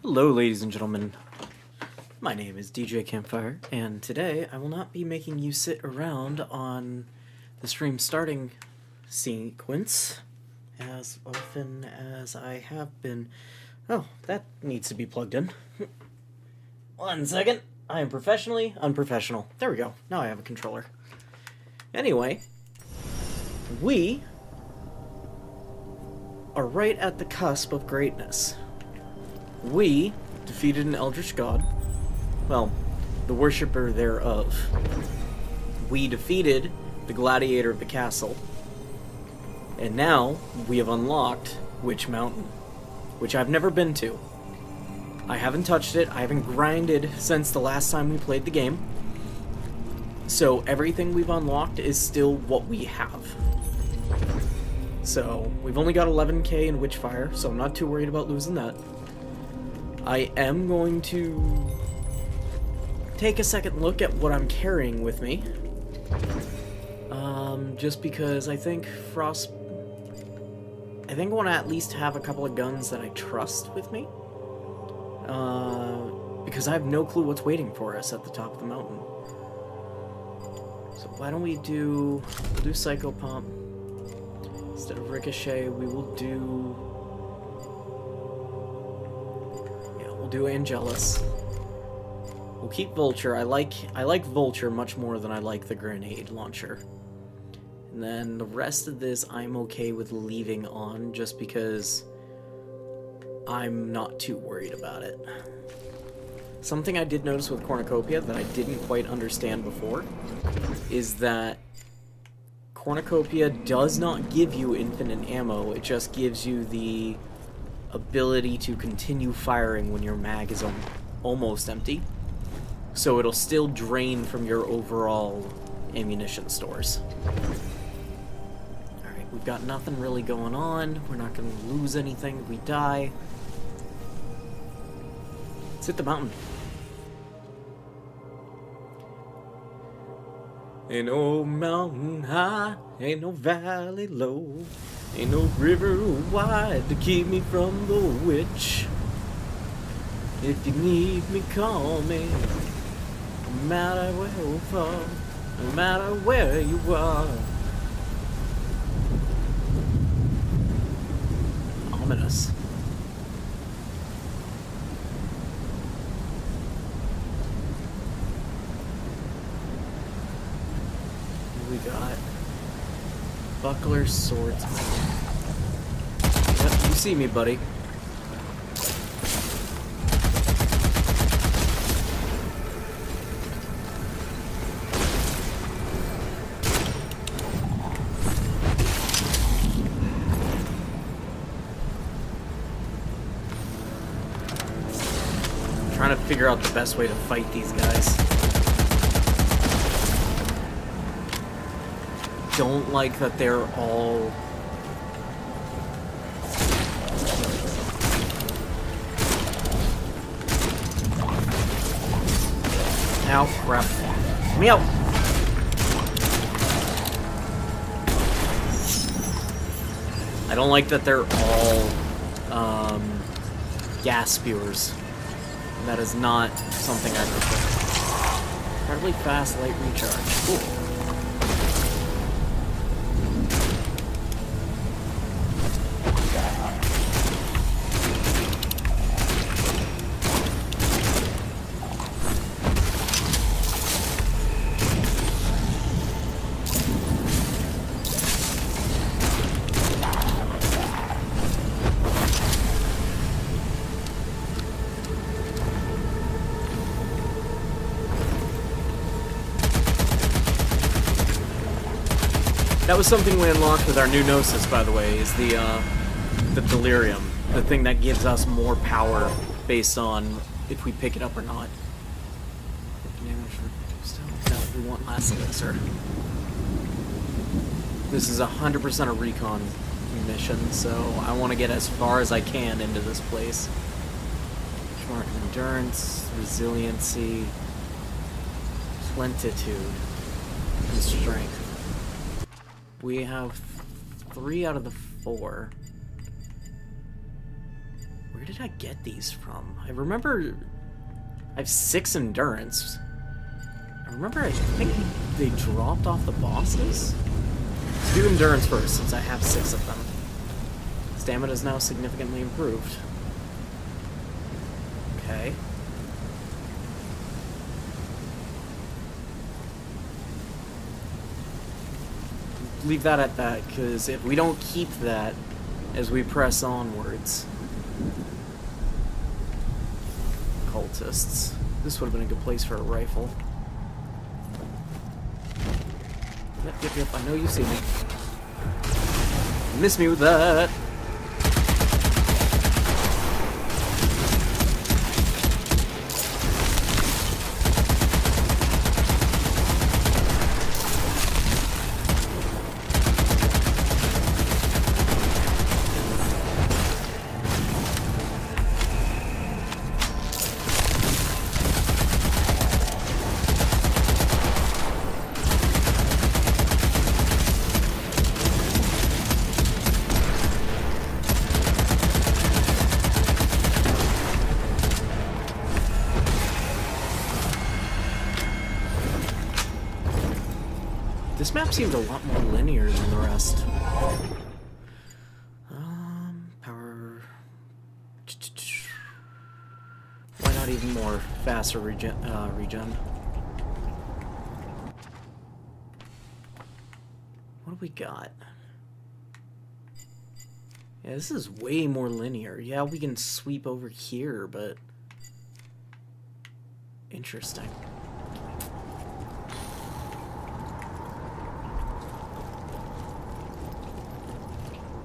Hello, ladies and gentlemen. My name is DJ Campfire, and today I will not be making you sit around on the stream starting sequence as often as I have been. Oh, that needs to be plugged in. 1 second. I am professionally unprofessional. There we go. Now I have a controller. Anyway, we are right at the cusp of greatness. We defeated an Eldritch god. Well, the worshipper thereof. We defeated the gladiator of the castle. And now we have unlocked Witch Mountain, which I've never been to. I haven't touched it. I haven't grinded since the last time we played the game. So everything we've unlocked is still what we have. So we've only got 11k in Witchfire, so I'm not too worried about losing that. I am going to take a second look at what I'm carrying with me. Just because I think I want to at least have a couple of guns that I trust with me. Because I have no clue what's waiting for us at the top of the mountain. So why don't we'll do Psycho Pump. Instead of Ricochet, we will do Angelus. We'll keep Vulture. I like Vulture much more than I like the grenade launcher. And then the rest of this I'm okay with leaving on just because I'm not too worried about it. Something I did notice with Cornucopia that I didn't quite understand before is that Cornucopia does not give you infinite ammo, it just gives you the ability to continue firing when your mag is almost empty. So it'll still drain from your overall ammunition stores. Alright, we've got nothing really going on. We're not going to lose anything if we die. Let's hit the mountain. Ain't no mountain high, ain't no valley low, ain't no river wide to keep me from the witch. If you need me, call me, no matter where you fall, no matter where you are. Ominous. We got Buckler Swordsman. Yep, you see me, buddy. I'm trying to figure out the best way to fight these guys. Don't like that they're all ow, crap. Let me out. I don't like that they're all gas spewers. That is not something I prefer. Incredibly fast light recharge. Cool. That was something we unlocked with our new Gnosis, by the way, is the Delirium. The thing that gives us more power based on if we pick it up or not. No, we want Last Elixir. This is 100% a recon mission, so I want to get as far as I can into this place. Mark of Endurance, Resiliency, Plentitude, and Strength. We have 3 out of the 4. Where did I get these from? I remember I have 6 endurance. I remember I think they dropped off the bosses? Let's do endurance first, since I have 6 of them. Stamina is now significantly improved. Okay. Leave that at that, because if we don't keep that as we press onwards... Cultists. This would have been a good place for a rifle. Yep, I know you see me. Miss me with that! This map seemed a lot more linear than the rest. Power... Why not even more faster regen? What do we got? Yeah, this is way more linear. Yeah, we can sweep over here, but... Interesting.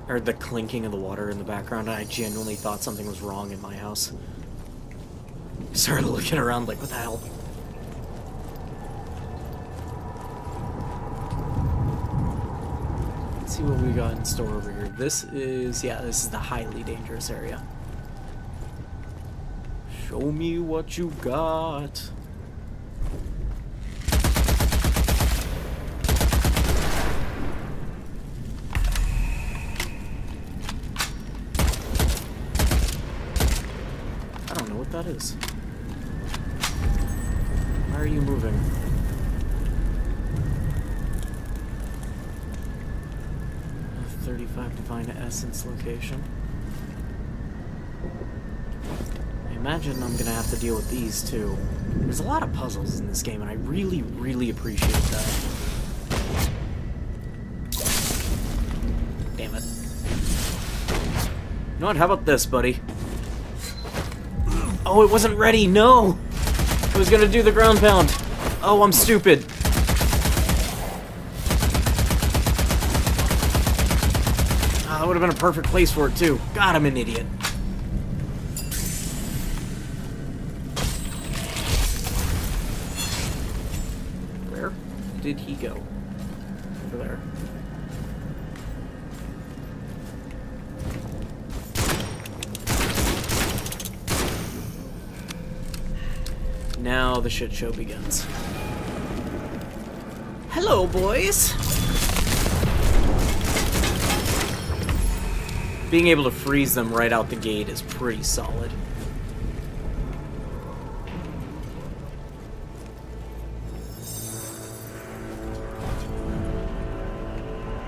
I heard the clinking of the water in the background, and I genuinely thought something was wrong in my house. I started looking around like, what the hell? Let's see what we got in store over here. This is, yeah, this is the highly dangerous area. Show me what you got. That is. Why are you moving? A 35 Divine Essence location. I imagine I'm gonna have to deal with these too. There's a lot of puzzles in this game, and I really, really appreciate that. Damn it. You know what? How about this, buddy? Oh, it wasn't ready, no! I was gonna do the ground pound. Oh, I'm stupid. That would have been a perfect place for it, too. God, I'm an idiot. Where did he go? Over there. Now the shit show begins. Hello, boys! Being able to freeze them right out the gate is pretty solid.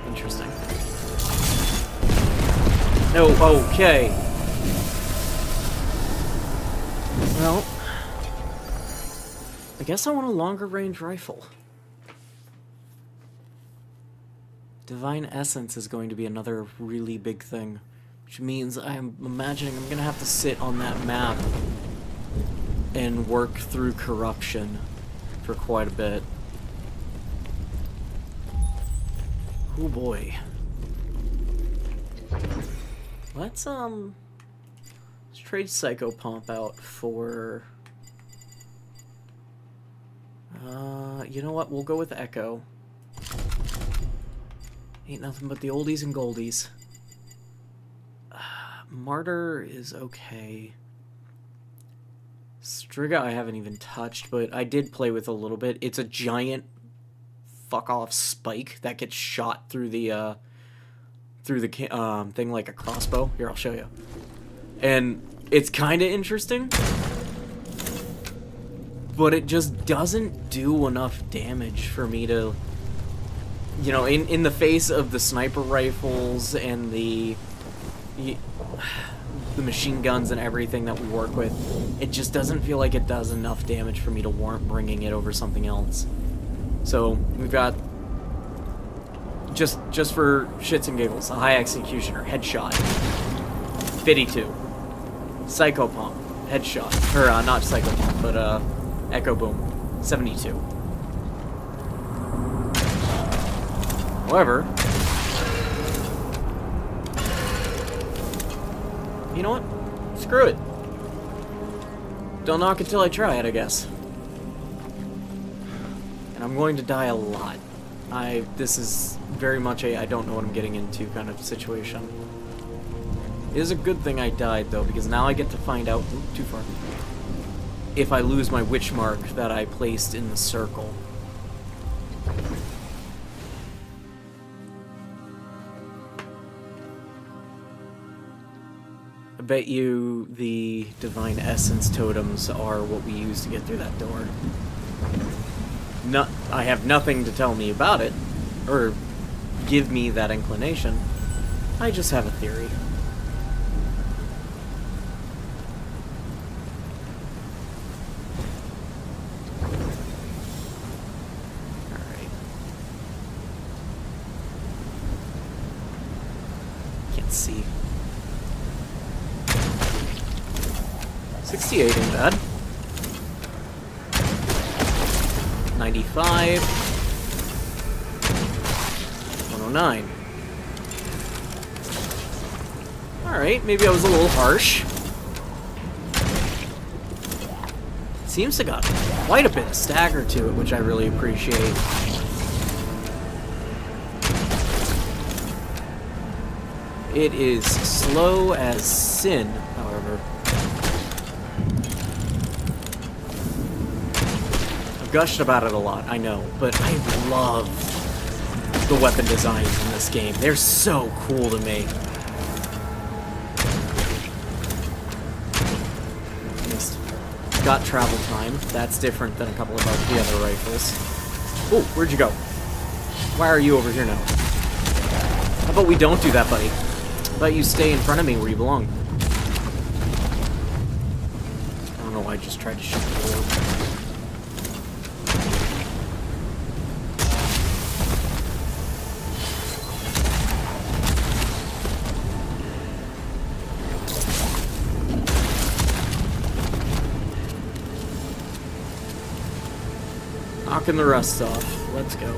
Interesting. No, okay. Well... I guess I want a longer range rifle. Divine Essence is going to be another really big thing, which means I'm imagining I'm gonna have to sit on that map and work through corruption for quite a bit. Oh boy. Let's trade Psycho Pomp out for... you know what? We'll go with Echo. Ain't nothing but the oldies and goldies. Martyr is okay. Striga I haven't even touched, but I did play with a little bit. It's a giant fuck-off spike that gets shot through the thing like a crossbow. Here, I'll show you. And it's kind of interesting, but it just doesn't do enough damage for me to, you know, in the face of the sniper rifles and the machine guns and everything that we work with, it just doesn't feel like it does enough damage for me to warrant bringing it over something else. So we've got, just for shits and giggles, a high executioner, headshot, 52. Psycho pump, headshot, or not psycho pump, but echo boom, 72. However, you know what? Screw it. Don't knock it till I try it, I guess. And I'm going to die a lot. This is very much a I don't know what I'm getting into kind of situation. It is a good thing I died, though, because now I get to find out, too far, if I lose my witch mark that I placed in the circle. I bet you the Divine Essence totems are what we use to get through that door. I have nothing to tell me about it, or give me that inclination. I just have a theory. Alright. Can't see. 68 ain't bad. 95. 109. Alright, maybe I was a little harsh. Seems to got quite a bit of stagger to it, which I really appreciate. It is slow as sin, however. I've gushed about it a lot, I know, but I love the weapon designs in this game. They're so cool to me. Just got travel time. That's different than a couple of the other rifles. Oh, where'd you go? Why are you over here now? How about we don't do that, buddy? How about you stay in front of me where you belong? I don't know why I just tried to shoot the orb. Knocking the rust off. Let's go.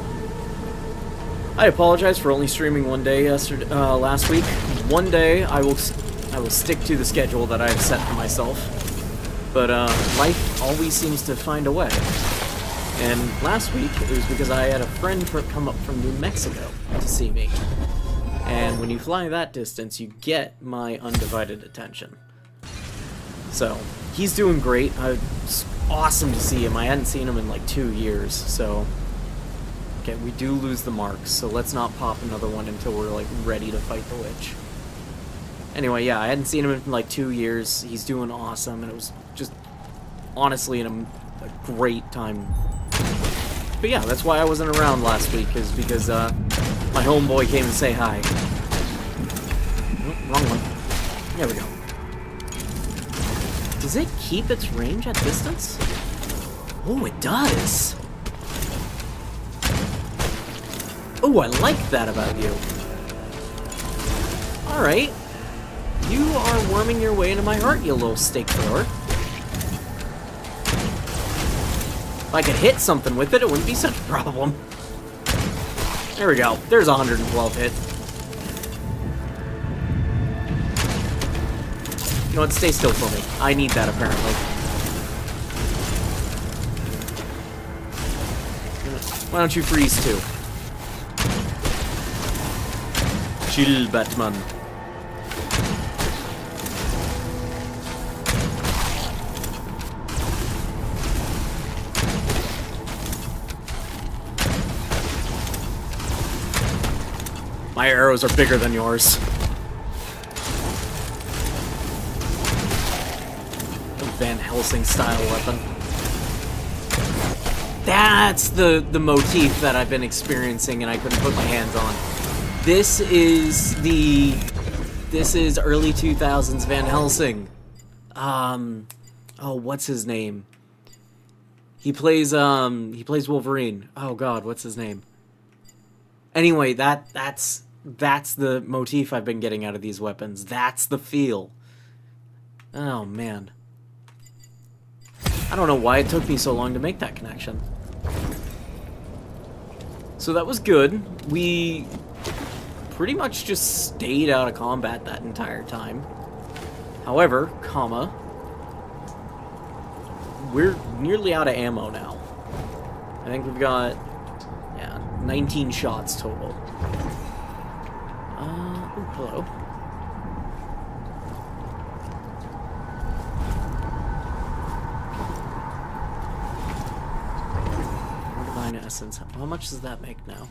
I apologize for only streaming one day last week. One day I will stick to the schedule that I've set for myself. But life always seems to find a way. And last week it was because I had a friend come up from New Mexico to see me. And when you fly that distance, you get my undivided attention. So he's doing great. It's awesome to see him. I hadn't seen him in like 2 years, so okay, we do lose the marks, so let's not pop another one until we're like ready to fight the witch. Anyway, yeah, I hadn't seen him in like 2 years. He's doing awesome, and it was just honestly a great time. But yeah, that's why I wasn't around last week, is because my homeboy came to say hi. Oh, wrong one. There we go. Does it keep its range at distance? Oh, it does! Oh, I like that about you. Alright. You are worming your way into my heart, you little steak thrower. If I could hit something with it, it wouldn't be such a problem. There we go. There's a 112 hit. You know what? Stay still for me. I need that, apparently. Why don't you freeze, too? Chill, Batman. My arrows are bigger than yours. Van Helsing style weapon. That's the motif that I've been experiencing and I couldn't put my hands on. This is early 2000s Van Helsing. Oh, what's his name? He plays Wolverine. Oh god, what's his name? Anyway, that's the motif I've been getting out of these weapons. That's the feel. Oh man. I don't know why it took me so long to make that connection. So that was good. We pretty much just stayed out of combat that entire time. However, we're nearly out of ammo now. I think we've got, 19 shots total. Oh, hello. Divine Essence. How much does that make now?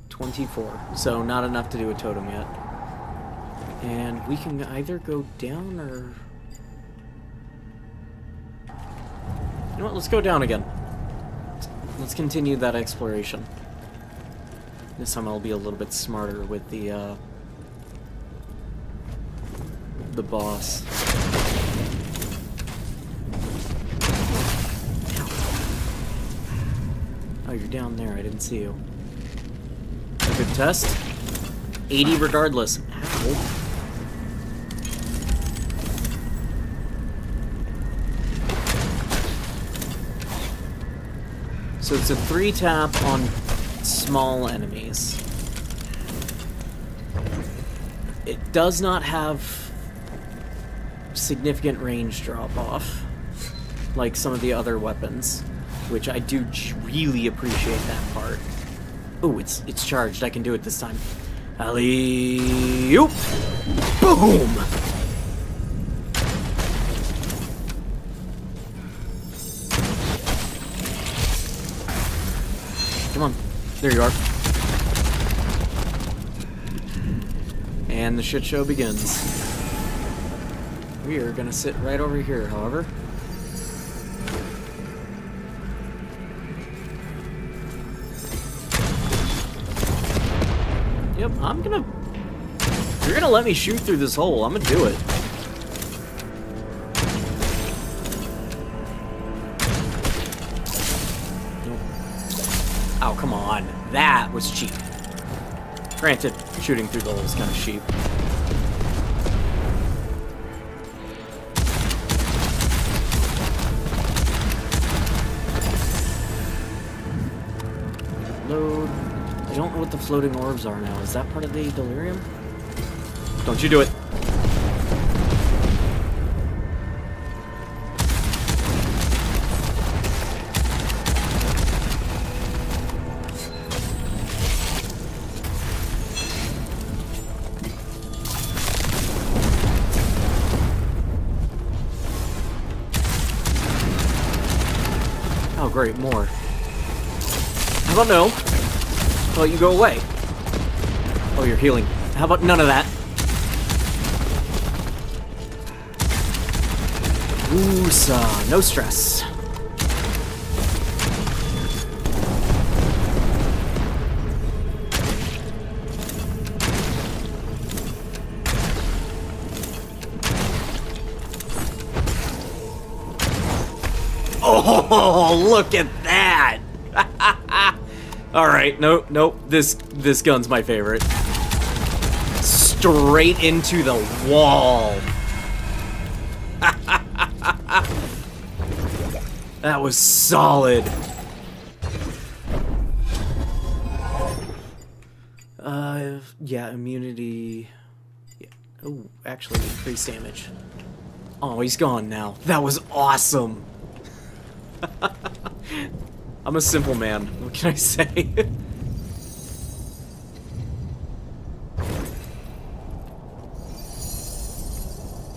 24. So not enough to do a totem yet. And we can either go down or... You know what? Let's go down again. Let's continue that exploration. This time I'll be a little bit smarter with the boss. Oh, you're down there. I didn't see you. A good test. 80 regardless. Ow. So it's a 3-tap on small enemies. It does not have significant range drop-off, like some of the other weapons, which I do really appreciate that part. Ooh, it's charged. I can do it this time. Alley-oop! Boom! Come on. There you are. And the shit show begins. We are gonna sit right over here, however. Yep, if you're gonna let me shoot through this hole, I'm gonna do it. Oh, come on. That was cheap. Granted, shooting through the hole is kind of cheap. Load. I don't know what the floating orbs are now. Is that part of the delirium? Don't you do it. Oh, great, more. How about no? How about you go away? Oh, you're healing. How about none of that? Oosa, no stress. Oh, look at that! Alright, nope, this gun's my favorite. Straight into the wall. That was solid. Yeah, immunity. Yeah. Oh, actually, increased damage. Oh, he's gone now. That was awesome. I'm a simple man. What can I say?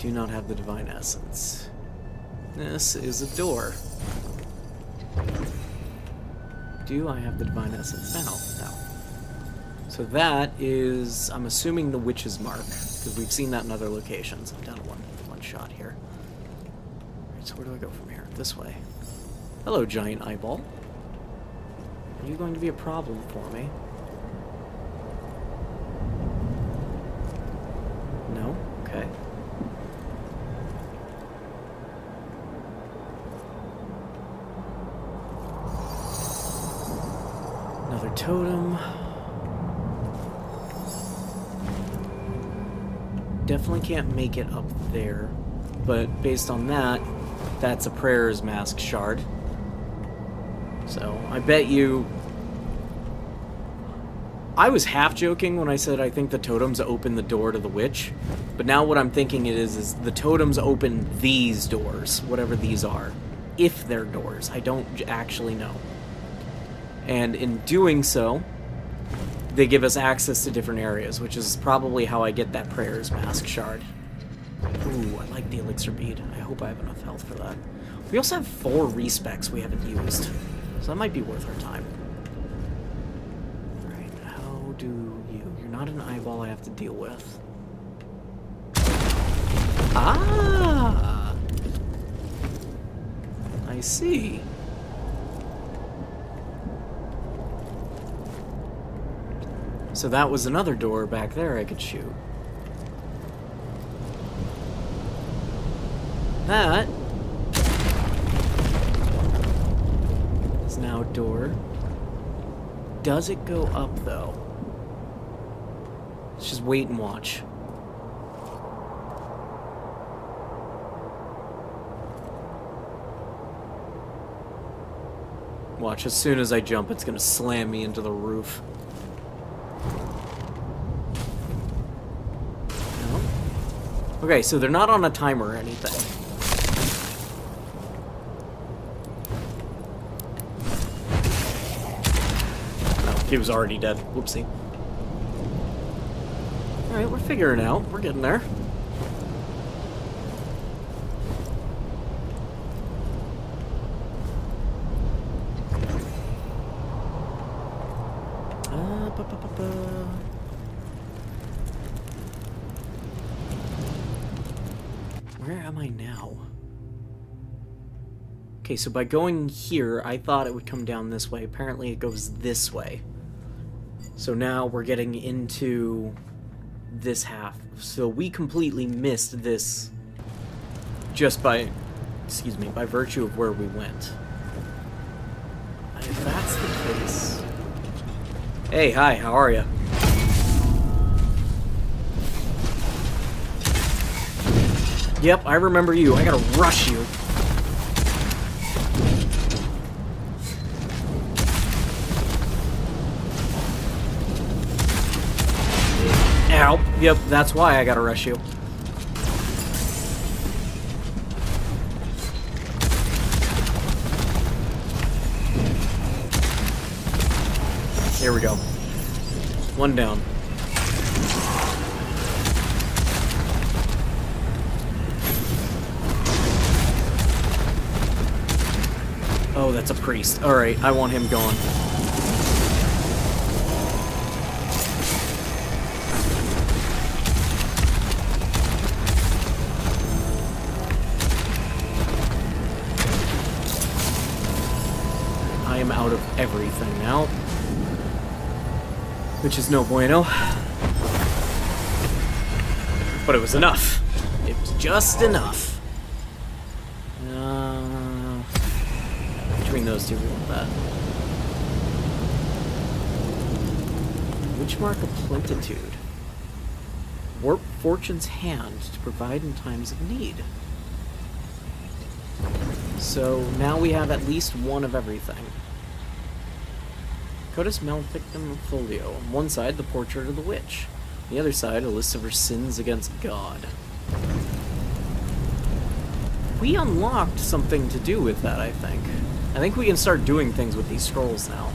Do not have the divine essence. This is a door. Do I have the divine essence now? No. So that is, I'm assuming, the witch's mark, because we've seen that in other locations. I'm down to one shot here. Alright, so where do I go from here? This way. Hello, giant eyeball. Are you going to be a problem for me? No? Okay. Another totem. Definitely can't make it up there, but based on that, that's a Prayer's Mask shard. So, I bet you... I was half joking when I said I think the totems open the door to the witch, but now what I'm thinking it is the totems open these doors, whatever these are, if they're doors. I don't actually know. And in doing so, they give us access to different areas, which is probably how I get that Prayer's Mask shard. Ooh, I like the elixir bead. I hope I have enough health for that. We also have 4 respecs we haven't used, so that might be worth our time. Alright, how do you... You're not an eyeball I have to deal with. Ah! I see. So that was another door back there I could shoot. That is now a door. Does it go up, though? Let's just wait and watch. Watch, as soon as I jump, it's gonna slam me into the roof. Okay, so they're not on a timer or anything. Oh, he was already dead. Whoopsie. Alright, we're figuring it out. We're getting there. Where am I now? Okay, so by going here, I thought it would come down this way. Apparently it goes this way. So now we're getting into this half. So we completely missed this just by, excuse me, by virtue of where we went. If that's the case... Hey, hi, how are you? Yep, I remember you. I gotta rush you. Ow. Yep, that's why I gotta rush you. Here we go. One down. Oh, that's a priest. Alright, I want him gone. I am out of everything now. Which is no bueno. But it was enough. It was just enough. Between those two, we want that. Witchmark of Plentitude. Warp Fortune's Hand to provide in times of need. So now we have at least one of everything. Codex Maleficum Folio. On one side, the portrait of the witch. On the other side, a list of her sins against God. We unlocked something to do with that, I think. I think we can start doing things with these scrolls now.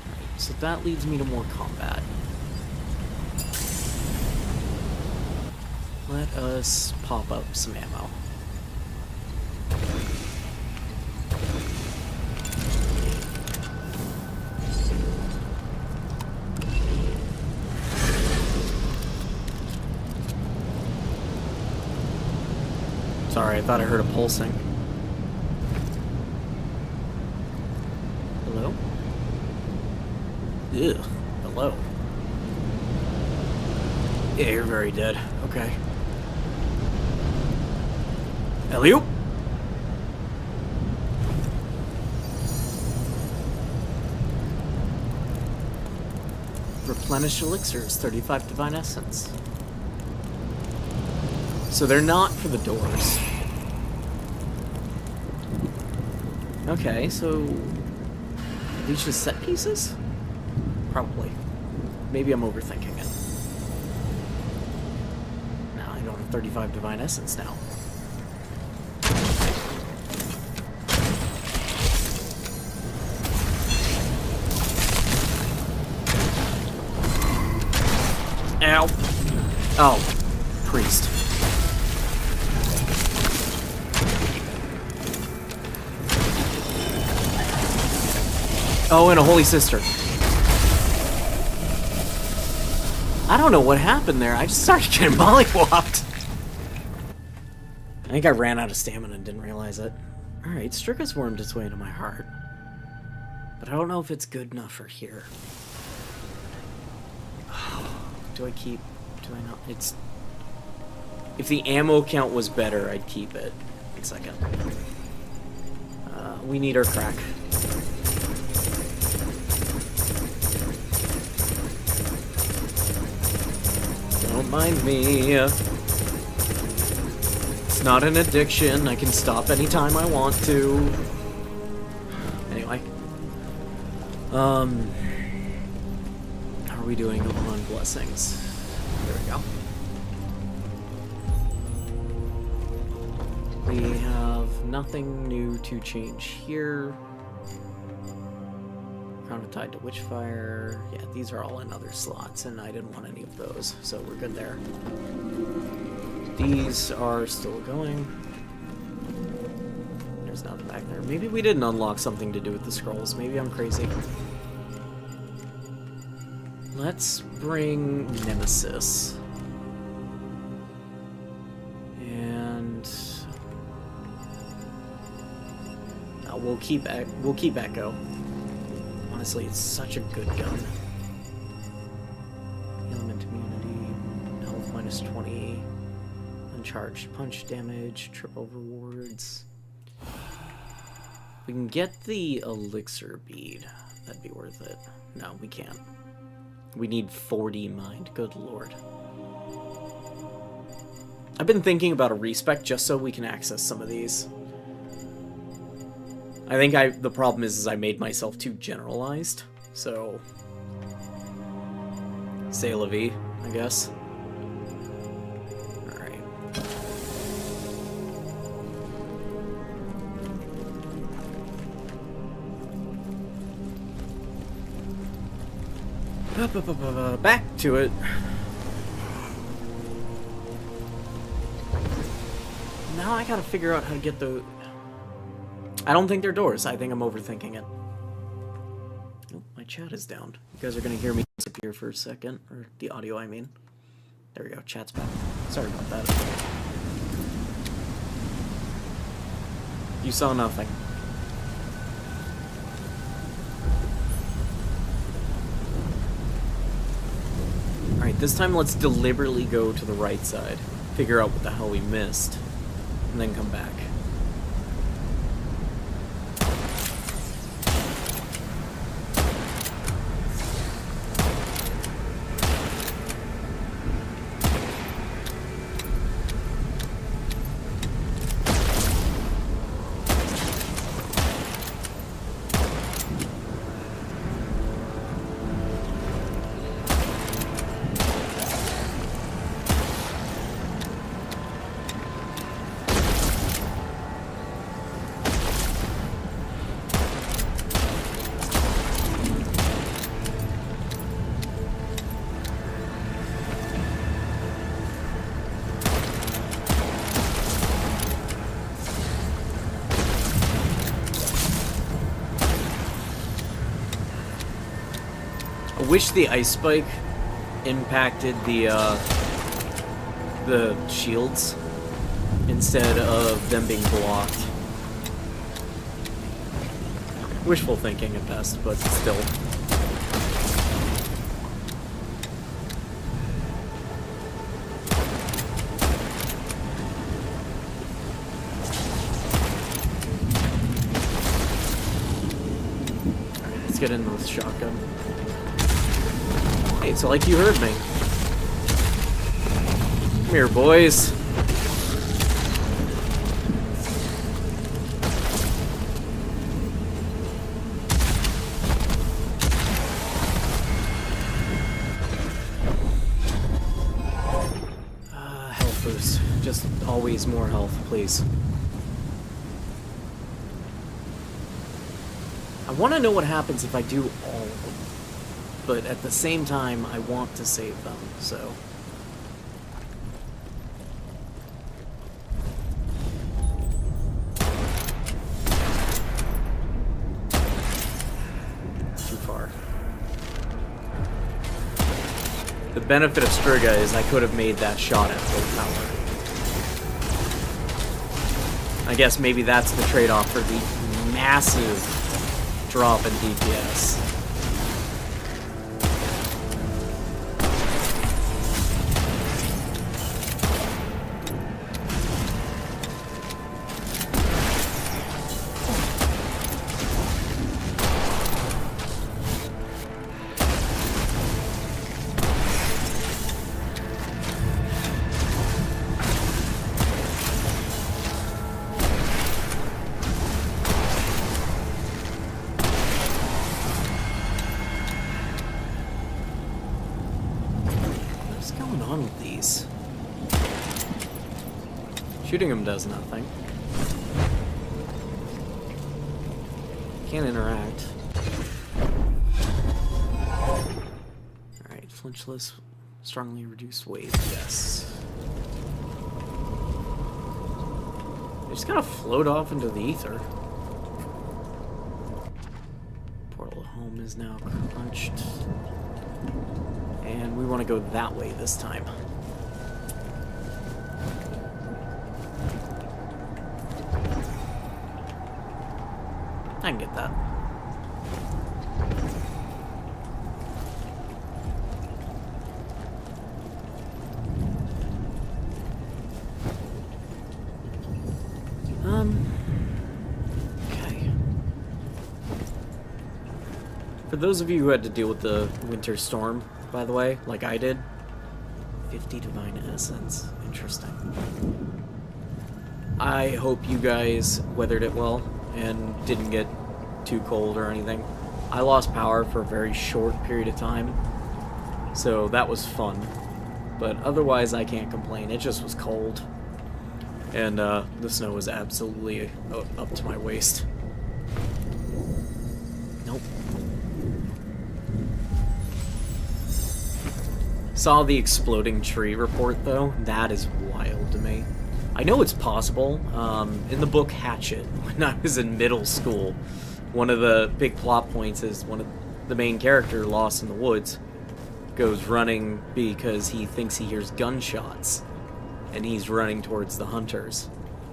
Alright, so that leads me to more combat. Let us pop up some ammo. thought I heard a pulsing. Hello? Ugh. Hello. Yeah, you're very dead. Okay. Elio? Replenish elixirs, 35 divine essence. So they're not for the doors. Okay, so are these just set pieces? Probably. Maybe I'm overthinking it. Now I don't have 35 divine essence now. Ow. Oh, priest. Oh, and a holy sister. I don't know what happened there. I just started getting mollywopped. I think I ran out of stamina and didn't realize it. Alright, Strick's wormed its way into my heart. But I don't know if it's good enough for here. Do I keep... do I not? It's... If the ammo count was better, I'd keep it. 1 second. We need our crack. Don't mind me. It's not an addiction. I can stop anytime I want to. Anyway. How are we doing on blessings? There we go. We have nothing new to change here. Crown of Tide to Witchfire. Yeah, these are all in other slots, and I didn't want any of those, so we're good there. These are still going. There's nothing back there. Maybe we didn't unlock something to do with the scrolls. Maybe I'm crazy. Let's bring Nemesis. And we'll keep Echo. Honestly, it's such a good gun. Element immunity, health minus 20, uncharged punch damage, trip over rewards. We can get the elixir bead. That'd be worth it. No, we can't. We need 40 mind. Good lord. I've been thinking about a respec just so we can access some of these. I think the problem is I made myself too generalized, so c'est la vie, I guess. Alright. Back to it. Now I gotta figure out how to get the... I don't think they're doors. I think I'm overthinking it. Oh, my chat is down. You guys are going to hear me disappear for a second. Or the audio, I mean. There we go. Chat's back. Sorry about that. You saw nothing. Alright, this time let's deliberately go to the right side. Figure out what the hell we missed. And then come back. I wish the ice spike impacted the shields. instead of them being blocked. Wishful thinking at best, but still. Alright, let's get into this shotgun. Hey, so like you heard me. Come here, boys. Health boost. Just always more health, please. I want to know what happens if I do all of them. But at the same time, I want to save them, so... The benefit of Striga is I could have made that shot at full power. I guess maybe that's the trade-off for the massive drop in DPS. With these. Shooting them does nothing. Can't interact. Alright, flinchless, strongly reduced weight, yes. They just kind of float off into the ether. Portal home is now crunched. And we want to go that way this time. I can get that. Okay. For those of you who had to deal with the winter storm, by the way, like I did, 50 divine essence. Interesting. I hope you guys weathered it well and didn't get too cold or anything. I lost power for a very short period of time, so that was fun. But otherwise, I can't complain. It just was cold. And the snow was absolutely up to my waist. Nope. Saw the exploding tree report, though. That is wild to me. I know it's possible. In the book Hatchet, when I was in middle school, one of the big plot points is the main character, lost in the woods, goes running because he thinks he hears gunshots, and he's running towards the hunters,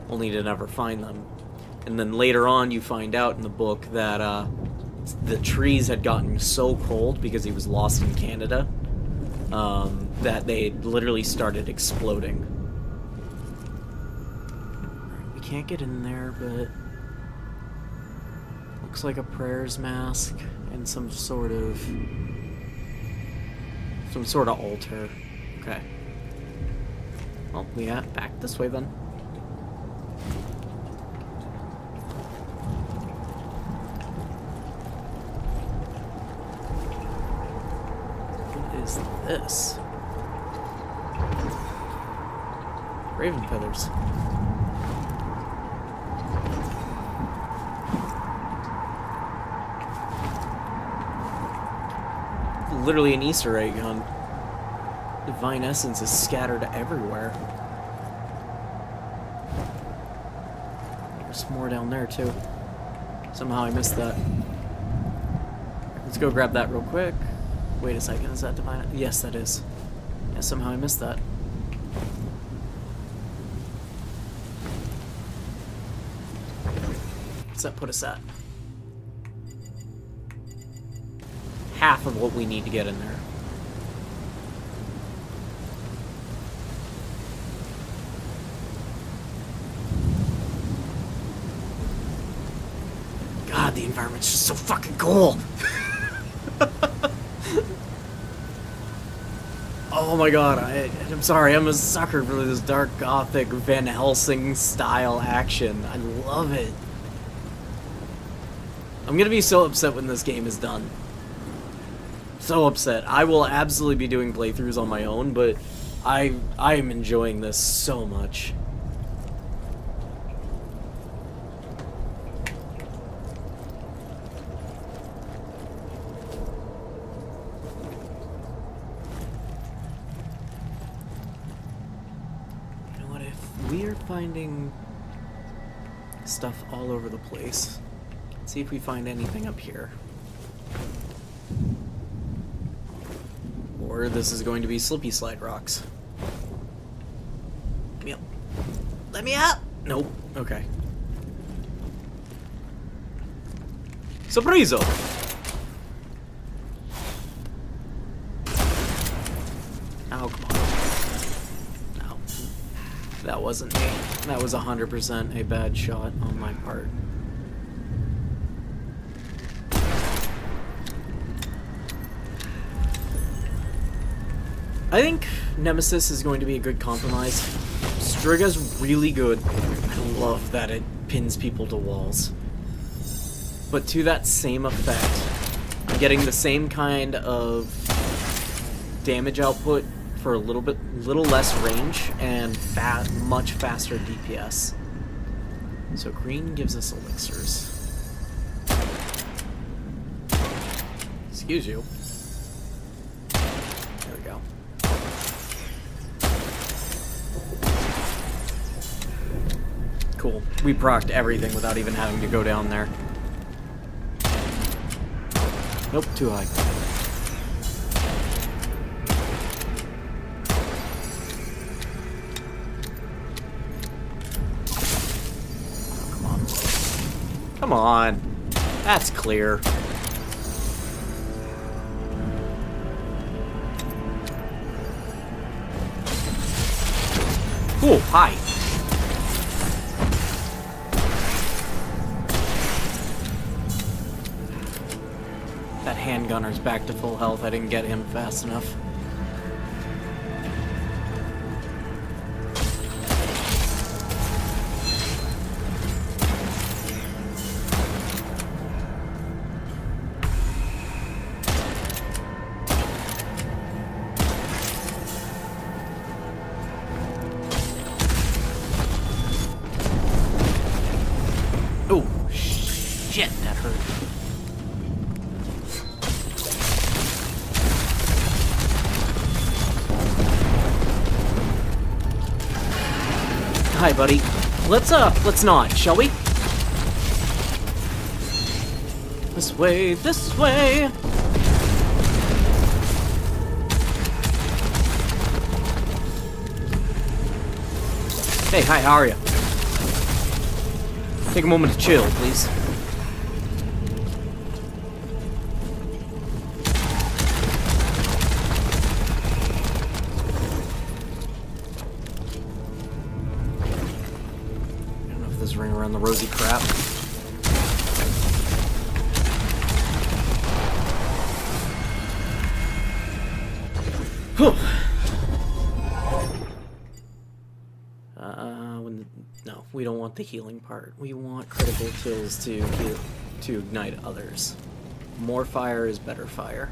only to never find them. And then later on, you find out in the book that the trees had gotten so cold because he was lost in Canada, that they literally started exploding. We can't get in there, but looks like a prayers mask and some sort of altar. Okay. Well, we got back this way then. What is this? Raven feathers. Literally an Easter egg on divine essence is scattered everywhere. There's more down there too. Somehow I missed that. Let's go grab that real quick. Wait a second, is that divine? Yes, that is. Yeah, somehow I missed that. What's that put us at? Half of what we need to get in there. God, the environment's just so fucking cool. Oh my god, I'm sorry, I'm a sucker for this dark gothic Van Helsing style action. I love it. I'm gonna be so upset when this game is done. So upset. I will absolutely be doing playthroughs on my own, but I am enjoying this so much. We're finding stuff all over the place. Let's see if we find anything up here. Or this is going to be slippy slide rocks. Let me up. Let me up! Nope. Okay. Sorpreso! Oh, come on. That wasn't me. That was 100% a bad shot on my part. I think Nemesis is going to be a good compromise. Striga's really good. I love that it pins people to walls. But to that same effect, I'm getting the same kind of damage output for a little less range and much faster DPS. So green gives us elixirs. Excuse you. There we go. Cool. We procced everything without even having to go down there. Nope, too high. Come on. That's clear. Ooh, hi. That handgunner's back to full health. I didn't get him fast enough. Oh, shit, that hurt. Hi, buddy. Let's not, shall we? This way, this way. Hey, hi, how are you? Take a moment to chill, please. I don't know if this ring around the rosy crap. Whew. No, we don't want the healing part. We want critical kills to heal, to ignite others. More fire is better fire.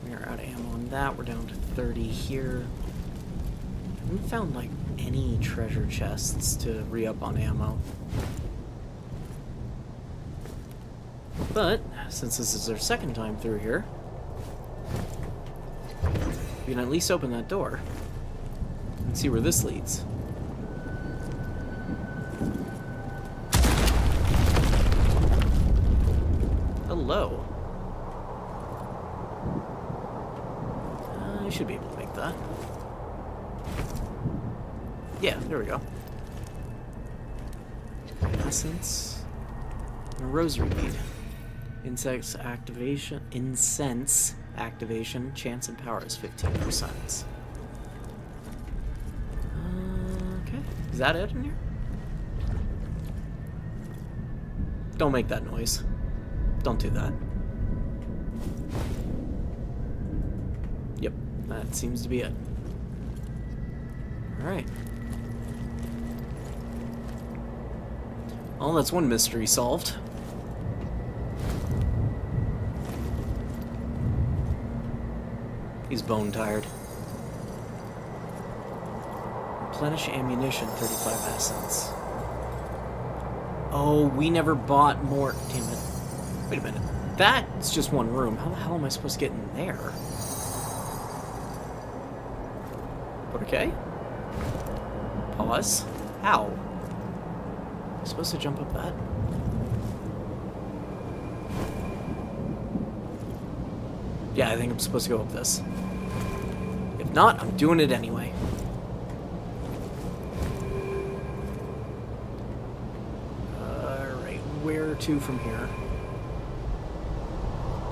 We're out of ammo on that. We're down to 30 here. I haven't found, like, any treasure chests to re-up on ammo. But, since this is our second time through here, we can at least open that door and see where this leads. Hello. I should be able to make that. Yeah, there we go. essence, and a rosary bead. Incense activation, chance and power is 15%. Okay, is that it in here? Don't make that noise. Don't do that. Yep, that seems to be it. Alright. Well, that's one mystery solved. He's bone tired. Replenish ammunition, 35 essence. Oh, we never bought more. Damn it. Wait a minute. That's just one room. How the hell am I supposed to get in there? Okay. Pause. How? Am I supposed to jump up that? Yeah, I think I'm supposed to go up this. If not, I'm doing it anyway. Alright, where to from here?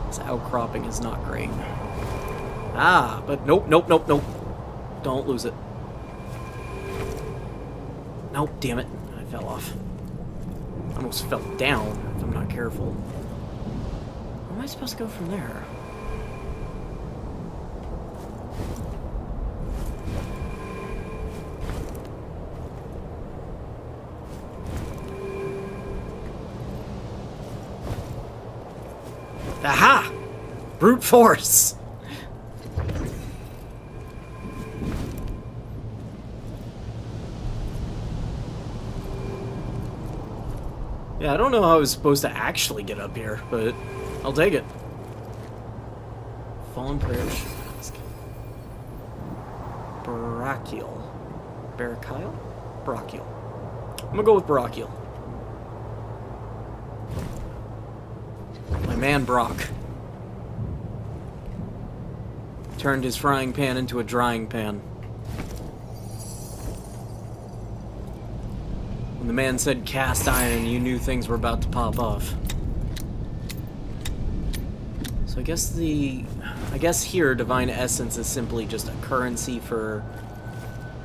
This outcropping is not great. Ah, but nope, nope, nope, nope. Don't lose it. Nope, damn it. I fell off. I almost fell down if I'm not careful. Where am I supposed to go from there? Aha! Brute force! Yeah, I don't know how I was supposed to actually get up here, but I'll take it. Fallen Prayers. Brachial. Brachial? Brachial. I'm gonna go with Brachial. My man Brock turned his frying pan into a drying pan. When the man said cast iron, you knew things were about to pop off. So I guess here Divine Essence is simply just a currency for,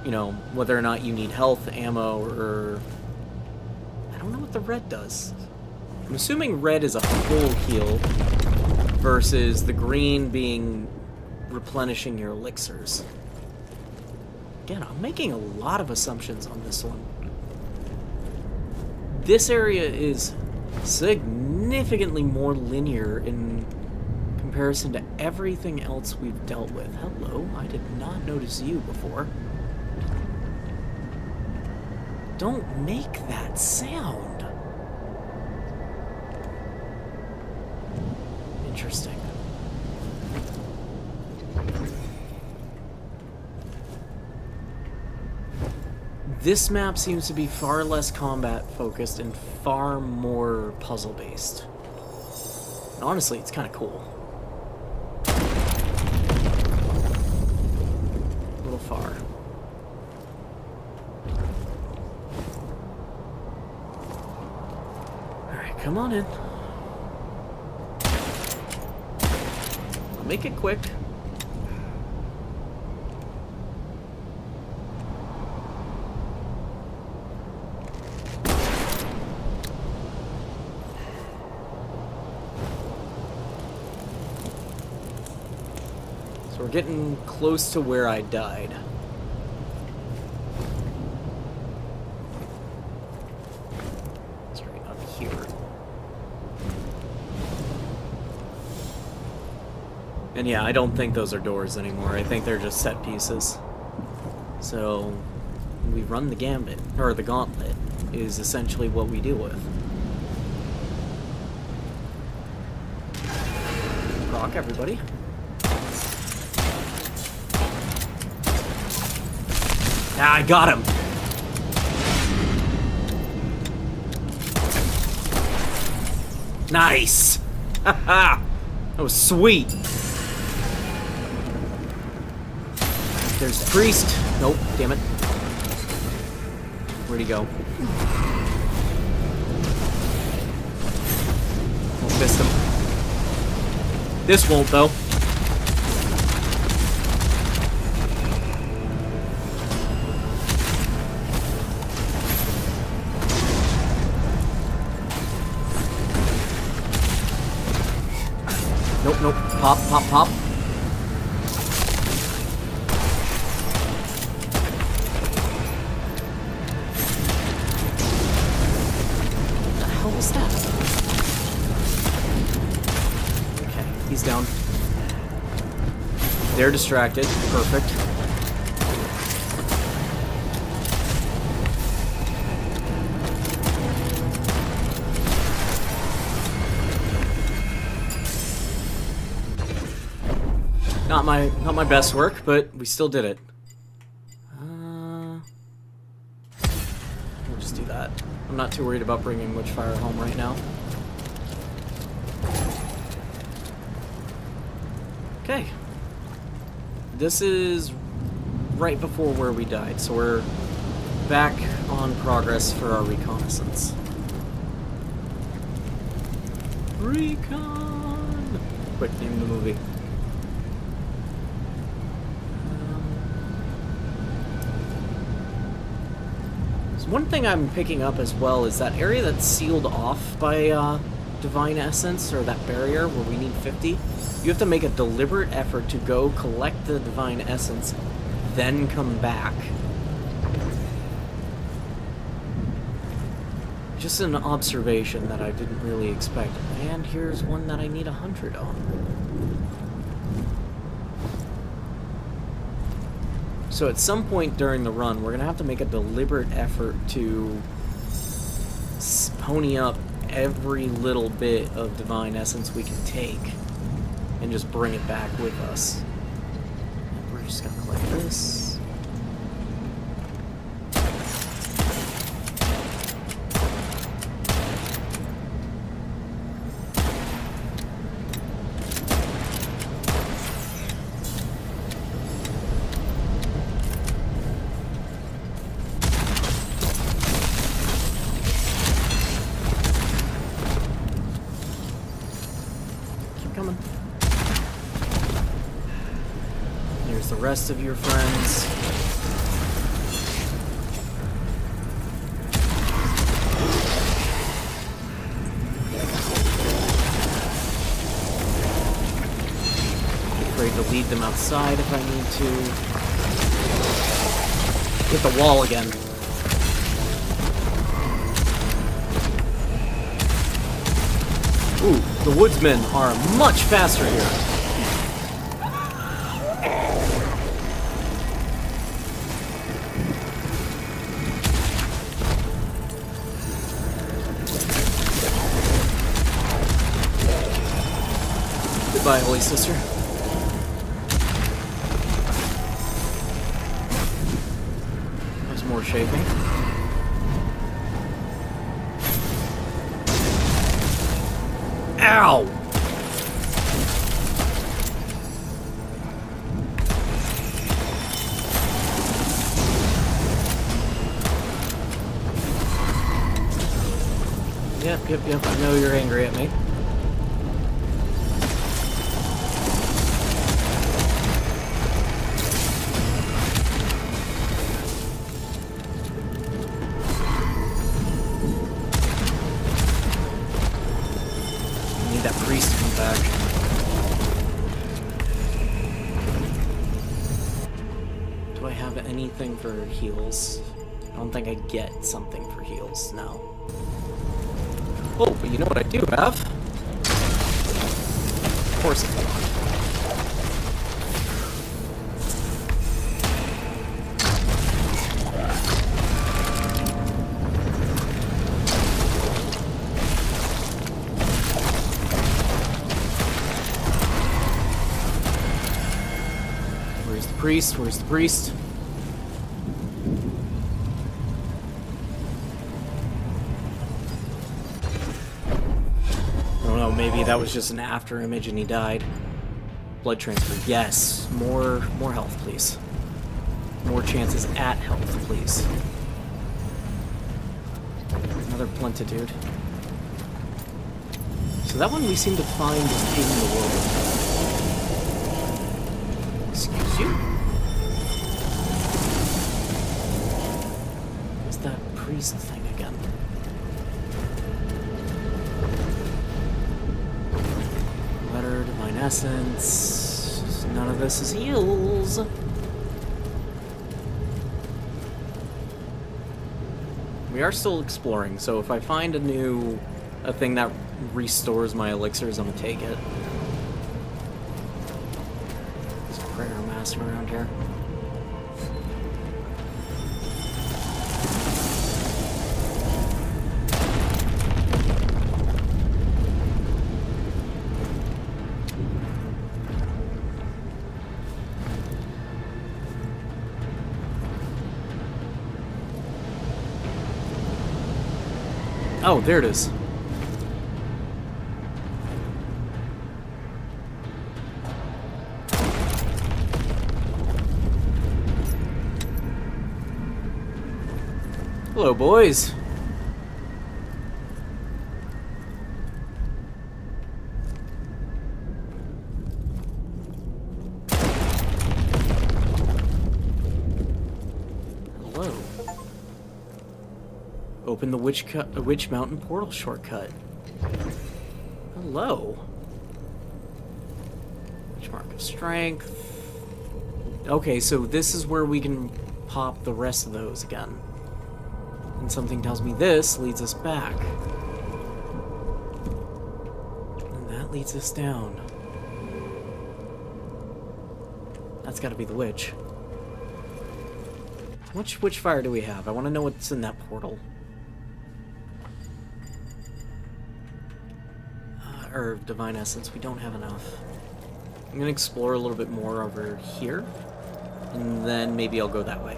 you know, whether or not you need health, ammo, or I don't know what the red does. I'm assuming red is a full heal versus the green being replenishing your elixirs. Again, I'm making a lot of assumptions on this one. This area is significantly more linear in comparison to everything else we've dealt with. Hello, I did not notice you before. Don't make that sound. Interesting. This map seems to be far less combat focused and far more puzzle based. And honestly, it's kind of cool. A little far. Alright, come on in. I'll make it quick. So we're getting close to where I died. Straight up here. And yeah, I don't think those are doors anymore. I think they're just set pieces. So we run the gambit, or the gauntlet, is essentially what we deal with. Rock, everybody. Ah, I got him! Nice! Haha! That was sweet! There's the priest. Nope, damn it. Where'd he go? Missed him. This won't, though. Nope, nope. Pop, pop, pop. What the hell was that? Okay, he's down. They're distracted. Perfect. Not my best work, but we still did it. We'll just do that. I'm not too worried about bringing Witchfire home right now. Okay. This is right before where we died, so we're back on progress for our reconnaissance. Recon! Quick, name the movie. One thing I'm picking up as well is that area that's sealed off by Divine Essence, or that barrier where we need 50, you have to make a deliberate effort to go collect the Divine Essence, then come back. Just an observation that I didn't really expect. And here's one that I need 100 on. So at some point during the run, we're going to have to make a deliberate effort to pony up every little bit of Divine Essence we can take and just bring it back with us. And we're just going to collect this. Coming. Here's the rest of your friends. Afraid to lead them outside if I need to. Hit the wall again. Ooh, the woodsmen are much faster here. Goodbye, Holy Sister. There's more shaping. Ow! Yep, I know you're angry at me. That priest to come back. Do I have anything for heals? I don't think I get something for heals now. Oh, but you know what I do have? Of course it's not. Where's the priest? I don't know, maybe that was just an after image and he died. Blood transfer, yes. More health, please. More chances at health, please. Another plentitude. So so that one we seem to find in the world. Excuse you? What's that priest thing again? Letter, divine essence. None of this is heals. We are still exploring, so if I find a thing that restores my elixirs, I'm gonna take it. There's a prayer master around here. Oh, there it is. Hello, boys. Hello. Open the Witch Mountain portal shortcut. Hello. Witch Mark of Strength. Okay, so this is where we can pop the rest of those again. And something tells me this leads us back. And that leads us down. That's gotta be the witch. How much Witchfire do we have? I want to know what's in that portal. Or Divine Essence, we don't have enough. I'm gonna explore a little bit more over here. And then maybe I'll go that way.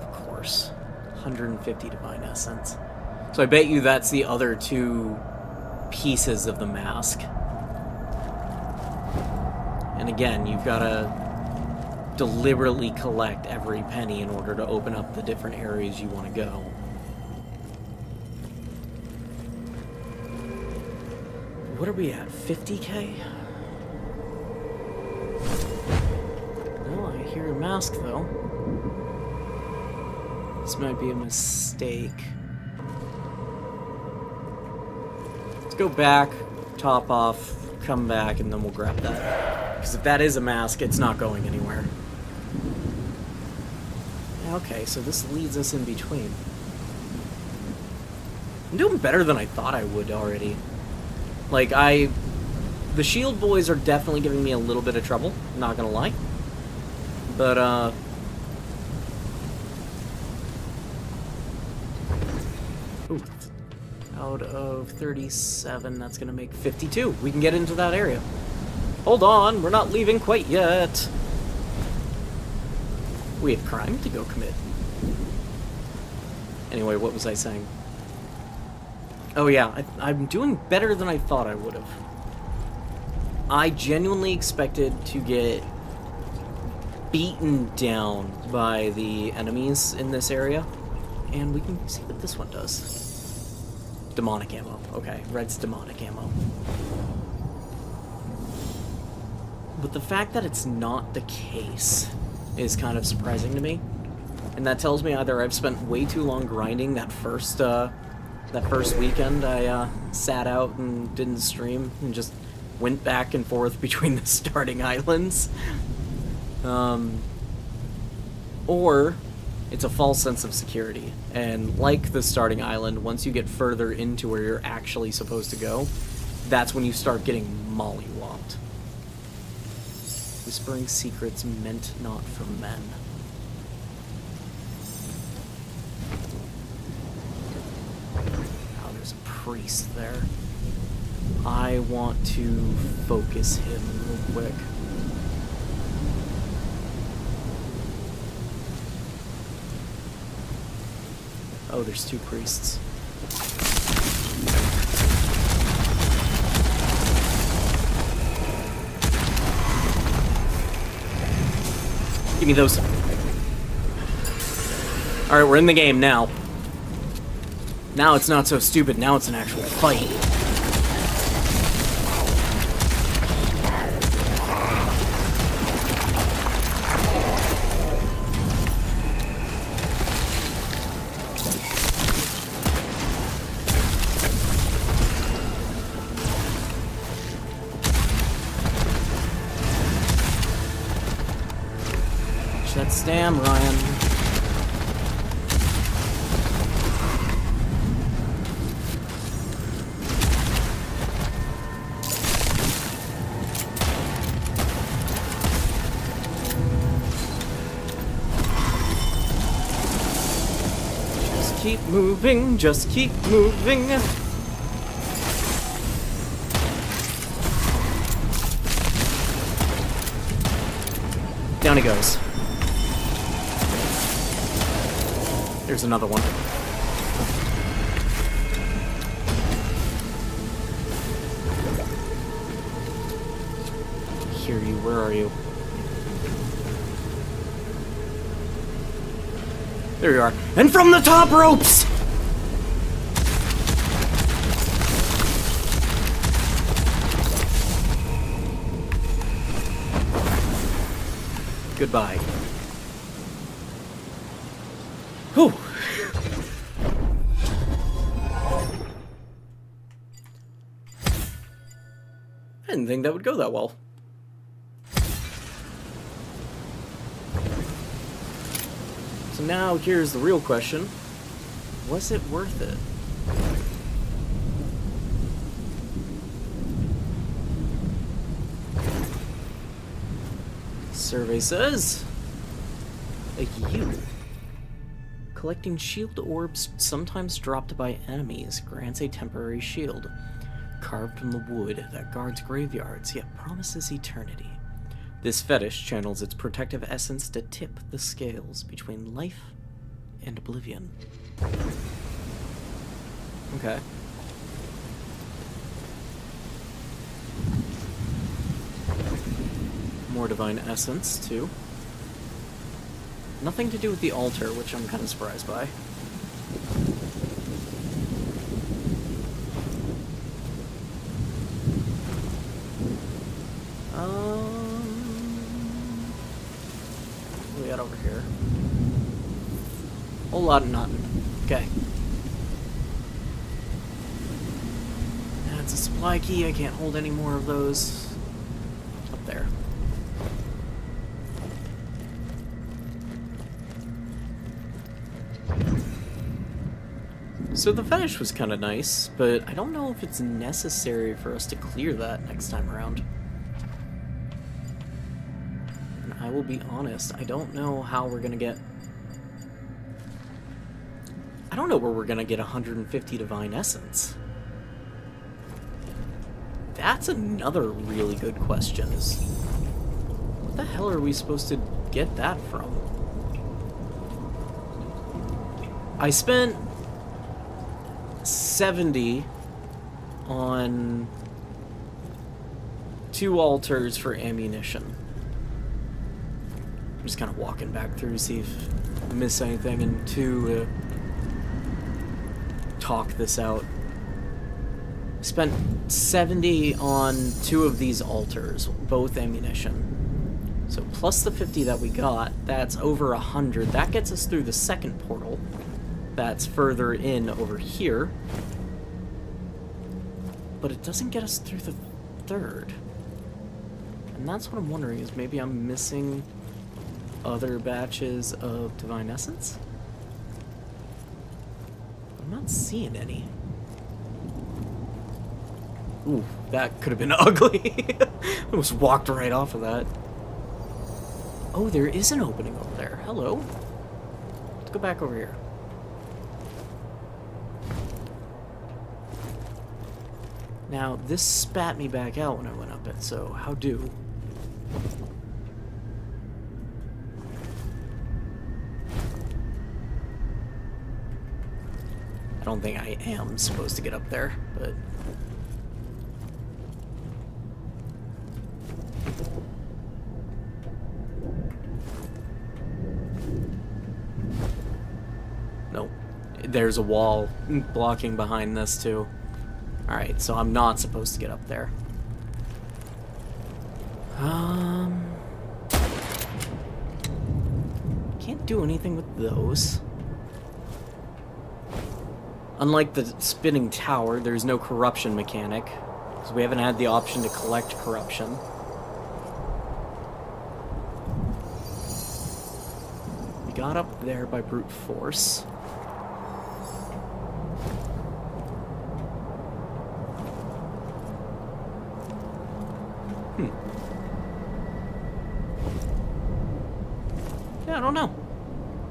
Of course. 150 Divine Essence. So I bet you that's the other two pieces of the mask. And again, you've got to deliberately collect every penny in order to open up the different areas you want to go. What are we at? 50k? No, I hear a mask though. This might be a mistake. Let's go back, top off, come back, and then we'll grab that. Because if that is a mask, it's not going anywhere. Okay, so this leads us in between. I'm doing better than I thought I would already. Like, the shield boys are definitely giving me a little bit of trouble, not gonna lie. But, ooh. Out of 37, that's gonna make 52. We can get into that area. Hold on, we're not leaving quite yet. We have crime to go commit. Anyway, what was I saying? Oh yeah, I'm doing better than I thought I would have. I genuinely expected to get beaten down by the enemies in this area. And we can see what this one does. Demonic ammo. Okay, red's demonic ammo. But the fact that it's not the case is kind of surprising to me. And that tells me either I've spent way too long grinding that first weekend I sat out and didn't stream and just went back and forth between the starting islands. Or it's a false sense of security. And like the starting island, once you get further into where you're actually supposed to go, that's when you start getting mollywopped. Whispering secrets meant not for men. Priest there. I want to focus him real quick. Oh, there's two priests. Give me those. Alright, we're in the game now. Now it's not so stupid, now it's an actual fight. That stam, Ryan. Just keep moving, just keep moving. Down he goes. There's another one. I hear you. Where are you? There you are. And from the top ropes! Goodbye. Whew. I didn't think that would go that well. So now here's the real question. Was it worth it? Survey says, like you. Collecting shield orbs sometimes dropped by enemies grants a temporary shield, carved from the wood that guards graveyards yet promises eternity. This fetish channels its protective essence to tip the scales between life and oblivion. Okay. More divine essence, too. Nothing to do with the altar, which I'm kind of surprised by. What do we got over here? Whole lot of nothing. Okay. That's a supply key. I can't hold any more of those. Up there. So the fetish was kind of nice, but I don't know if it's necessary for us to clear that next time around. And I will be honest, I don't know how we're gonna get... I don't know where we're gonna get 150 divine essence. That's another really good question. What the hell are we supposed to get that from? I spent 70 on 2 altars for ammunition. I'm just kind of walking back through, see if I miss anything, and 2 talk this out. I spent 70 on 2 of these altars, both ammunition. So plus the 50 that we got, that's over 100. That gets us through the second portal. That's further in over here. But it doesn't get us through the third. And that's what I'm wondering, is maybe I'm missing other batches of divine essence? I'm not seeing any. Ooh, that could have been ugly. I almost walked right off of that. Oh, there is an opening over there. Hello. Let's go back over here. Now, this spat me back out when I went up it, so how do? I don't think I am supposed to get up there, but... Nope. there's a wall blocking behind this, too. Alright, so I'm not supposed to get up there. Can't do anything with those. Unlike the spinning tower, there's no corruption mechanic, because we haven't had the option to collect corruption. We got up there by brute force. Yeah, I don't know.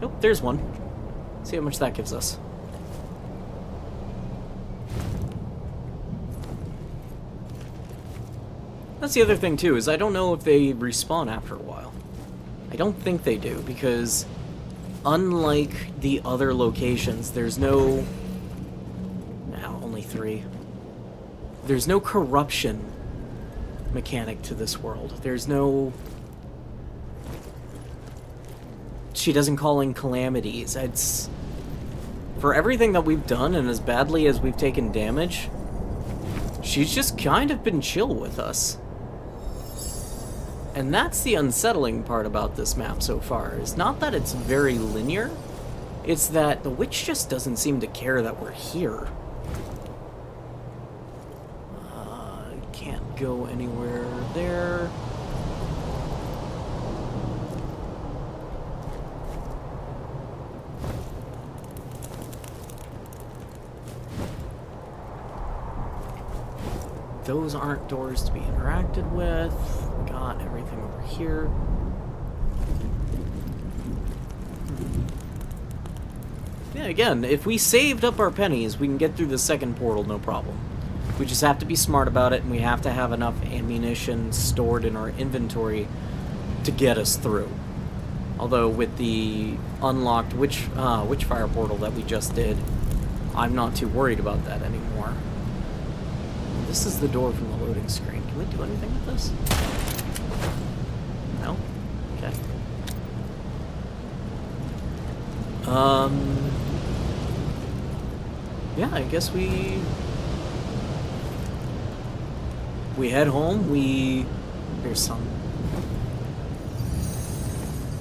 Nope, there's one. See how much that gives us. That's the other thing, too, is I don't know if they respawn after a while. I don't think they do, because unlike the other locations, there's no... Now, only 3. There's no corruption mechanic to this world. There's no... She doesn't call in calamities. It's... For everything that we've done, and as badly as we've taken damage, she's just kind of been chill with us. And that's the unsettling part about this map so far. It's not that it's very linear, it's that the witch just doesn't seem to care that we're here. Can't go anywhere there. Those aren't doors to be interacted with. Got everything over here. Yeah, again, if we saved up our pennies, we can get through the second portal, no problem. We just have to be smart about it, and we have to have enough ammunition stored in our inventory to get us through. Although, with the unlocked Witchfire portal that we just did, I'm not too worried about that anymore. This is the door from the loading screen. Can we do anything with this? No? Okay. Yeah, I guess we head home, there's some.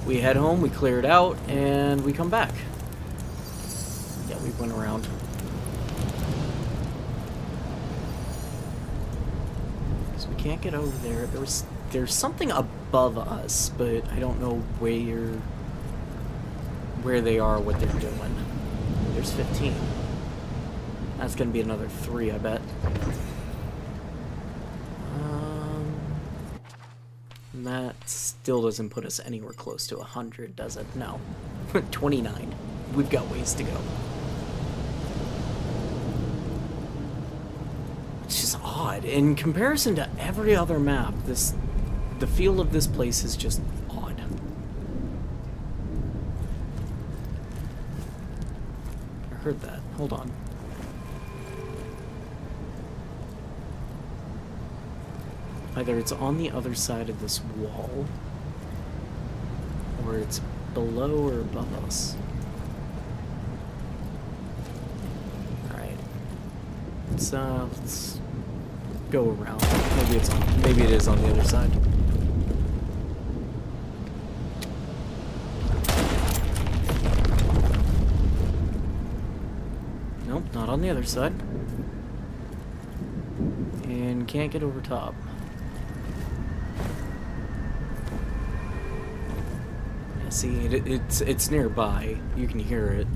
We head home, we clear it out, and we come back. Yeah, we went around. So we can't get over there. There's something above us, but I don't know where they are, what they're doing. There's 15. That's gonna be another 3, I bet. That still doesn't put us anywhere close to 100, does it? No. 29. We've got ways to go. It's just odd. In comparison to every other map, the feel of this place is just odd. I heard that. Hold on. Either it's on the other side of this wall, or it's below or above us. Alright. Let's go around. Maybe it is on the other side. Nope, not on the other side. And can't get over top. See, it's nearby. You can hear it.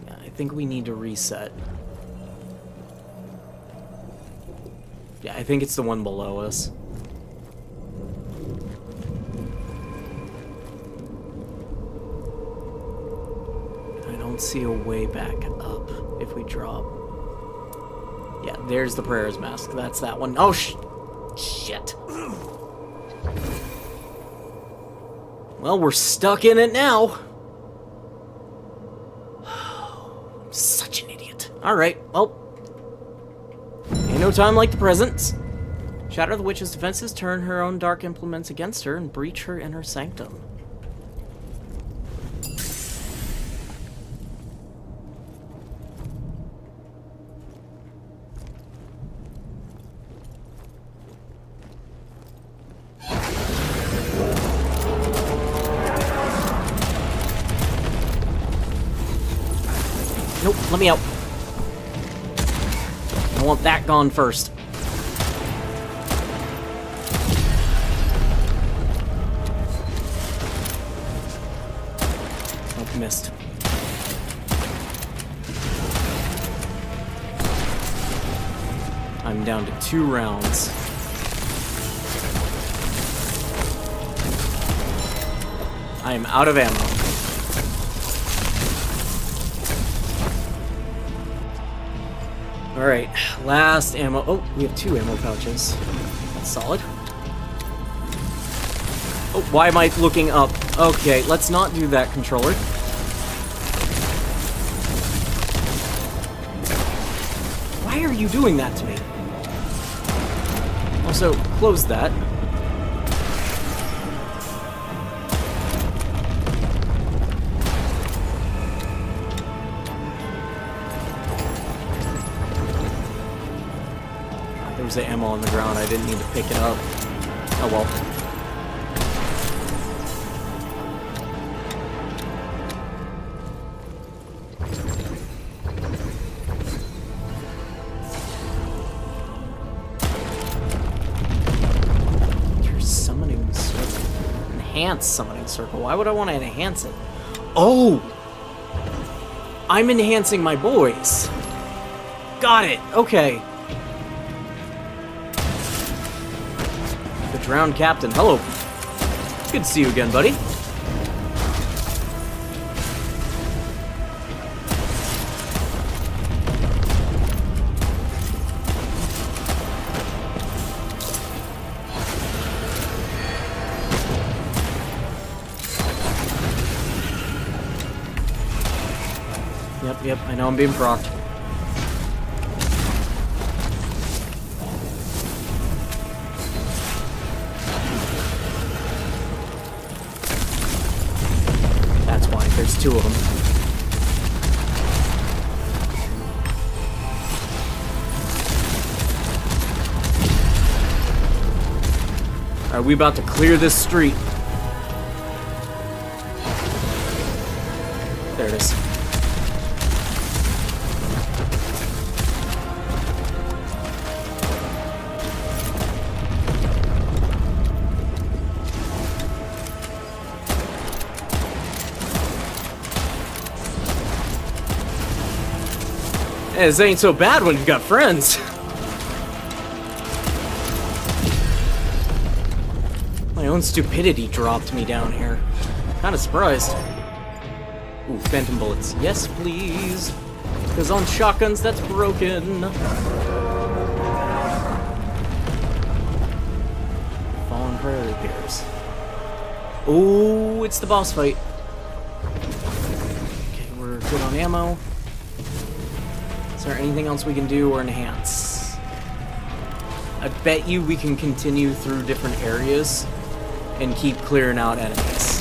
Yeah, I think we need to reset. Yeah, I think it's the one below us. I don't see a way back up if we drop. Yeah, there's the prayers mask. That's that one. Oh, shit. Well, we're stuck in it now. Such an idiot. Alright, well. Ain't no time like the present. Shatter the witch's defenses, turn her own dark implements against her, and breach her inner sanctum. Let me out. I want that gone first. Oh, missed. I'm down to 2 rounds. I am out of ammo. Alright, last ammo. Oh, we have 2 ammo pouches. That's solid. Oh, why am I looking up? Okay, let's not do that, controller. Why are you doing that to me? Also, close that. There was the ammo on the ground. I didn't need to pick it up. Oh well. Enhance summoning circle. Why would I want to enhance it? Oh! I'm enhancing my boys. Got it. Okay. The drowned captain. Hello. Good to see you again, buddy. Yep, I know I'm being procced. That's why, there's 2 of them. Alright, we about to clear this street. There it is. Hey, this ain't so bad when you've got friends. My own stupidity dropped me down here. Kinda surprised. Ooh, phantom bullets. Yes, please. Because on shotguns, that's broken. Fallen prairie bears. Ooh, it's the boss fight. Okay, we're good on ammo. Is there anything else we can do or enhance? I bet you we can continue through different areas and keep clearing out enemies.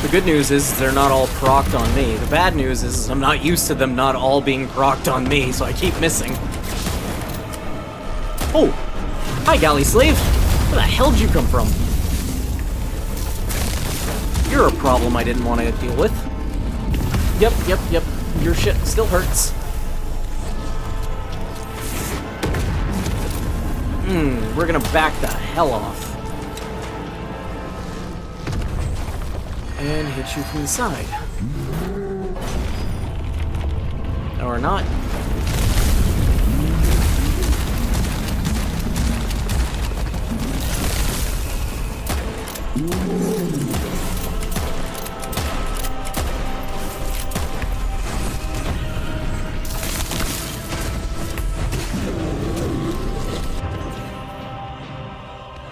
The good news is they're not all procced on me. The bad news is I'm not used to them not all being procced on me, so I keep missing. Oh! Hi, galley slave! Where the hell did you come from? You're a problem I didn't want to deal with. Yep. Your shit still hurts. We're gonna back the hell off. And hit you from the side. Or not.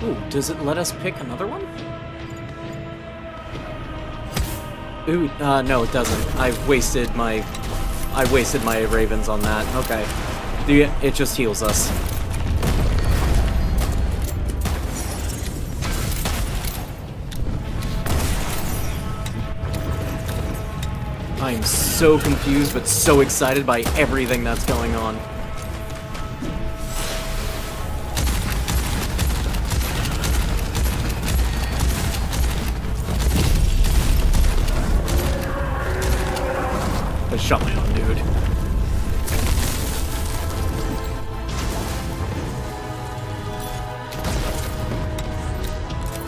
Ooh, does it let us pick another one? Ooh, no, it doesn't. I wasted my ravens on that. Okay. It just heals us. I'm so confused, but so excited by everything that's going on. I shot my own dude.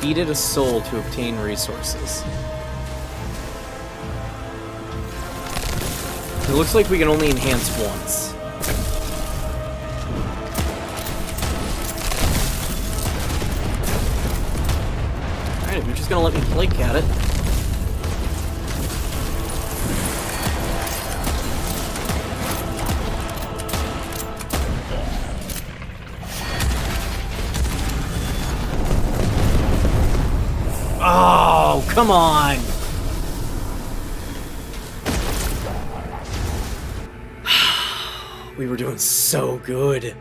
Feeded a soul to obtain resources. It looks like we can only enhance once. Alright, if you're just gonna let me flick at it. Oh, come on! We were doing so good.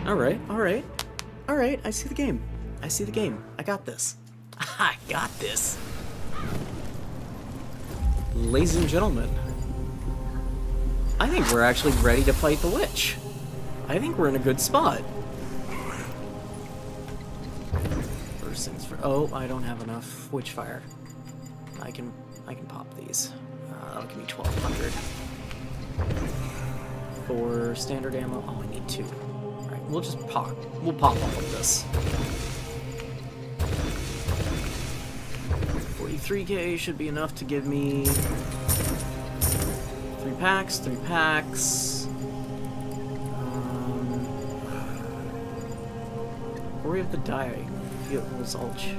Alright, alright. Alright, I see the game. I see the game. I got this. I got this. Ladies and gentlemen, I think we're actually ready to fight the witch. I think we're in a good spot. First things first. Oh, I don't have enough Witchfire. I can pop these. That'll give me 1,200. For standard ammo, oh, I need 2. Alright, we'll just pop. We'll pop all of this. 43k should be enough to give me 3 packs, 3 packs. Where we have the die fuels, which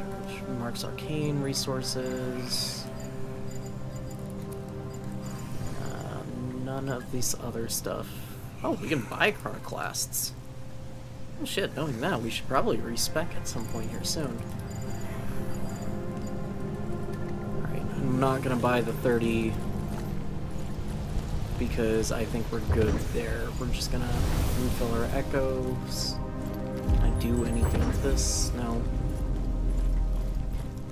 marks arcane resources. None of this other stuff. Oh, we can buy chronoclasts. Oh shit, knowing that, we should probably respec at some point here soon. Alright, I'm not gonna buy the 30 because I think we're good there. We're just gonna refill our echoes. Can I do anything with this? No.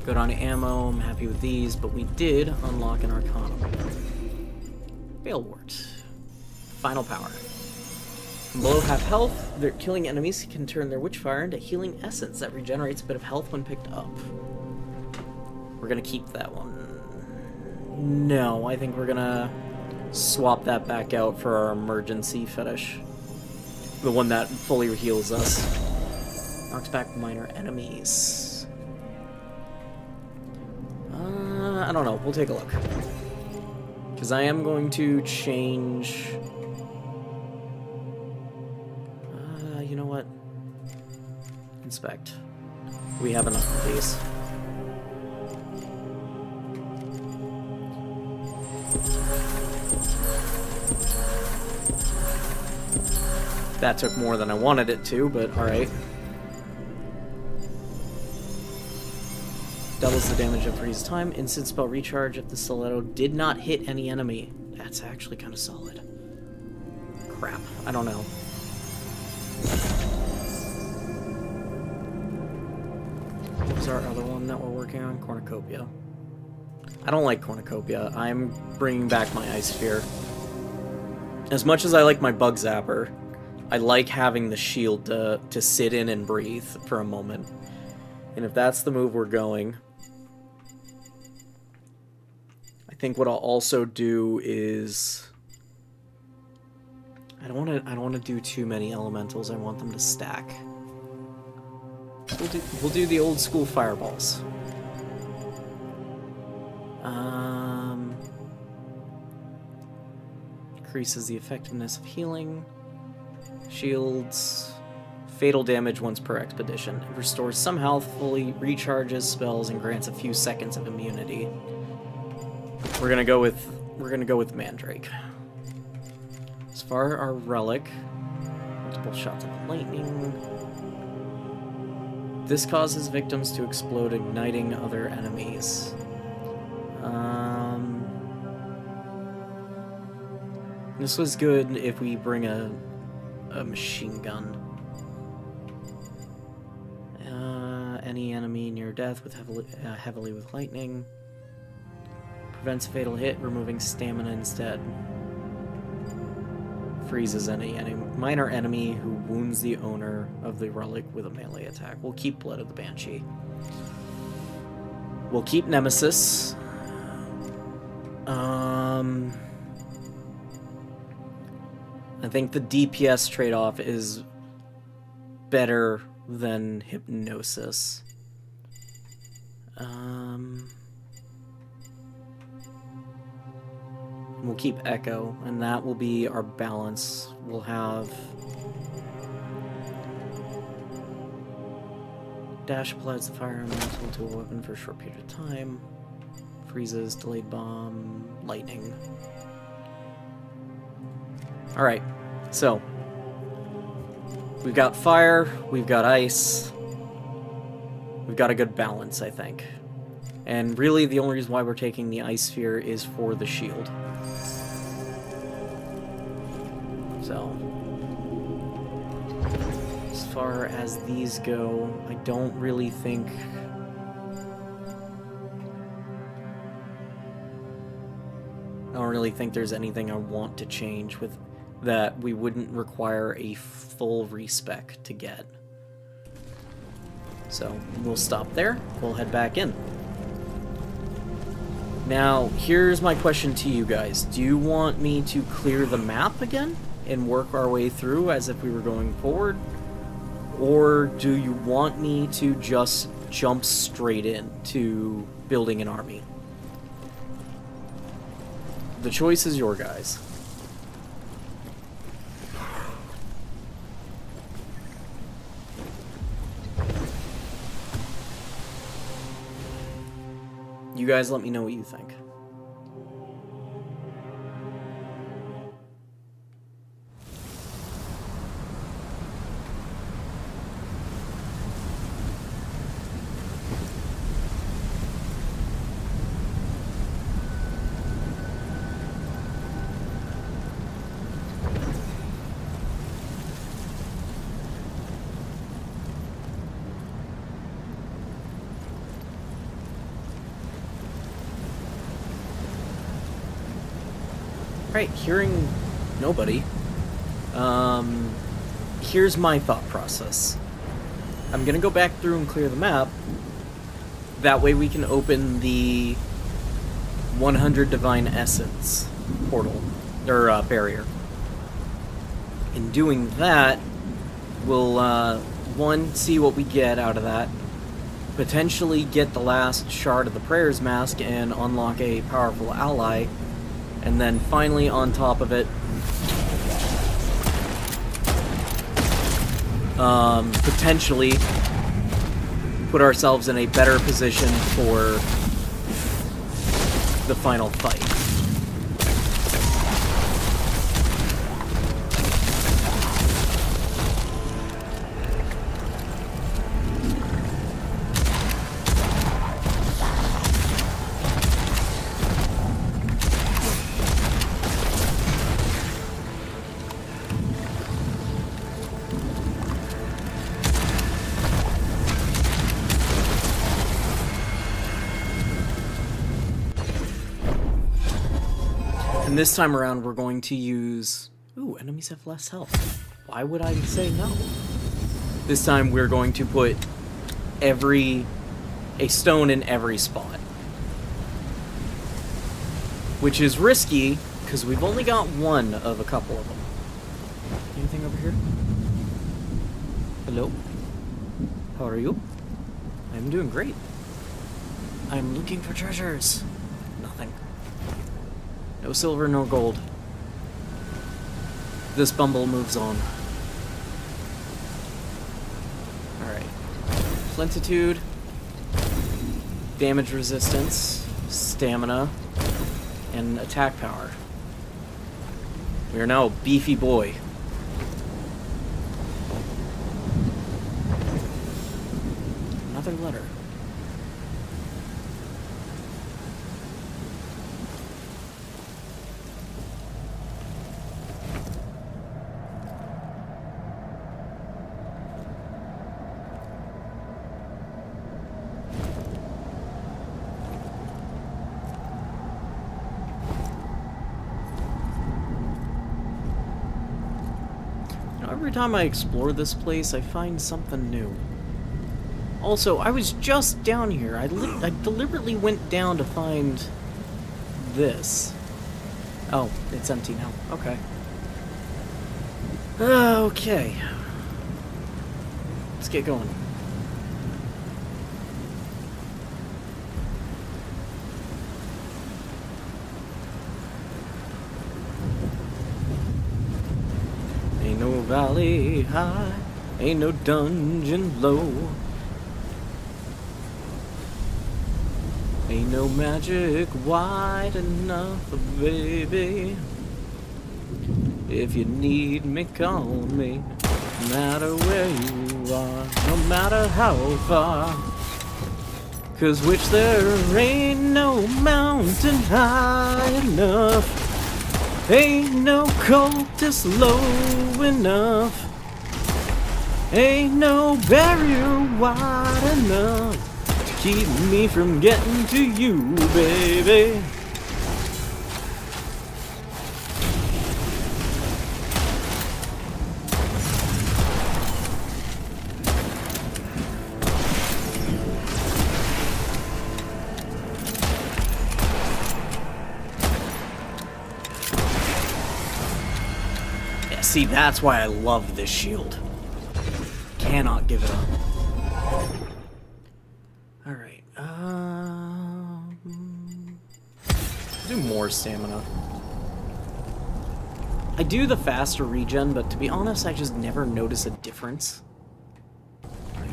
Good on ammo, I'm happy with these, but we did unlock an arcanum. Balewort. Final power. Below half health, their killing enemies can turn their Witchfire into healing essence that regenerates a bit of health when picked up. We're gonna keep that one. No, I think we're gonna swap that back out for our emergency fetish. The one that fully heals us. Knocks back minor enemies. I don't know. We'll take a look. Because I am going to change... you know what? Inspect. We have enough of these. That took more than I wanted it to, but alright. Doubles the damage of freeze time. Instant spell recharge if the stiletto did not hit any enemy. That's actually kind of solid. Crap. I don't know. What was our other one that we're working on? Cornucopia. I don't like Cornucopia. I'm bringing back my Ice Sphere. As much as I like my Bug Zapper, I like having the shield to sit in and breathe for a moment. And if that's the move we're going... I think what I'll also do is... I don't want to do too many elementals. I want them to stack. We'll do the old school fireballs. Increases the effectiveness of healing. Shields. Fatal damage once per expedition. It restores some health, fully recharges spells, and grants a few seconds of immunity. We're gonna go with Mandrake. As far as our relic, multiple shots of lightning. This causes victims to explode, igniting other enemies. This was good if we bring a machine gun. Any enemy near death with heavily with lightning. Prevents fatal hit, removing stamina instead. Freezes any minor enemy who wounds the owner of the relic with a melee attack. We'll keep Blood of the Banshee. We'll keep Nemesis. I think the DPS trade-off is better than Hypnosis. We'll keep Echo, and that will be our balance. We'll have Dash applies the fire elemental to a weapon for a short period of time. Freezes, delayed bomb, lightning. Alright, so we've got fire, we've got ice. We've got a good balance, I think. And really, the only reason why we're taking the Ice Sphere is for the shield. So, as far as these go, I don't really think... there's anything I want to change with that we wouldn't require a full respec to get. So, we'll stop there. We'll head back in. Now, here's my question to you guys. Do you want me to clear the map again and work our way through as if we were going forward? Or do you want me to just jump straight in to building an army? The choice is your guys. You guys let me know what you think. Right, hearing nobody, here's my thought process. I'm gonna go back through and clear the map. That way we can open the 100 Divine Essence portal, or barrier. In doing that, we'll, one, see what we get out of that, potentially get the last shard of the Prayer's Mask and unlock a powerful ally. And then finally, on top of it, potentially put ourselves in a better position for the final fight. And this time around, we're going to use... Ooh, enemies have less health. Why would I say no? This time, we're going to put a stone in every spot. Which is risky, because we've only got one of a couple of them. Anything over here? Hello? How are you? I'm doing great. I'm looking for treasures. Nothing. No silver, no gold. This bumble moves on. Alright. Plentitude. Damage resistance. Stamina. And attack power. We are now a beefy boy. Another letter. every time I explore this place, I find something new. Also, I was just down here. I deliberately went down to find this. Oh, it's empty now. Okay. Okay. Let's get going. Ain't no valley high, ain't no dungeon low. Ain't no magic wide enough, baby. If you need me, call me. No matter where you are, no matter how far. 'Cause which there ain't no mountain high enough. Ain't no cultist low enough. Ain't no barrier wide enough to keep me from getting to you, baby. See, that's why I love this shield. Cannot give it up. Alright, do more stamina. I do the faster regen, but to be honest, I just never notice a difference. Right.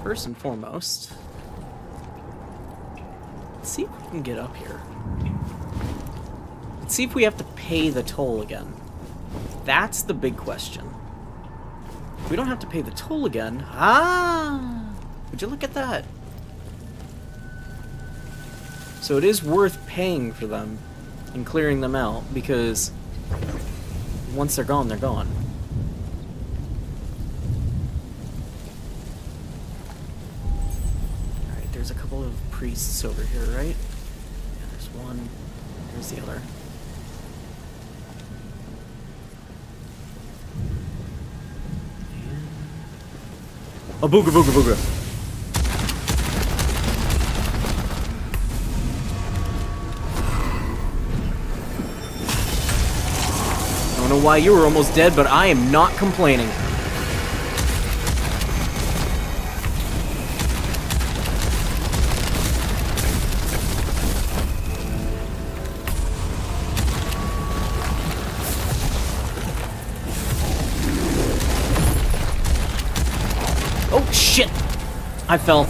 First and foremost, let's see if we can get up here. Let's see if we have to pay the toll again. That's the big question. We don't have to pay the toll again. Ah! Would you look at that? So it is worth paying for them and clearing them out, because once they're gone, they're gone. Alright, there's a couple of priests over here, right? Yeah, there's one. There's the other. A booga booga booga. I don't know why you were almost dead, but I am not complaining. Oh, shit! I fell.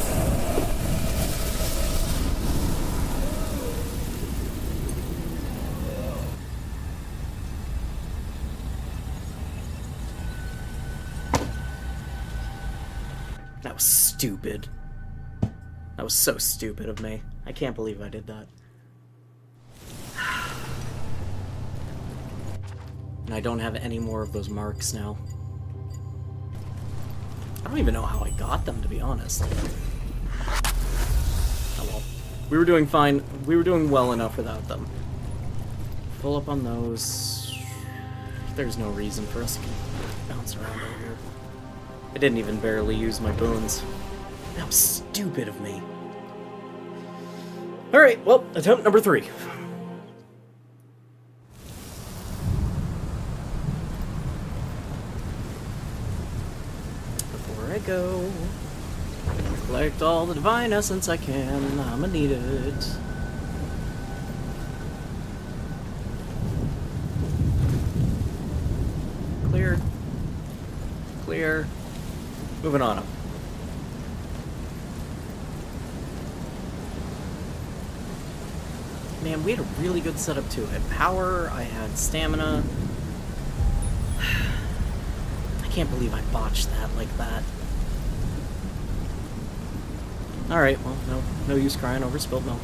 That was stupid. That was so stupid of me. I can't believe I did that. And I don't have any more of those marks now. I don't even know how I got them, to be honest. Oh well. We were doing fine. We were doing well enough without them. Full up on those. There's no reason for us to bounce around over here. I didn't even barely use my boons. That was stupid of me. Alright, well, attempt number 3. Go. Collect all the divine essence I can. I'ma need it. Clear. Clear. Moving on up. Man, we had a really good setup too. I had power, I had stamina. I can't believe I botched that like that. Alright, well, no use crying over spilled milk.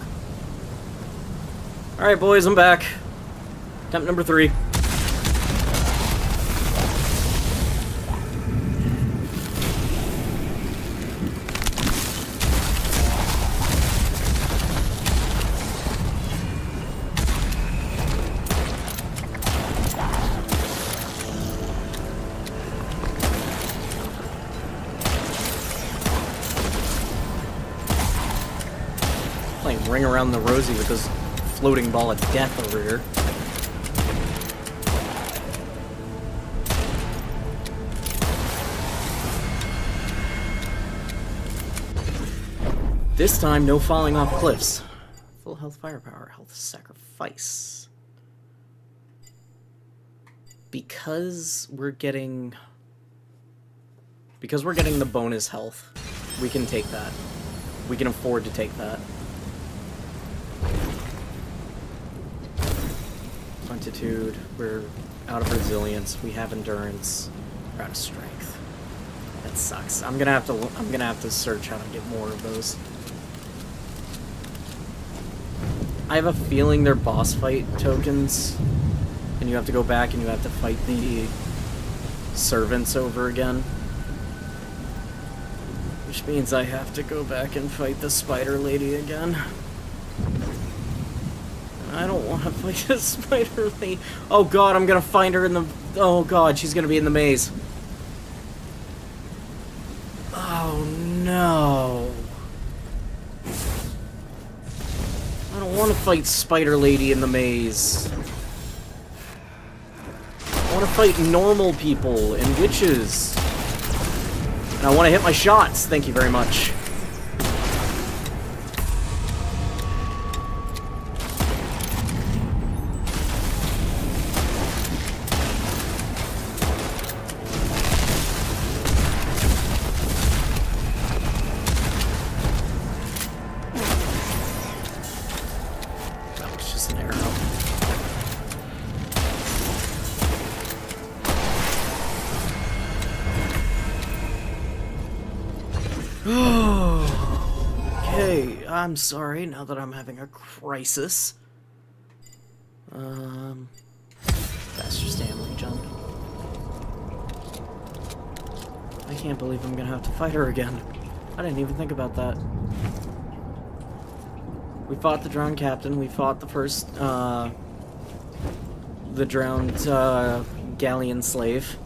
Alright, boys, I'm back. Attempt number 3. running around the rosy with this floating ball of death over here. This time, no falling off cliffs. Full health firepower, health sacrifice. Because we're getting the bonus health, we can take that. We can afford to take that. Fortitude, we're out of resilience, we have endurance, we're out of strength. That sucks. I'm gonna have to search how to get more of those. I have a feeling they're boss fight tokens, and you have to go back and you have to fight the servants over again. Which means I have to go back and fight the spider lady again. I don't want to fight the spider lady. Oh god, I'm gonna find her in the... Oh god, she's gonna be in the maze. Oh no. I don't want to fight Spider Lady in the maze. I want to fight normal people and witches. And I want to hit my shots. Thank you very much. Okay, I'm sorry, now that I'm having a crisis. Faster stamina jump. I can't believe I'm gonna have to fight her again. I didn't even think about that. We fought the drowned captain, we fought the first, the drowned, galleon slave.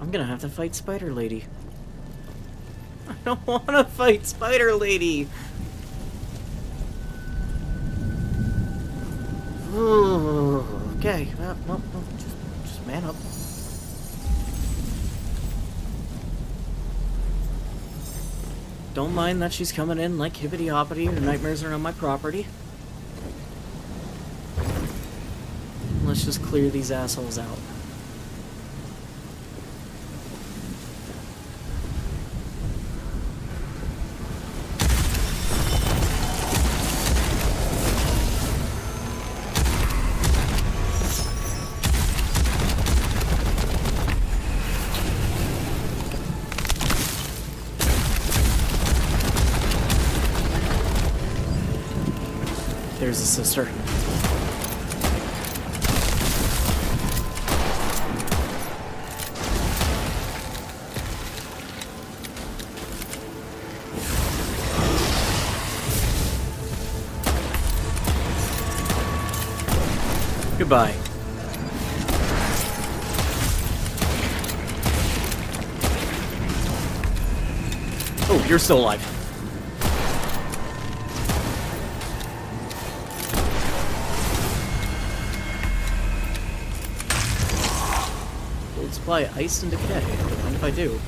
I'm gonna have to fight Spider Lady. I don't want to fight Spider Lady. Okay, well, just man up. Don't mind that she's coming in like hippity hoppity or nightmares around my property. Let's just clear these assholes out. There's a sister. Goodbye. Oh, you're still alive. Apply ice and decay. Mind if I do?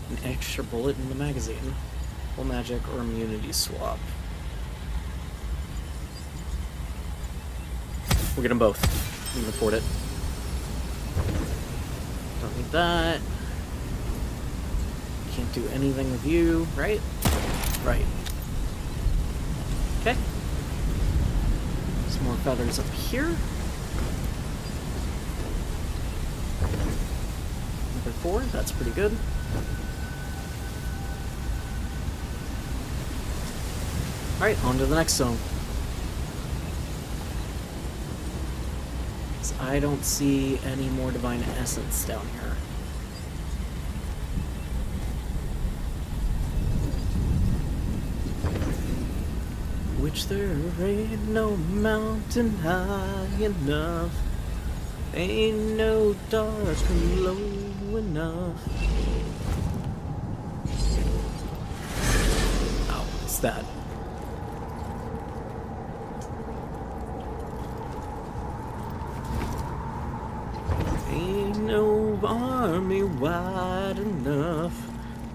An extra bullet in the magazine. Full magic or immunity swap. We'll get them both. We can afford it. Don't need that. Can't do anything with you, right? Right. Okay. Some more feathers up here. Number 4, that's pretty good. Alright, on to the next zone. I don't see any more divine essence down here. Which there ain't no mountain high enough Ain't no dark low enough. Oh, what's that? Ain't no army wide enough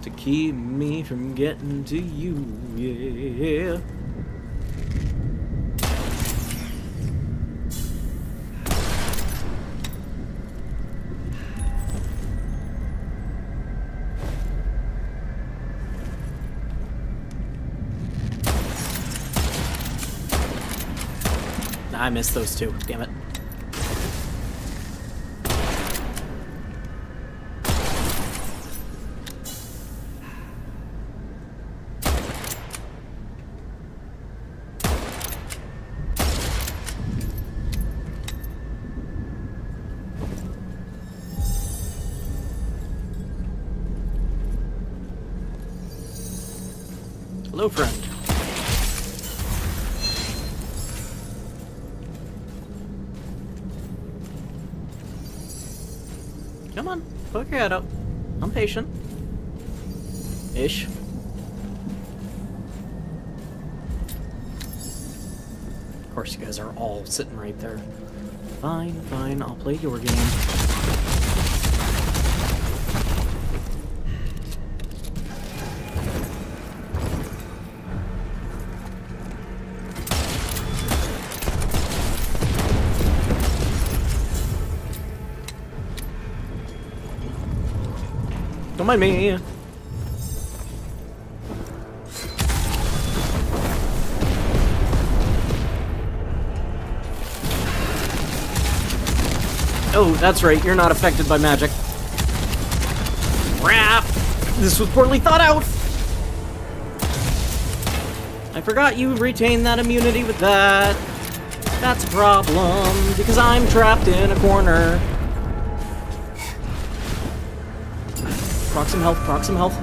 to keep me from getting to you, yeah. I missed those two, damn it. Hello, friend. Come on, poke your head out. I'm patient. Ish. Of course, you guys are all sitting right there. Fine, fine, I'll play your game. Don't mind me. Oh, that's right, you're not affected by magic. Crap! This was poorly thought out! I forgot you retain that immunity with that. That's a problem, because I'm trapped in a corner. Proc some health, proc some health.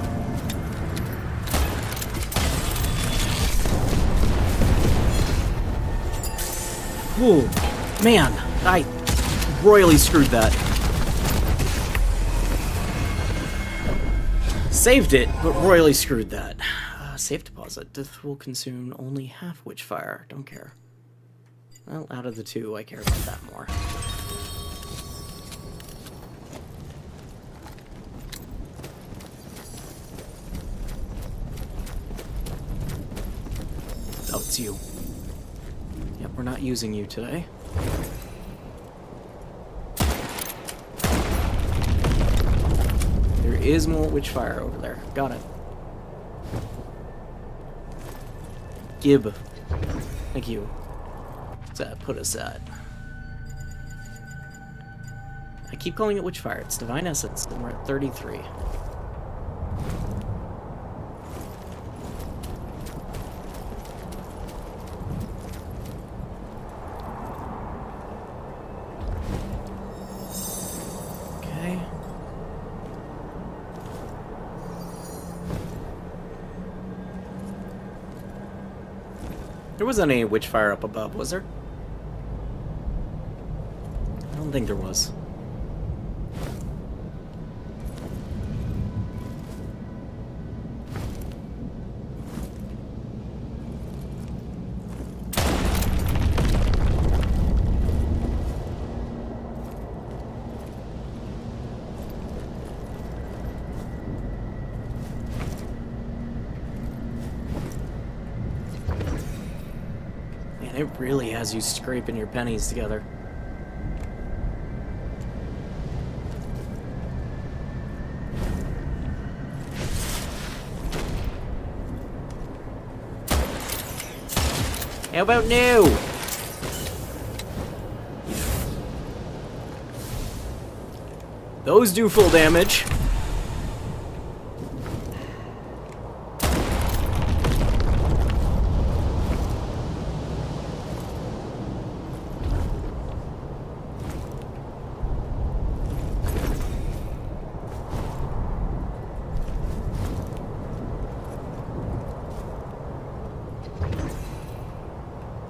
Ooh, man, I royally screwed that. Saved it, but royally screwed that. Safe deposit. Death will consume only half Witchfire. Don't care. Well, out of the two, I care about that more. Oh, it's you. Yep, we're not using you today. There is more Witchfire over there. Got it. Gib. Thank you. What's that put us at? I keep calling it Witchfire. It's Divine Essence, and we're at 33. There wasn't any Witchfire up above, was there? I don't think there was. It really has you scraping your pennies together. How about now? Those do full damage.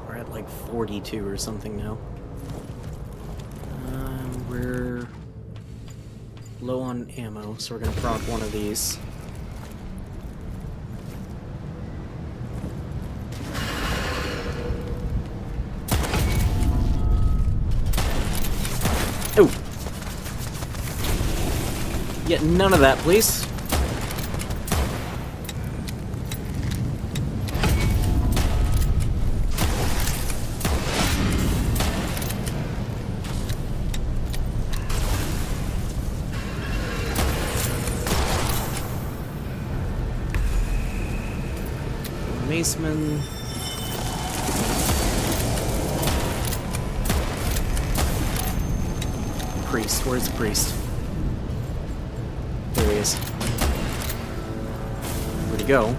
We're at like 42 or something now. low on ammo, so we're gonna proc one of these. Oh! Yeah, none of that, please. Maceman. Priest, where's the priest? There he is. Where'd he go?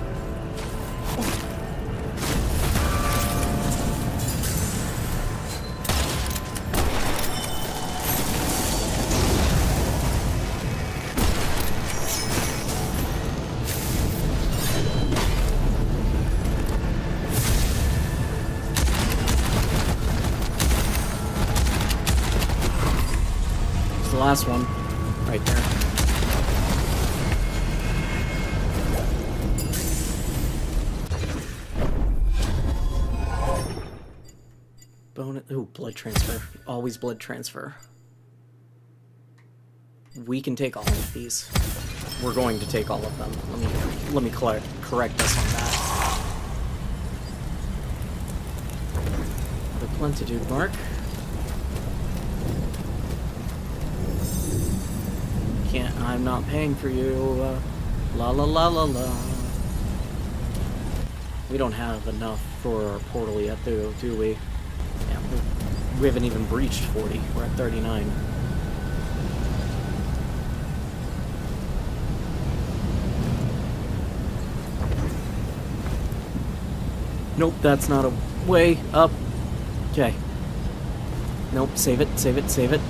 The last one, right there. Bonus. Ooh, blood transfer. Always blood transfer. We can take all of these. We're going to take all of them. Let me correct us on that. The plentitude mark. I'm not paying for you. La la la la la. We don't have enough for our portal yet, do we? Yeah, we haven't even breached 40. We're at 39. Nope, that's not a way up. Okay. Nope, save it, save it, save it.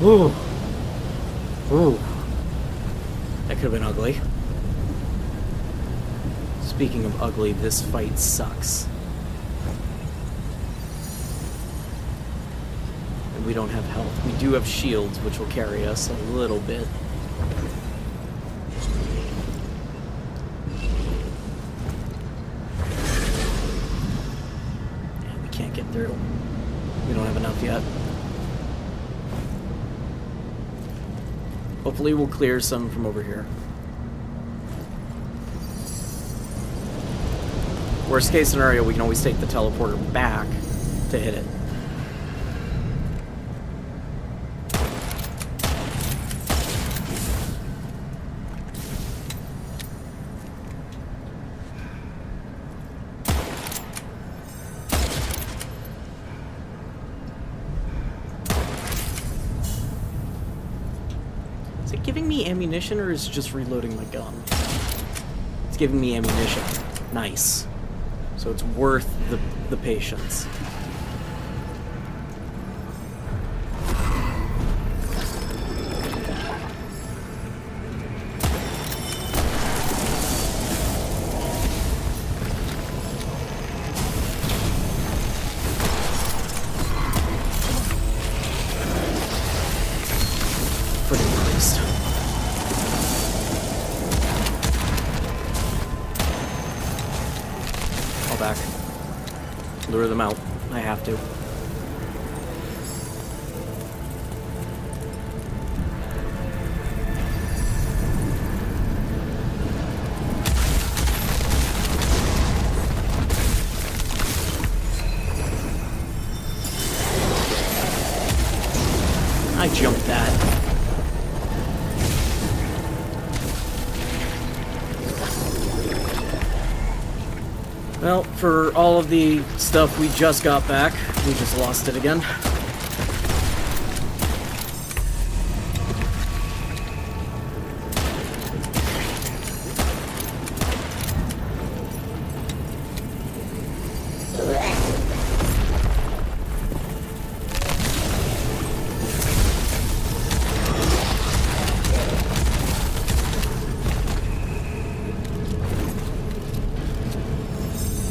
Ooh. Ooh. That could have been ugly. Speaking of ugly, this fight sucks. And we don't have health. We do have shields, which will carry us a little bit. And we can't get through. We don't have enough yet. Hopefully we'll clear some from over here. Worst case scenario, we can always take the teleporter back to hit it. Is it giving me ammunition or is it just reloading my gun? It's giving me ammunition. Nice. So it's worth the patience. Friggin' priest. Fall back. Lure them out. I have to. I jumped that. Well, for all of the stuff we just got back, we just lost it again.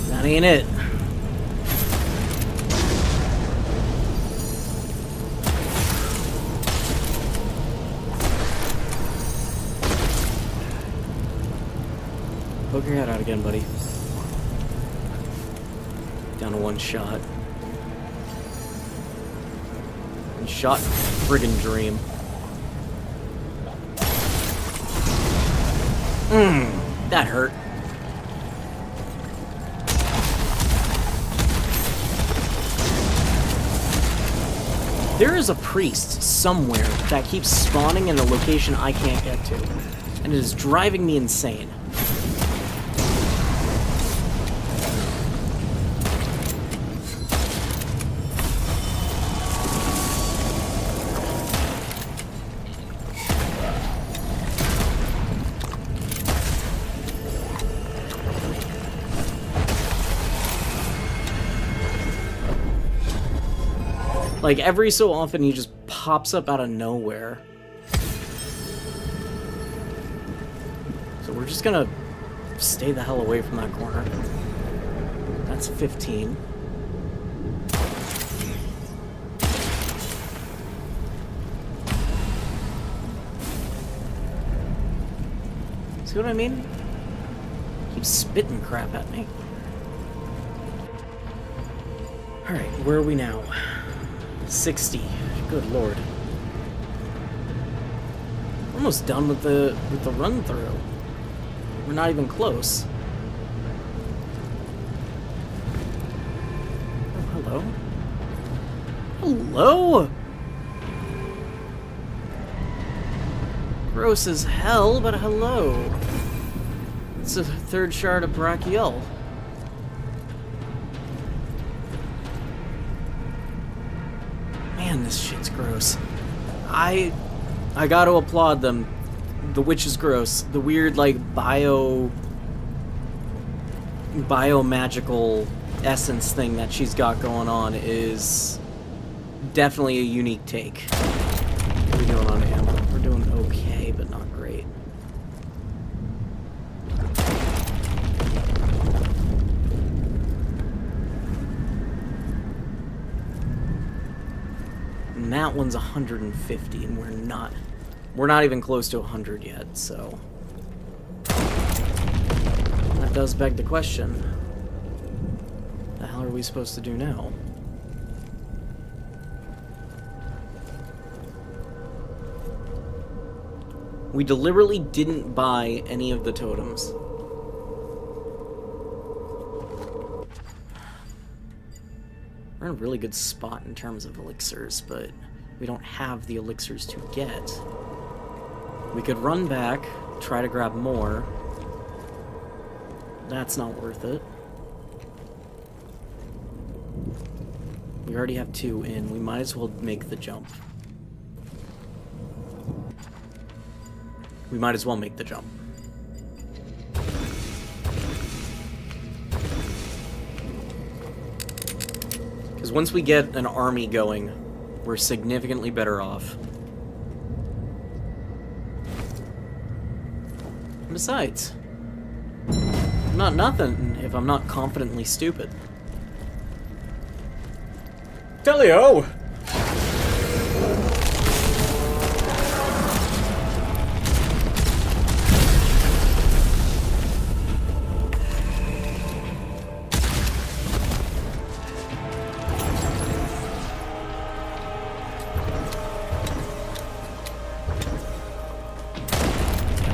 That ain't it. Poke your head out again, buddy. Down to one shot. One shot, friggin' dream. That hurt. There is a priest somewhere that keeps spawning in a location I can't get to, and it is driving me insane. Like, every so often, he just pops up out of nowhere. So we're just gonna stay the hell away from that corner. That's 15. See what I mean? Keeps spitting crap at me. Alright, where are we now? 60. Good lord. Almost done with the run through. We're not even close. Oh, hello. Hello. Gross as hell, but hello. It's a third shard of brachial. Man, this shit's gross. I gotta applaud them. The witch is gross. The weird, like, bio-magical essence thing that she's got going on is definitely a unique take. What are we doing on ammo? We're doing okay, but not great. And that one's 150, and we're not even close to 100 yet, so that does beg the question. What the hell are we supposed to do now? We deliberately didn't buy any of the totems. We're in a really good spot in terms of elixirs, but we don't have the elixirs to get. We could run back, try to grab more. That's not worth it. We already have 2 in. We might as well make the jump. We might as well make the jump. Because once we get an army going, we're significantly better off. And besides, I'm not nothing if I'm not confidently stupid. Telio!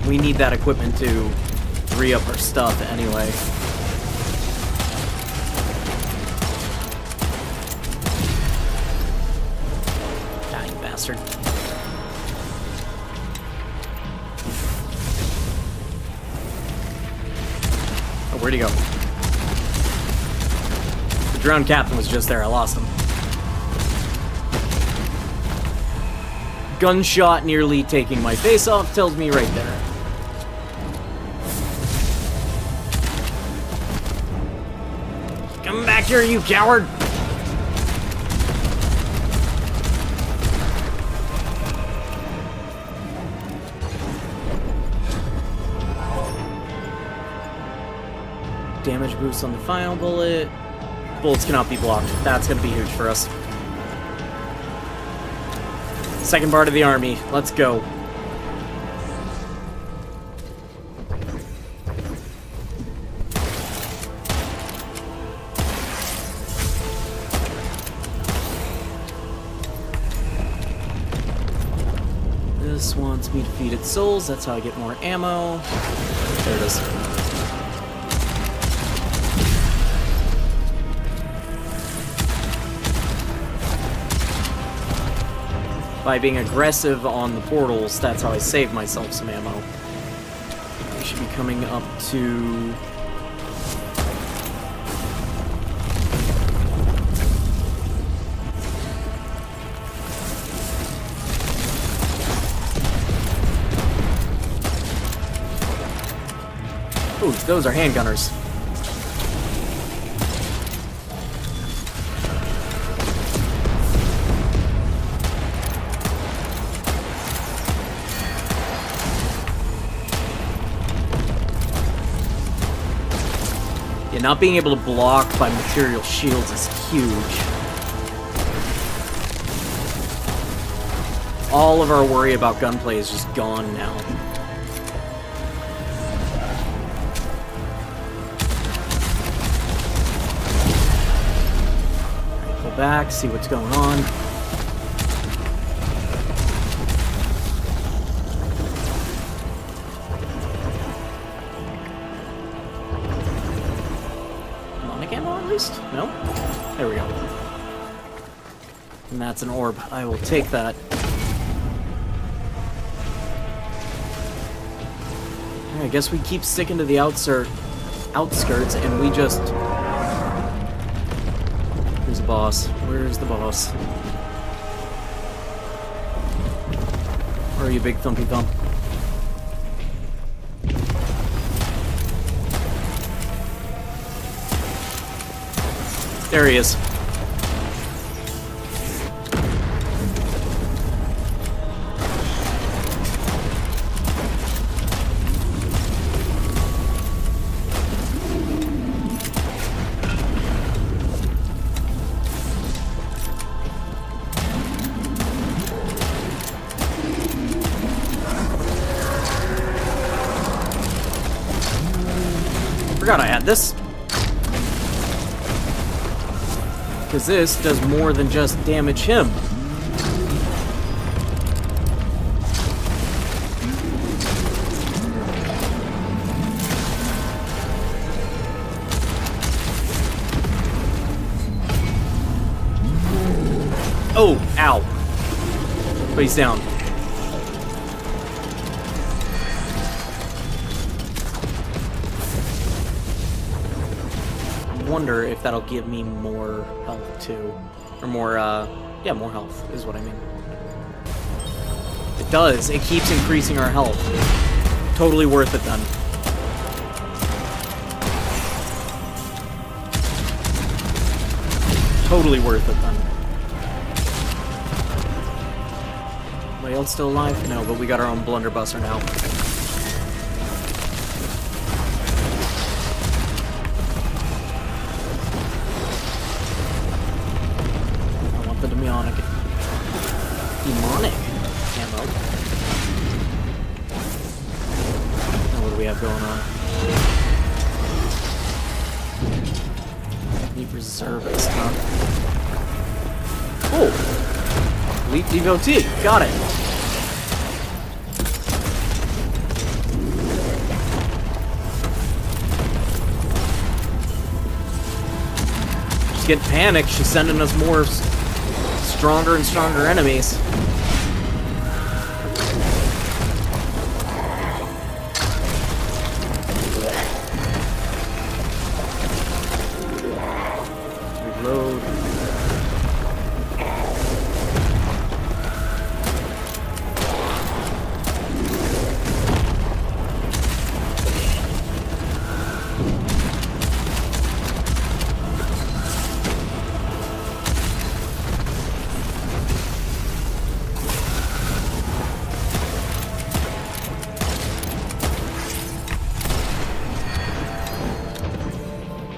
We need that equipment to re-up our stuff anyway. Ah, you bastard. Oh, where'd he go? The drowned captain was just there. I lost him. Gunshot nearly taking my face off tells me right there. Come back here, you coward! Damage boost on the final bullet. Bullets cannot be blocked. That's gonna be huge for us. Second part of the army. Let's go. This wants me to feed its souls. That's how I get more ammo. There it is. By being aggressive on the portals, that's how I save myself some ammo. We should be coming up to... Ooh, those are handgunners. Yeah, not being able to block by material shields is huge. All of our worry about gunplay is just gone now. Back, see what's going on. Mnemonic ammo at least? No? There we go. And that's an orb. I will take that. I guess we keep sticking to the outskirts and we just... Where's the boss? Where's the boss? Where are you, big thumpy thump? There he is. Forgot I had this. Because this does more than just damage him. Oh, ow. But he's down. Wonder if that'll give me more health too, or more yeah, more health is what I mean. It does. It keeps increasing our health. Totally worth it then. Totally worth it then. Anybody else still alive? No, but we got our own blunderbuster now. Demonic ammo. Now what do we have going on? Need reservist, huh? Oh! Elite devotee. Got it. She's getting panicked. She's sending us more stronger and stronger enemies. Reload.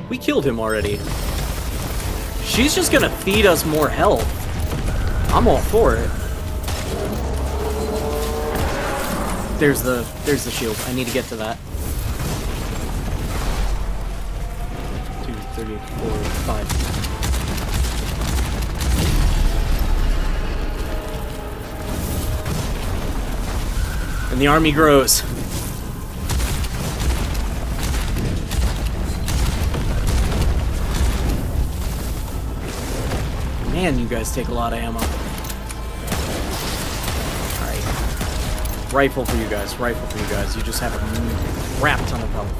We killed him already. She's just gonna feed us more health. I'm all for it. There's the shield. I need to get to that. 2, 3, 4, 5. And the army grows. Man, you guys take a lot of ammo. Alright. Rifle for you guys. Rifle for you guys. You just have a crap ton of health.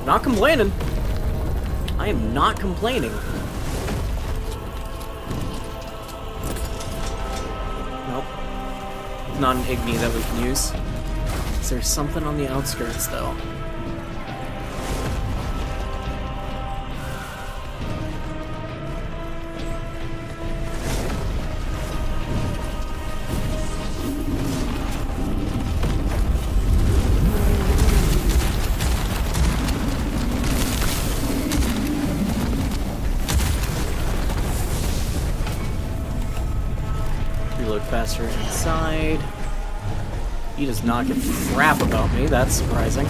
Not complaining. I am not complaining. Nope. It's not an Igni that we can use. Is there something on the outskirts, though? Faster inside. He does not give a crap about me, that's surprising.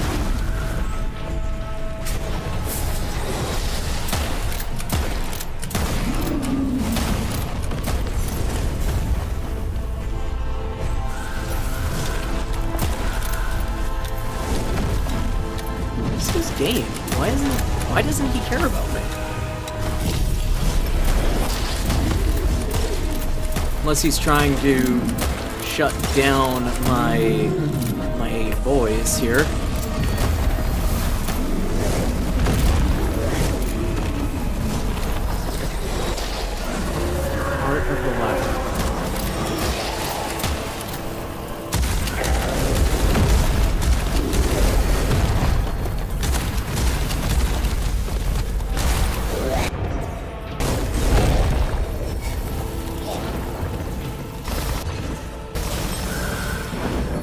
What is his game? Why doesn't he care about me? Unless he's trying to shut down my boys here. Heart of the Labyrinth.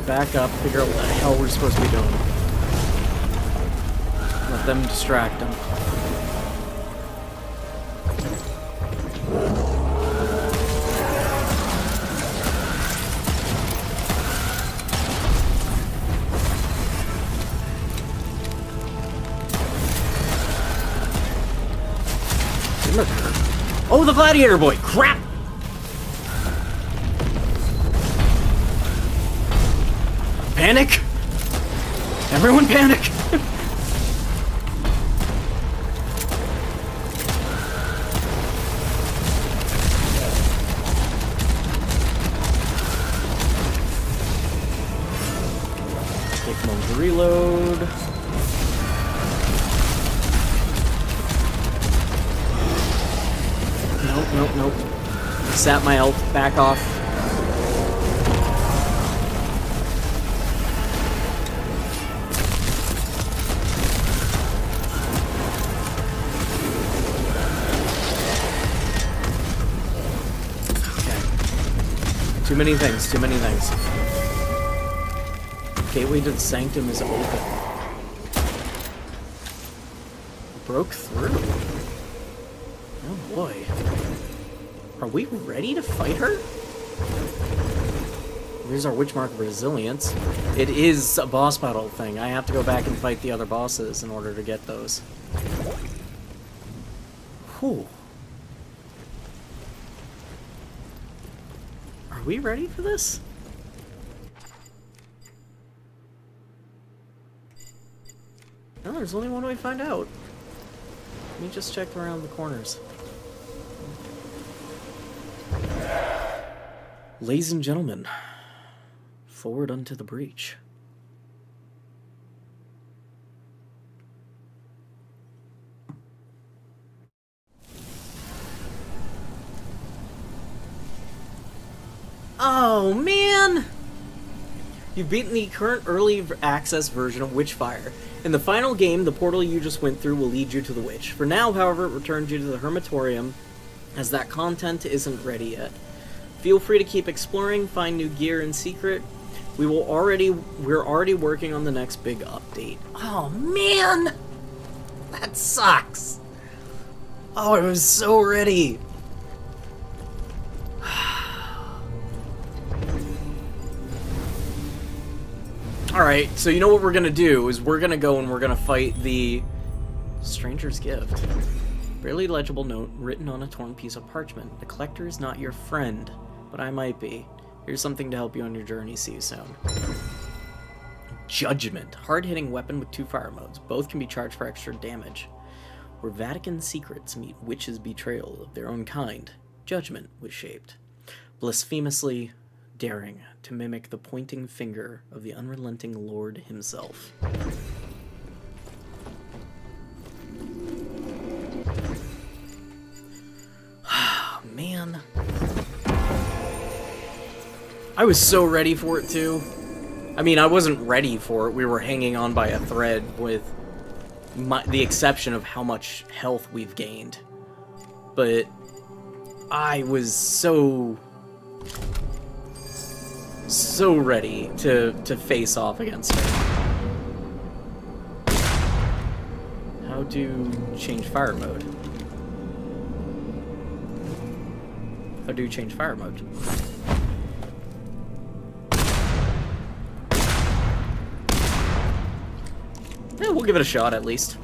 Back up, figure out what the hell we're supposed to be doing. Let them distract him. Oh, the gladiator boy! Crap! Panic! Everyone panic! Take a moment to reload. Nope. Sat my health. Back off. Too many things. Gateway to the Sanctum is open. Broke through. Oh boy. Are we ready to fight her? Here's our Witch Mark of Resilience. It is a boss battle thing. I have to go back and fight the other bosses in order to get those. Whew. Are we ready for this? No, there's only one way to find out. Let me just check around the corners. Ladies and gentlemen, forward unto the breach. Oh, man! You've beaten the current early access version of Witchfire. In the final game, the portal you just went through will lead you to the Witch. For now, however, it returns you to the Hermitorium as that content isn't ready yet. Feel free to keep exploring, find new gear and secret. We're already working on the next big update. Oh man! That sucks! Oh, I was so ready! Alright, so you know what we're gonna do is we're gonna go and we're gonna fight the Stranger's Gift. Barely legible note written on a torn piece of parchment. The collector is not your friend, but I might be. Here's something to help you on your journey. See you soon. Judgment. Hard-hitting weapon with 2 fire modes. Both can be charged for extra damage. Where Vatican secrets meet witches' betrayal of their own kind, Judgment was shaped. Blasphemously daring to mimic the pointing finger of the unrelenting Lord himself. Man. I was so ready for it too. I mean, I wasn't ready for it. We were hanging on by a thread with the exception of how much health we've gained. But I was so ready to face off against her. How to change fire mode? How do you change fire mode? Yeah, we'll give it a shot at least.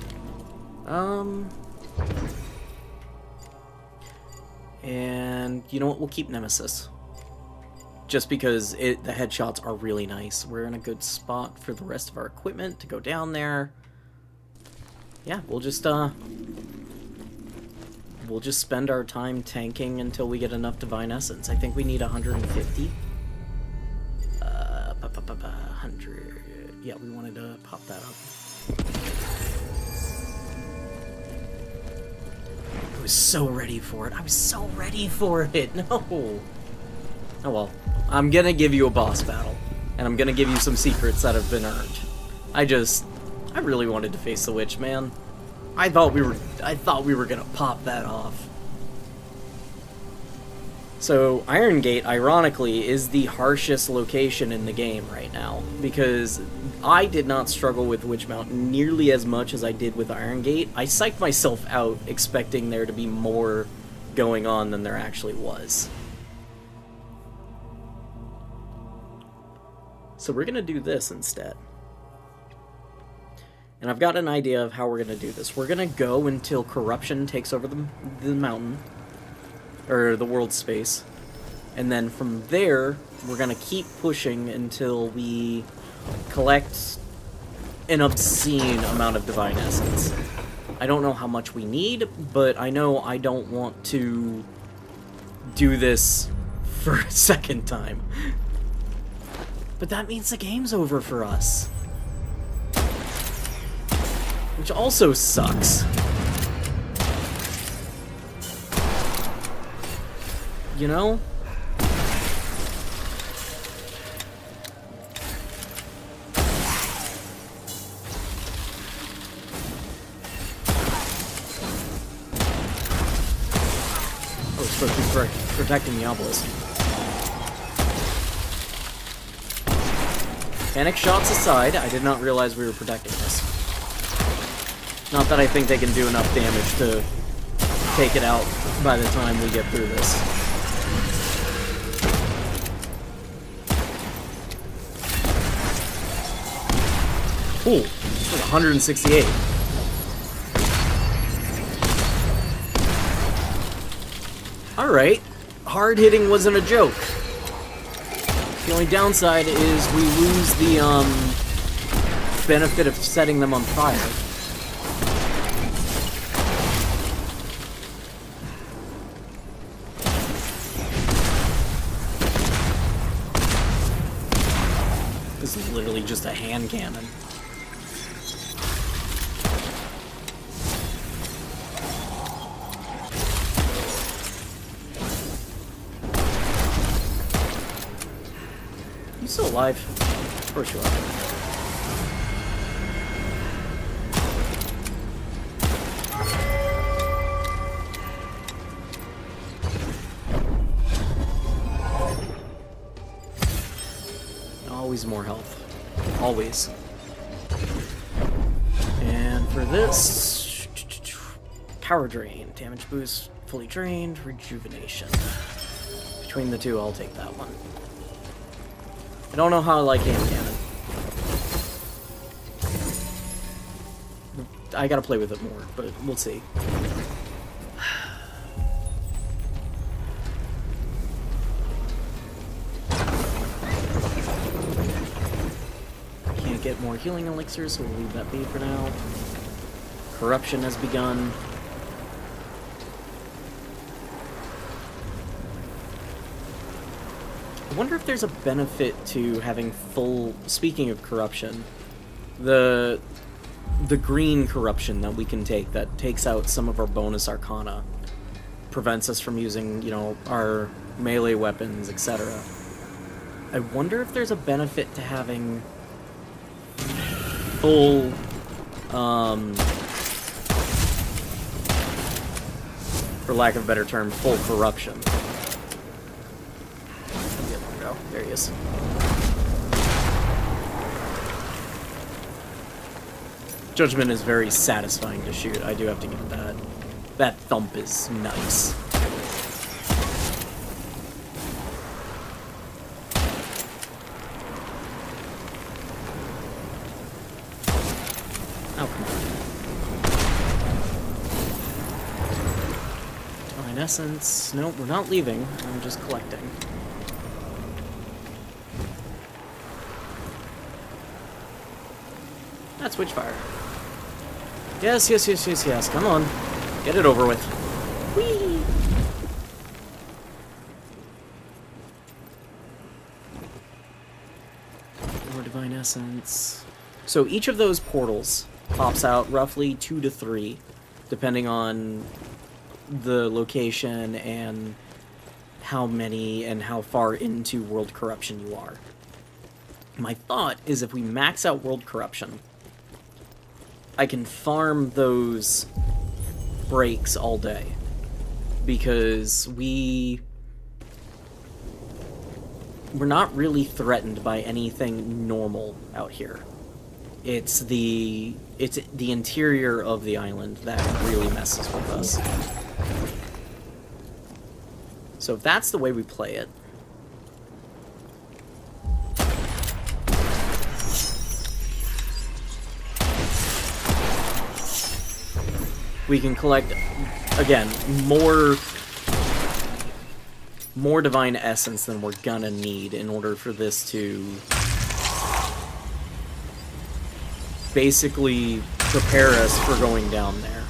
And you know what? We'll keep Nemesis. Just because the headshots are really nice. We're in a good spot for the rest of our equipment to go down there. Yeah, we'll just spend our time tanking until we get enough Divine Essence. I think we need 150. 100. Yeah, we wanted to pop that up. I was so ready for it. I was so ready for it. No. Oh well. I'm gonna give you a boss battle. And I'm gonna give you some secrets that have been earned. I really wanted to face the witch, man. I thought we were gonna pop that off. So, Iron Gate, ironically, is the harshest location in the game right now, because I did not struggle with Witch Mountain nearly as much as I did with Iron Gate. I psyched myself out expecting there to be more going on than there actually was. So we're gonna do this instead. And I've got an idea of how we're gonna do this. We're gonna go until corruption takes over the mountain. Or the world space. And then from there, we're gonna keep pushing until we collect an obscene amount of Divine Essence. I don't know how much we need, but I know I don't want to do this for a second time. But that means the game's over for us. Which also sucks. You know? Oh, it's supposed to be protecting the obelisk. Panic shots aside, I did not realize we were protecting this. Not that I think they can do enough damage to take it out by the time we get through this. Ooh, like 168. Alright, hard hitting wasn't a joke. The only downside is we lose the benefit of setting them on fire. This is literally just a hand cannon. You still alive? Of course you are. use more health. Always. And for this, power drain, damage boost, fully drained, rejuvenation. Between the two, I'll take that one. I don't know how I like hand cannon. I gotta play with it more, but we'll see. Can't get more healing elixirs, so we'll leave that be for now. Corruption has begun. I wonder if there's a benefit to having full... Speaking of corruption, the green corruption that we can take, that takes out some of our bonus arcana, prevents us from using, you know, our melee weapons, etc. I wonder if there's a benefit to having full, for lack of a better term, full corruption. Oh, there he is. Judgment is very satisfying to shoot. I do have to give it that. That thump is nice. Oh, come on. Divine Essence. No, we're not leaving. I'm just collecting. That's Witchfire. Yes, yes, yes, yes, yes. Come on. Get it over with. Whee! More Divine Essence. So each of those portals pops out roughly 2 to 3, depending on the location and how many and how far into World Corruption you are. My thought is if we max out World Corruption, I can farm those breaks all day, because we're not really threatened by anything normal out here. It's the interior of the island that really messes with us. So if that's the way we play it, we can collect, again, more Divine Essence than we're gonna need in order for this to basically prepare us for going down there.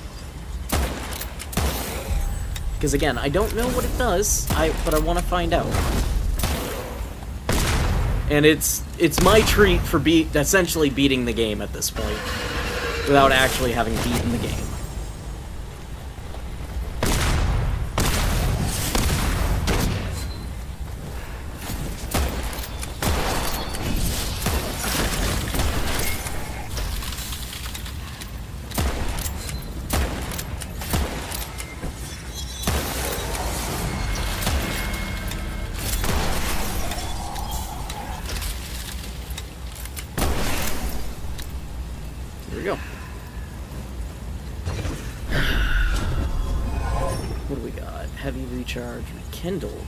Because again, I don't know what it does, but I want to find out. And it's my treat for essentially beating the game at this point, without actually having beaten the game. Here we go. What do we got? Heavy recharge, rekindled.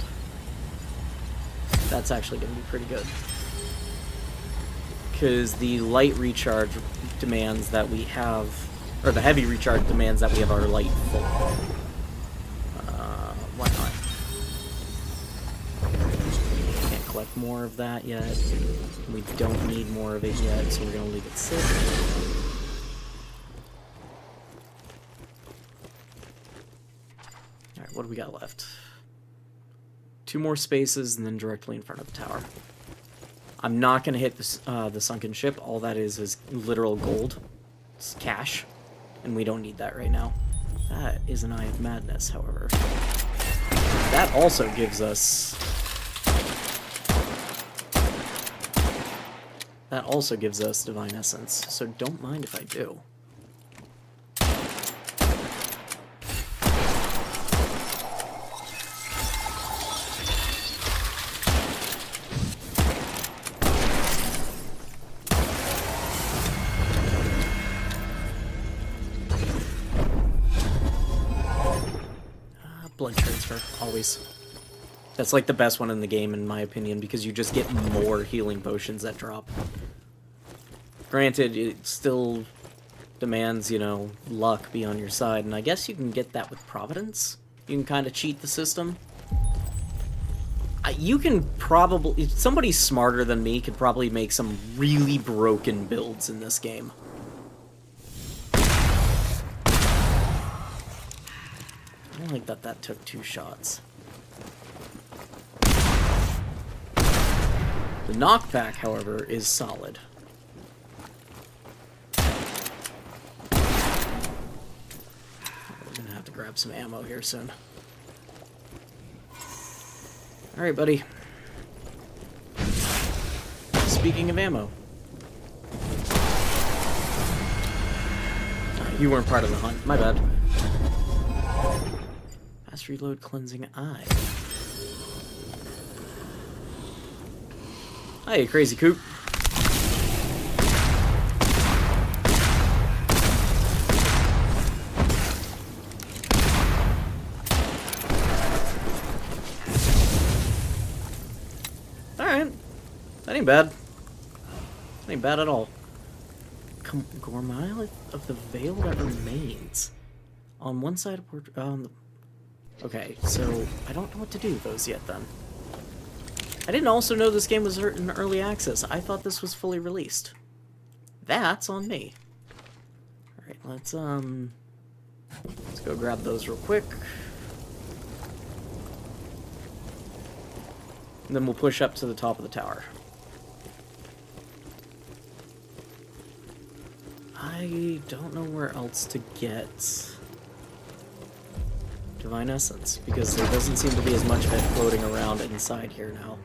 That's actually going to be pretty good. Because the light recharge demands that we have, or the heavy recharge demands that we have our light full. Why not? Can't collect more of that yet. We don't need more of it yet, so we're going to leave it sit. Alright, what do we got left? 2 more spaces and then directly in front of the tower. I'm not going to hit the sunken ship. All that is literal gold. It's cash. And we don't need that right now. That is an Eye of Madness, however. That also gives us... That also gives us Divine Essence, so don't mind if I do. Blood Transfer, always. That's like the best one in the game, in my opinion, because you just get more healing potions that drop. Granted, it still demands, you know, luck be on your side, and I guess you can get that with Providence. You can kind of cheat the system. You can probably... Somebody smarter than me could probably make some really broken builds in this game. I don't like that that took 2 shots. The knockback, however, is solid. We're gonna have to grab some ammo here soon. Alright, buddy. Speaking of ammo. You weren't part of the hunt. My bad. Fast reload, cleansing eye. Hey, crazy coop. Alright. That ain't bad. That ain't bad at all. Gourmile of the veil that remains. On one side of port... okay, so I don't know what to do with those yet, then. I didn't also know this game was in early access. I thought this was fully released. That's on me. Alright, let's go grab those real quick. And then we'll push up to the top of the tower. I don't know where else to get Divine Essence, because there doesn't seem to be as much of it floating around inside here now.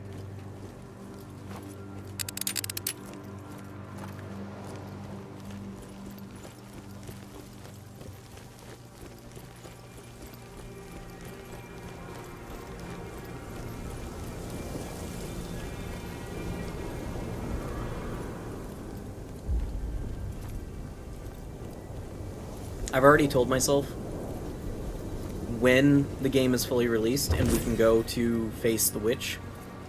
I've already told myself when the game is fully released and we can go to face the witch,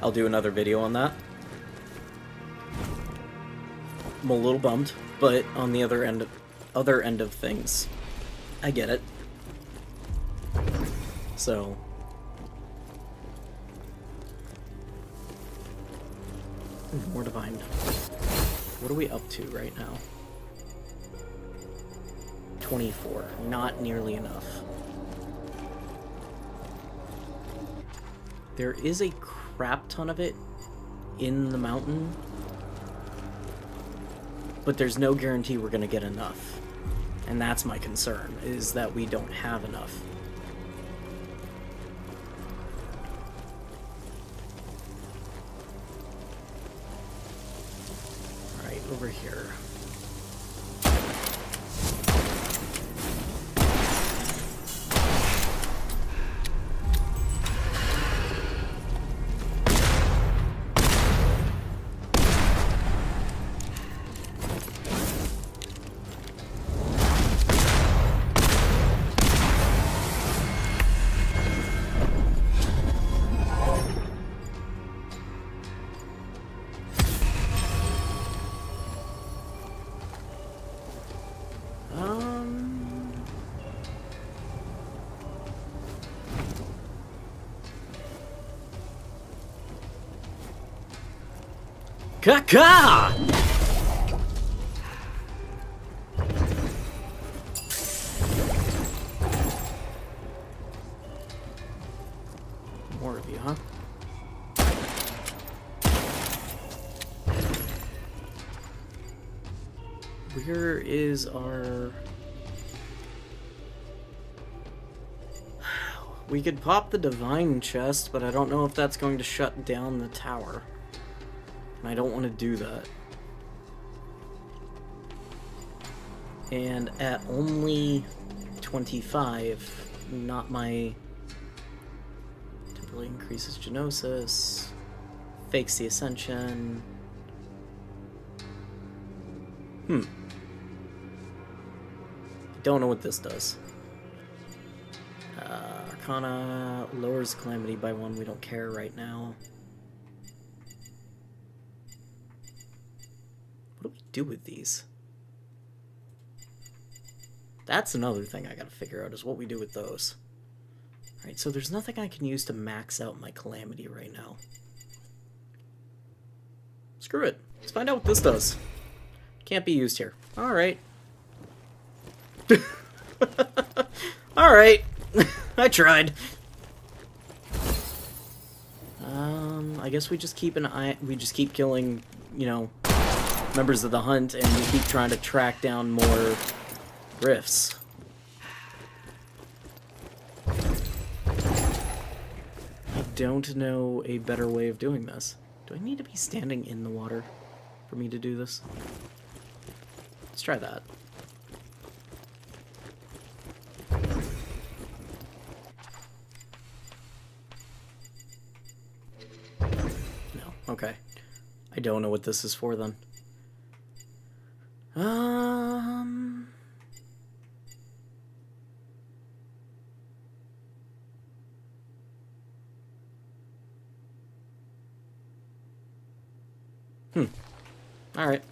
I'll do another video on that. I'm a little bummed, but on the other end of things, I get it. So more divine. What are we up to right now? 24. Not nearly enough. There is a crap ton of it in the mountain, but there's no guarantee we're gonna get enough. And that's my concern, is that we don't have enough. Alright, over here. Kaka! More of you, huh? Where is our... We could pop the divine chest, but I don't know if that's going to shut down the tower. And I don't want to do that. And at only 25, not my... Temporarily increases Genosis, fakes the Ascension. Don't know what this does. Arcana lowers Calamity by 1. We don't care right now. What do we do with these? That's another thing I gotta figure out, is what we do with those. Alright, so there's nothing I can use to max out my Calamity right now. Screw it. Let's find out what this does. Can't be used here. Alright. Alright. I tried. I guess we just keep an eye. We just keep killing, you know, members of the hunt, and we keep trying to track down more rifts. I don't know a better way of doing this. Do I need to be standing in the water for me to do this? Let's try that. Okay. I don't know what this is for then. Alright.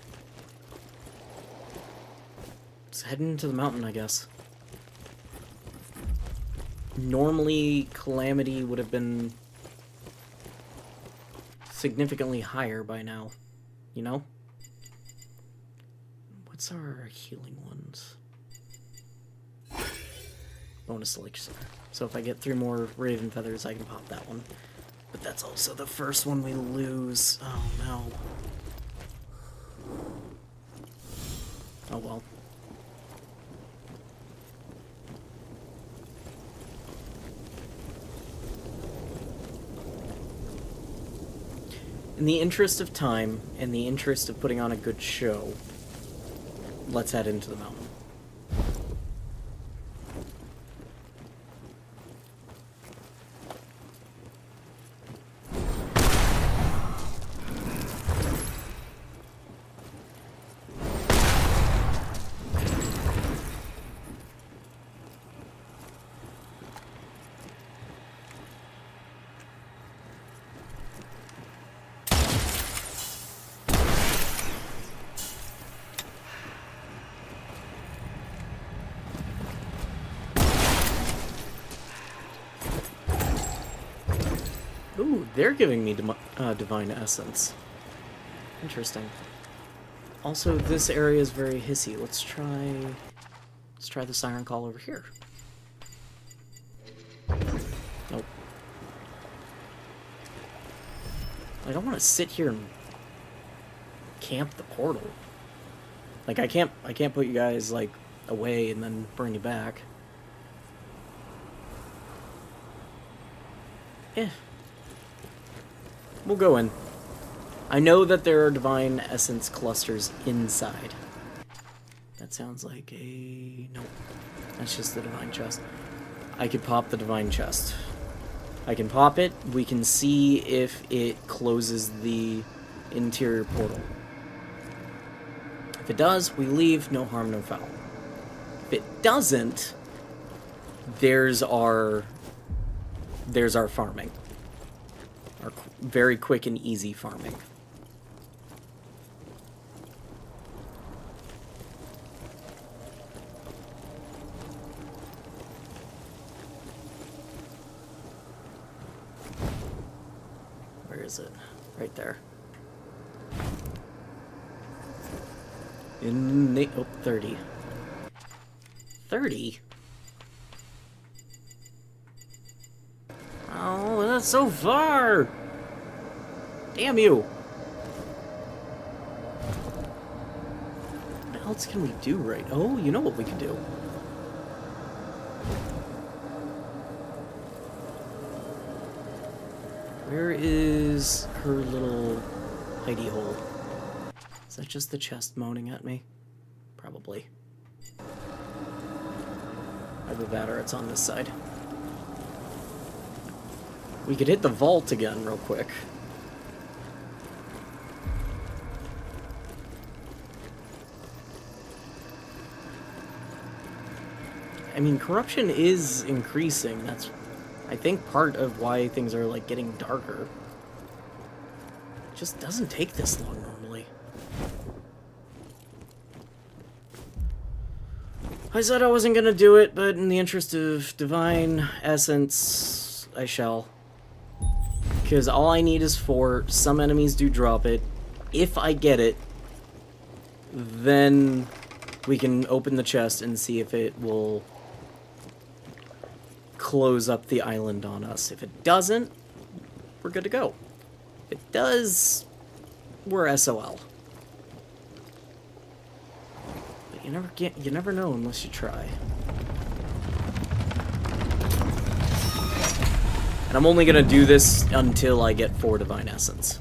Let's head into the mountain, I guess. Normally, Calamity would have been significantly higher by now, you know? What's our healing ones? Bonus elixir. So if I get 3 more Raven Feathers, I can pop that one. But that's also the first one we lose. Oh no. Oh well. In the interest of time, and the interest of putting on a good show, let's head into the mountain. Ooh, they're giving me Divine Essence. Interesting. Also, this area is very hissy. Let's try the Siren Call over here. Nope. I don't want to sit here and camp the portal. Like, I can't put you guys, like, away and then bring you back. We'll go in. I know that there are Divine Essence clusters inside. That sounds like a... Nope. That's just the Divine Chest. I could pop the Divine Chest. I can pop it. We can see if it closes the interior portal. If it does, we leave. No harm, no foul. If it doesn't, there's our farming. Our very quick and easy farming. Where is it? Right there. In the... Oh, 30. 30? Oh, that's so far! Damn you! What else can we do right? Oh, you know what we can do. Where is her little hidey hole? Is that just the chest moaning at me? Probably. Either that or it's on this side. We could hit the vault again real quick. I mean, corruption is increasing. I think part of why things are, like, getting darker. It just doesn't take this long normally. I said I wasn't gonna do it, but in the interest of divine essence, I shall. Because all I need is 4. Some enemies do drop it. If I get it, then we can open the chest and see if it will close up the island on us. If it doesn't, we're good to go. If it does, we're SOL. You never know unless you try. And I'm only gonna do this until I get 4 Divine Essence.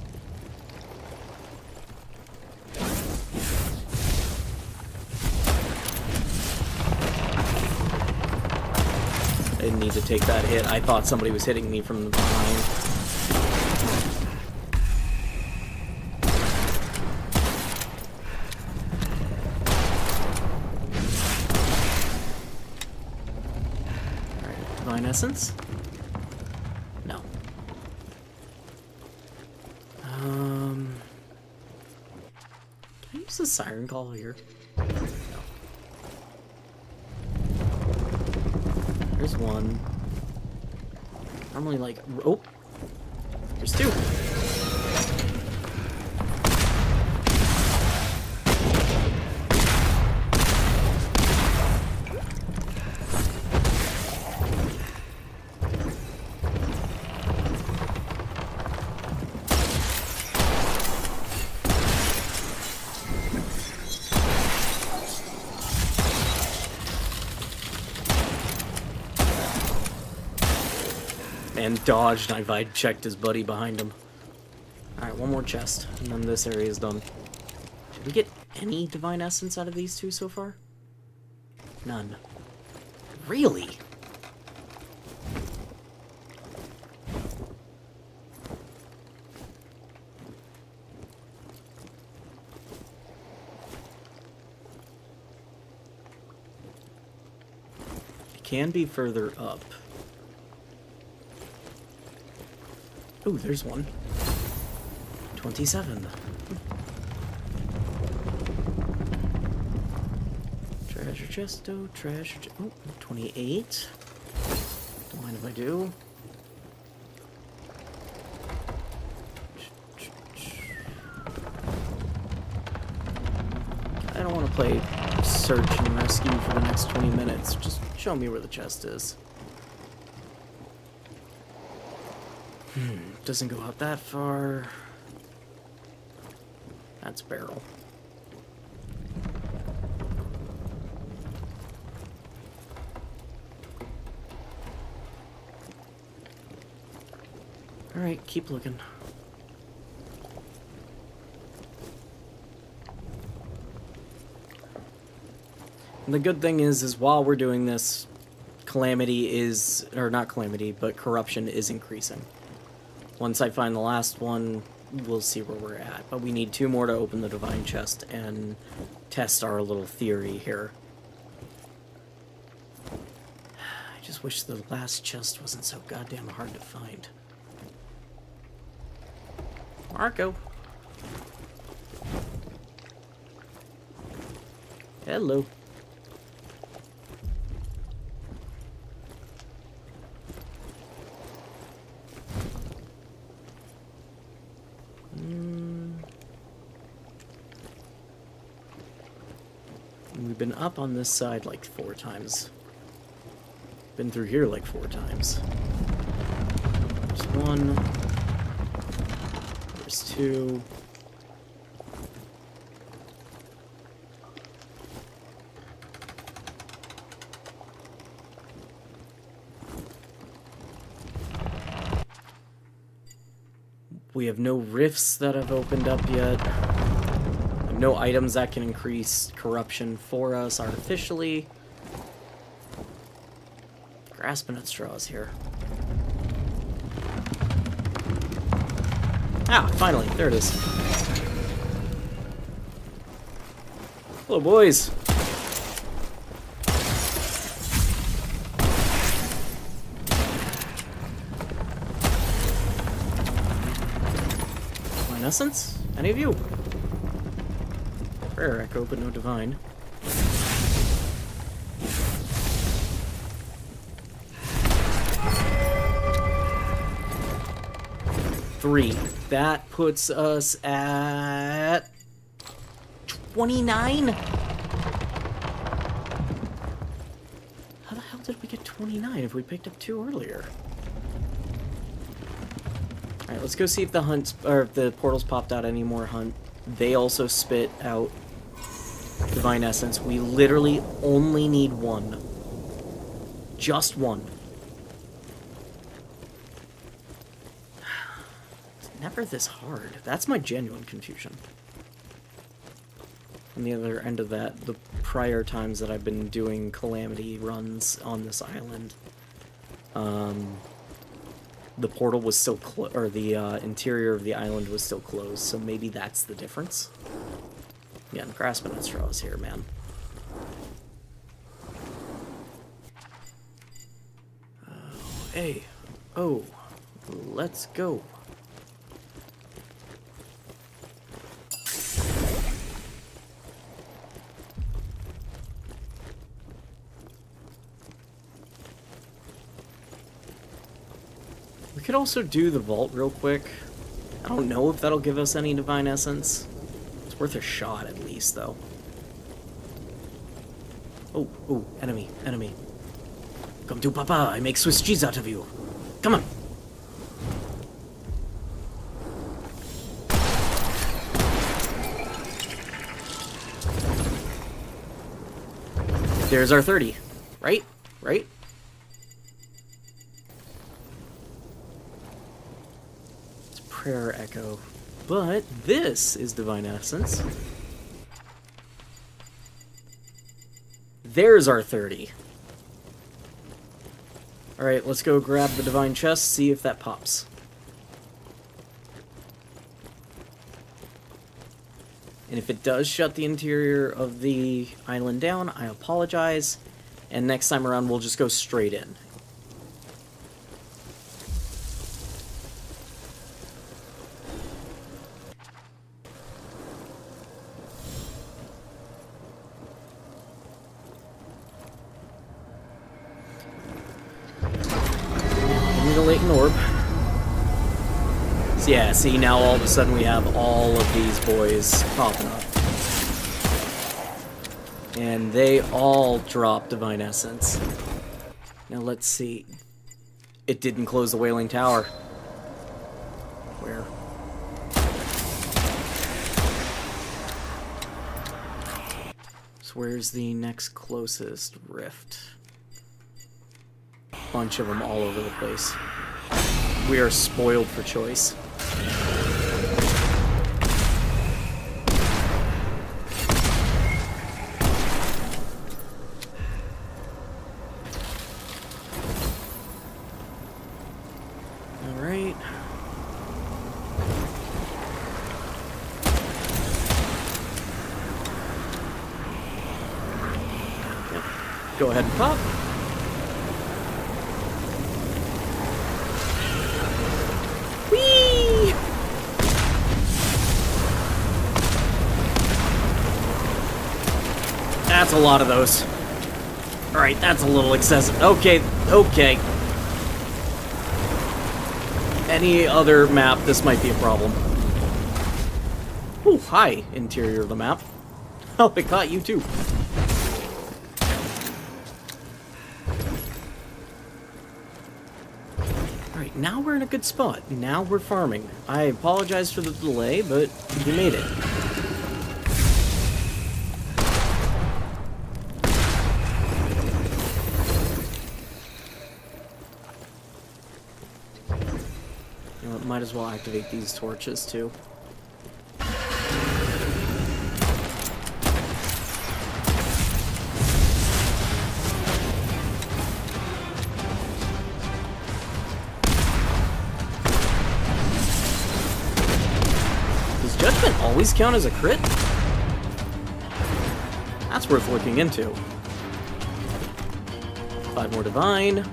I didn't need to take that hit. I thought somebody was hitting me from the behind. Divine Essence? No. Can I use the Siren Call here? No. There's one. Normally, like, oh, there's 2. And dodged, and I checked his buddy behind him. Alright, one more chest, and then this area is done. Did we get any Divine Essence out of these 2 so far? None. Really? It can be further up. Ooh, there's one. 27. Treasure chest, oh, treasure chest. Oh, 28. Don't mind if I do. I don't want to play search and rescue for the next 20 minutes. Just show me where the chest is. Doesn't go out that far. That's barrel. Alright, keep looking. And the good thing is while we're doing this, calamity is, or not calamity, but corruption is increasing. Once I find the last one, we'll see where we're at. But we need 2 more to open the Divine Chest and test our little theory here. I just wish the last chest wasn't so goddamn hard to find. Marco. Hello. We've been up on this side like 4 times. Been through here like 4 times. There's 1. There's 2. We have no rifts that have opened up yet. No items that can increase corruption for us artificially. Grasping at straws here. Ah, finally, there it is. Hello, boys. Divine Essence? Any of you? Prayer Echo, but no Divine. Three. That puts us at 29? How the hell did we get 29 if we picked up 2 earlier? Alright, let's go see if the hunts or if the portals popped out any more hunt. They also spit out Divine Essence. We literally only need 1. Just 1. It's never this hard. That's my genuine confusion. On the other end of that, the prior times that I've been doing Calamity runs on this island, the portal was still or the interior of the island was still closed, so maybe that's the difference. Yeah, I'm grasping at straws here, man. Hey, oh, let's go. We could also do the vault real quick. I don't know if that'll give us any Divine Essence. It's worth a shot at least, though. Oh, oh, enemy, enemy. Come to Papa, I make Swiss cheese out of you. Come on. There's our 30. Right? Right? Prayer Echo, but this is Divine Essence. There's our 30. Alright, let's go grab the Divine Chest, see if that pops. And if it does shut the interior of the island down, I apologize, and next time around we'll just go straight in. Orb. So yeah, see, now all of a sudden we have all of these boys popping up. And they all drop Divine Essence. Now let's see. It didn't close the Wailing Tower. Where? So where's the next closest rift? Bunch of them all over the place. We are spoiled for choice. All right. Yep. Go ahead and pop. That's a lot of those. Alright, that's a little excessive. Okay, okay. Any other map, this might be a problem. Ooh, hi, interior of the map. Oh, it caught you too. Alright, now we're in a good spot. Now we're farming. I apologize for the delay, but we made it. Might as well activate these torches too. Does Judgment always count as a crit? That's worth looking into. 5 more Divine.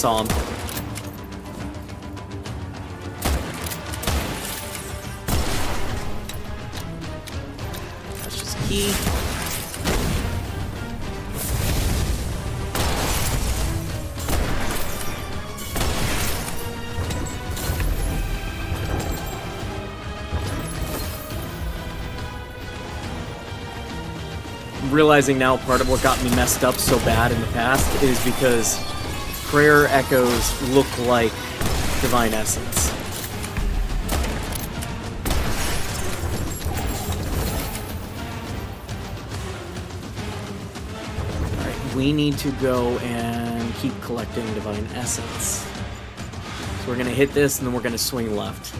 saw him. That's just key. Realizing now part of what got me messed up so bad in the past is because prayer echoes look like divine essence. Alright, we need to go and keep collecting divine essence. So we're gonna hit this and then we're gonna swing left.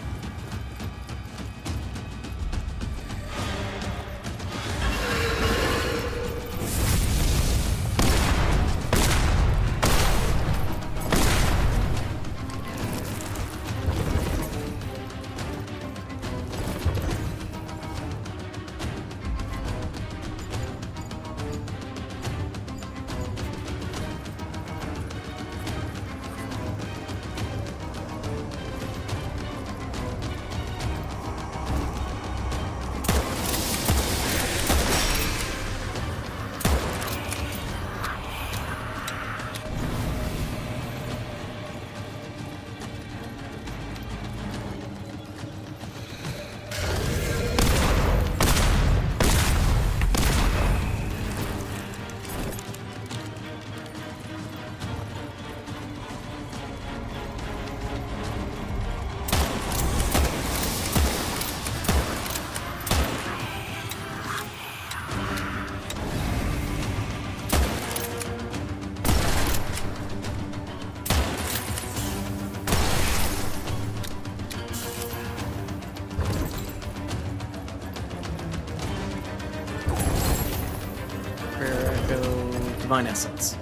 Divine essence.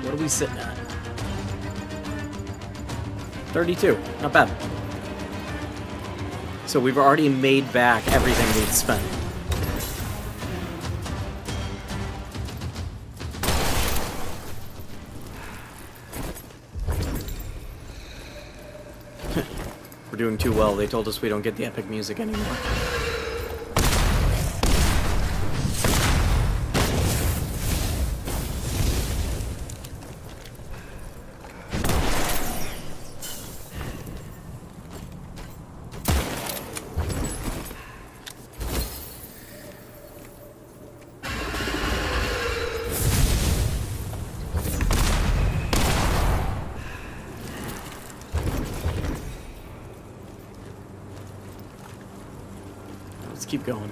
What are we sitting at? 32. Not bad. So we've already made back everything we'd spent. We're doing too well. They told us we don't get the epic music anymore. Let's keep going.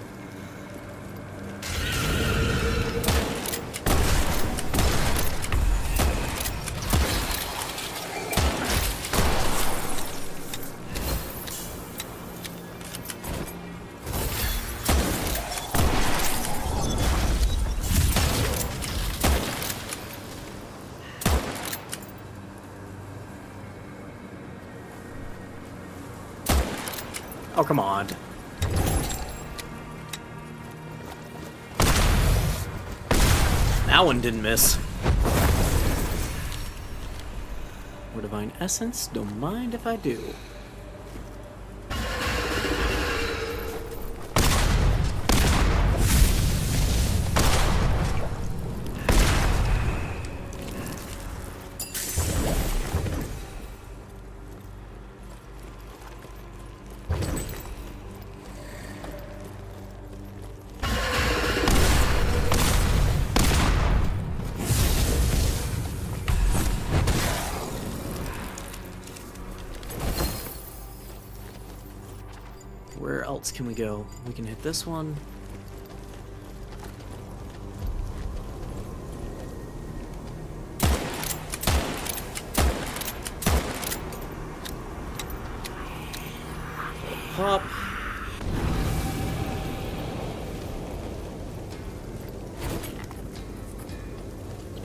Oh, come on. That one didn't miss. More divine essence. Don't mind if I do. Where else can we go? We can hit this one. Pop.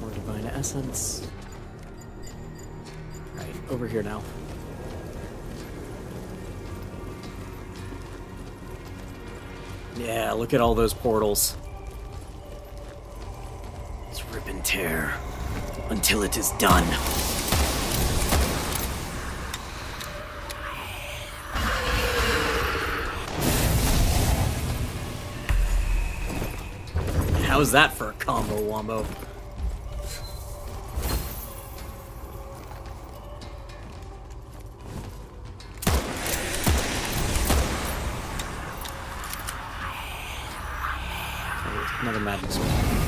More divine essence. Right, over here now. Yeah, look at all those portals. Let's rip and tear until it is done. How's that for a combo wombo? Another madness one.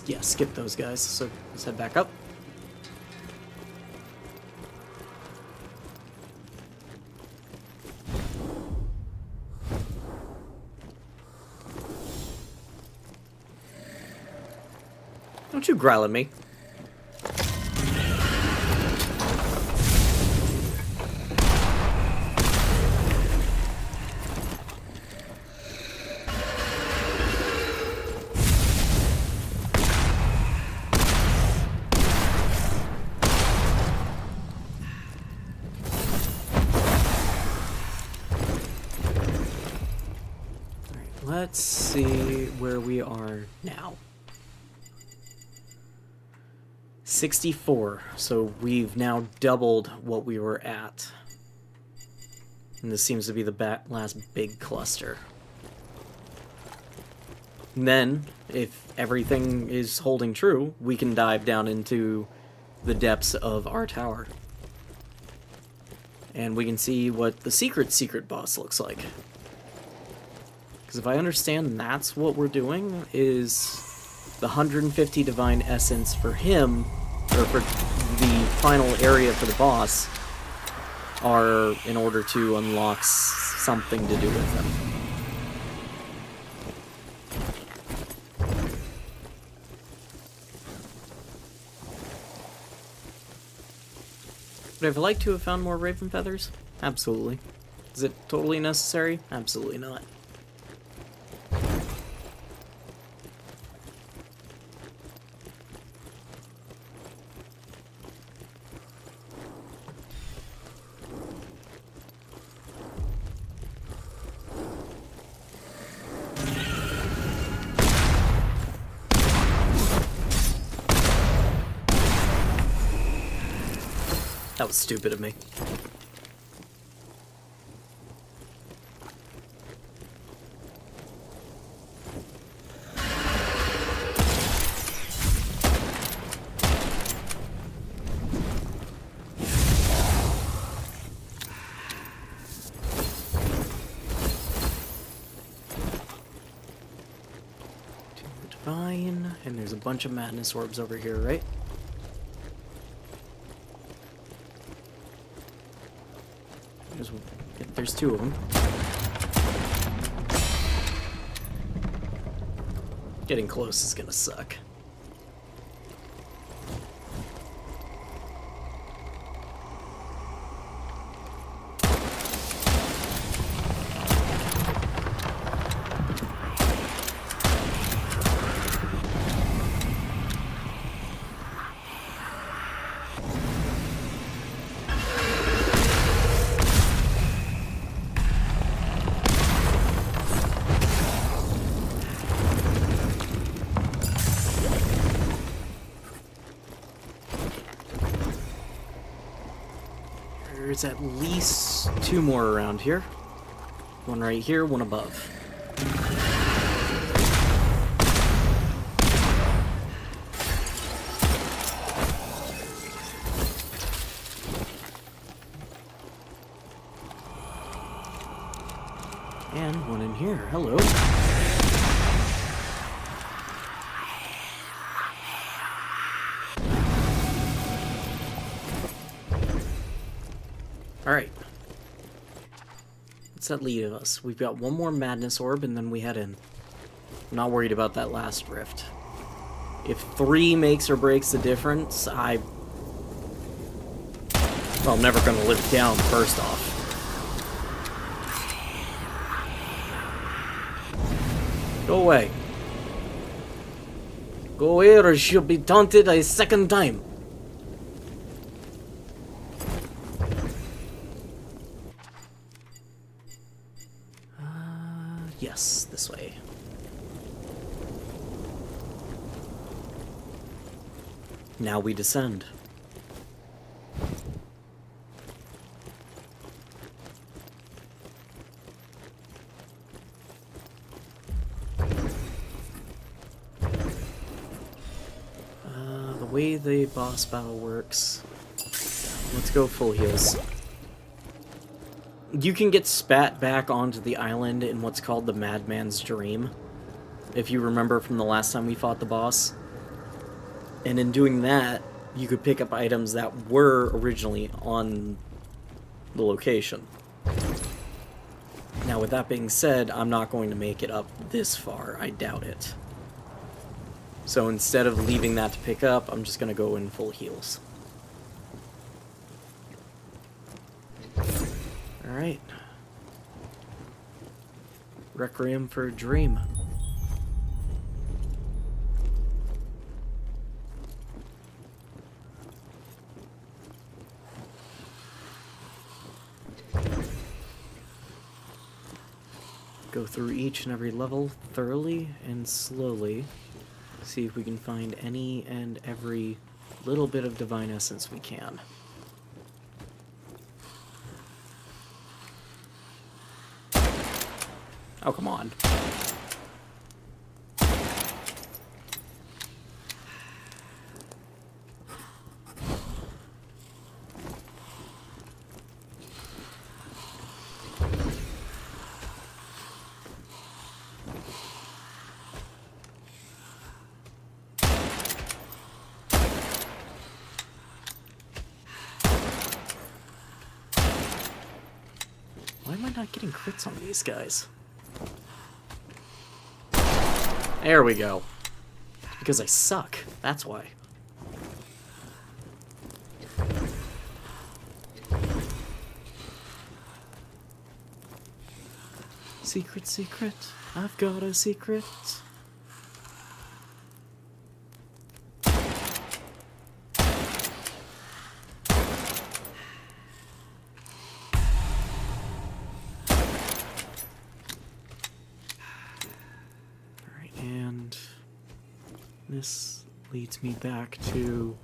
Yeah, skip those guys. So let's head back up. Don't you growl at me. Let's see where we are now. 64. So we've now doubled what we were at. And this seems to be the last big cluster. And then, if everything is holding true, we can dive down into the depths of our tower. And we can see what the secret boss looks like. Because if I understand, that's what we're doing, is the 150 divine essence for him, or for the final area for the boss, are in order to unlock something to do with him. Would I have liked to have found more raven feathers? Absolutely. Is it totally necessary? Absolutely not. That was stupid of me. Divine, and there's a bunch of madness orbs over here, right? There's two of them. Getting close is gonna suck. There's at least two more around here. One right here, one above. And one in here. Hello. Alright. What's that lead of us? We've got one more madness orb and then we head in. I'm not worried about that last rift. If 3 makes or breaks the difference, I'm never gonna live it down, first off. Go away. Go away or she'll be taunted a second time. Yes, this way. Now we descend. The way the boss battle works... Let's go full heals. You can get spat back onto the island in what's called the Madman's Dream, if you remember from the last time we fought the boss. And in doing that, you could pick up items that were originally on the location. Now, with that being said, I'm not going to make it up this far. I doubt it. So instead of leaving that to pick up, I'm just going to go in full heals. Alright. Requiem for a Dream. Go through each and every level thoroughly and slowly. See if we can find any and every little bit of divine essence we can. Oh, come on. Why am I not getting crits on these guys? There we go. Because I suck. That's why. Secret, secret. I've got a secret. This leads me back to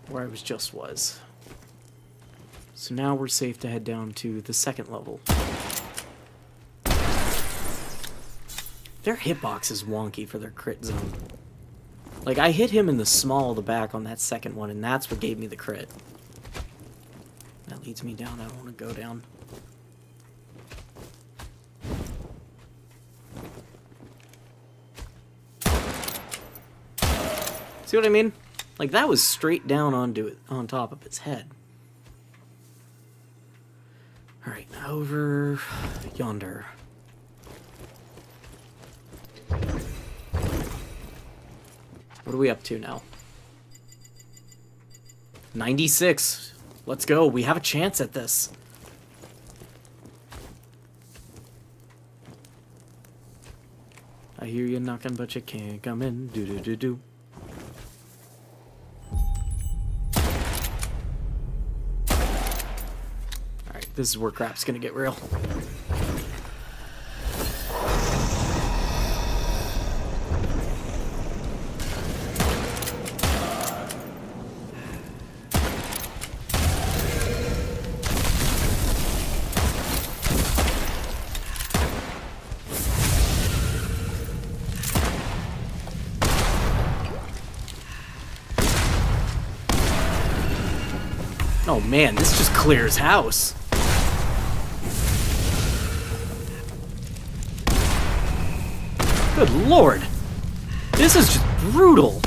where I was. So now we're safe to head down to the second level. Their hitbox is wonky for their crit zone. Like, I hit him in the small of the back on that second one, and that's what gave me the crit. That leads me down. I don't want to go down. See what I mean? Like, that was straight down onto it, on top of his head. Alright, over yonder. What are we up to now? 96. Let's go. We have a chance at this. I hear you knocking, but you can't come in. Do-do-do-do. This is where crap's gonna get real. Oh man, this just clears house. Good lord. This is just brutal.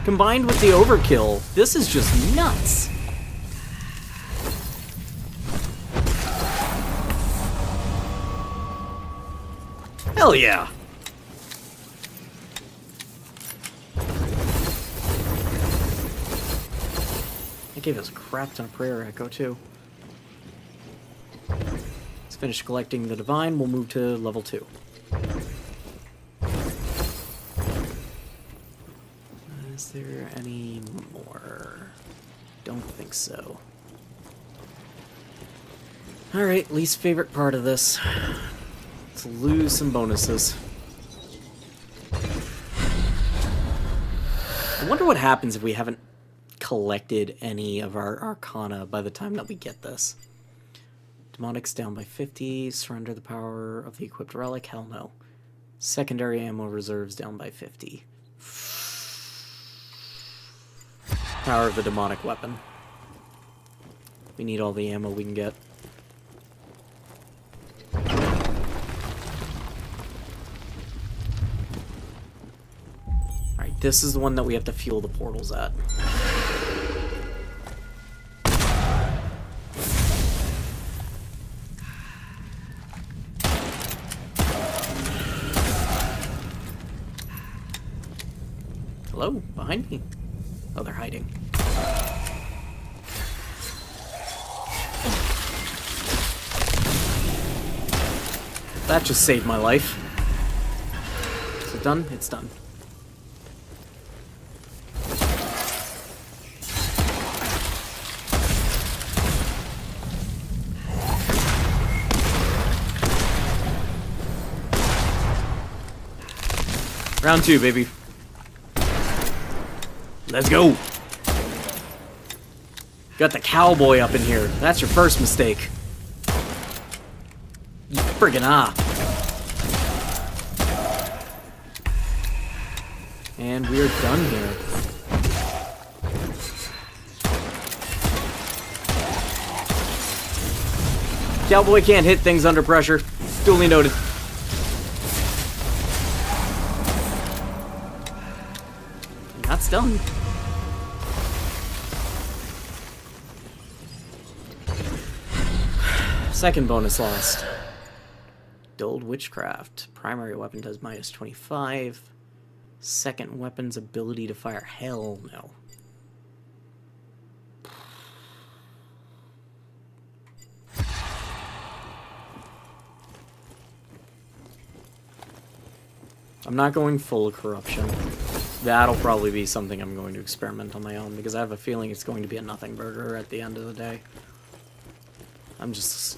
Combined with the overkill, this is just nuts. Hell yeah. That gave us a crap ton of prayer echo too. Let's finish collecting the divine, we'll move to level 2. Is there any more? Don't think so. Alright, least favorite part of this. Let's lose some bonuses. I wonder what happens if we haven't collected any of our arcana by the time that we get this. Demonics down by 50. Surrender the power of the equipped relic. Hell no. Secondary ammo reserves down by 50. Power of the demonic weapon. We need all the ammo we can get. Alright, this is the one that we have to fuel the portals at. Hello? Behind me? Oh, they're hiding. That just saved my life. Is it done? It's done. Round 2, baby. Let's go! Got the cowboy up in here. That's your first mistake. You friggin' And we're done here. Cowboy can't hit things under pressure. Duly noted. That's done. Second bonus lost. Dulled Witchcraft. Primary weapon does minus 25. Second weapon's ability to fire. Hell no. I'm not going full corruption. That'll probably be something I'm going to experiment on my own, because I have a feeling it's going to be a nothing burger at the end of the day. I'm just...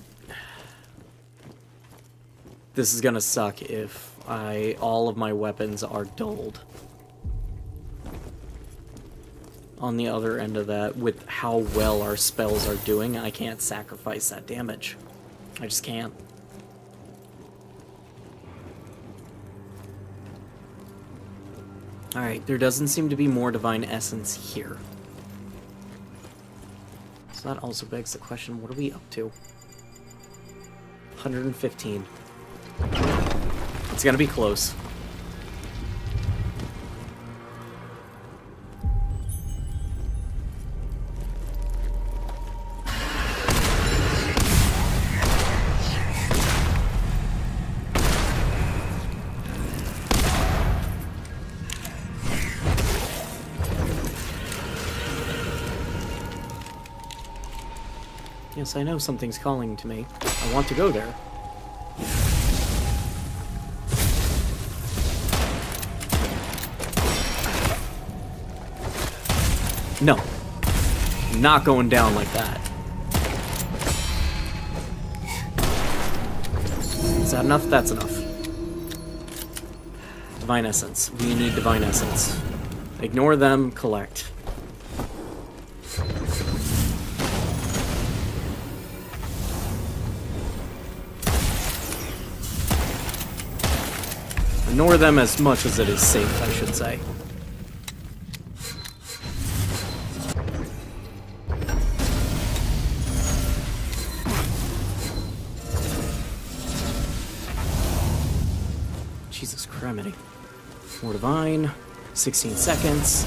This is gonna suck if all of my weapons are dulled. On the other end of that, with how well our spells are doing, I can't sacrifice that damage. I just can't. Alright, there doesn't seem to be more Divine Essence here. So that also begs the question, what are we up to? 115. It's gonna be close. Yes, I know something's calling to me. I want to go there. No. Not going down like that. Is that enough? That's enough. Divine Essence. We need Divine Essence. Ignore them, collect. Ignore them as much as it is safe, I should say. Jesus criminy. More Divine. 16 seconds.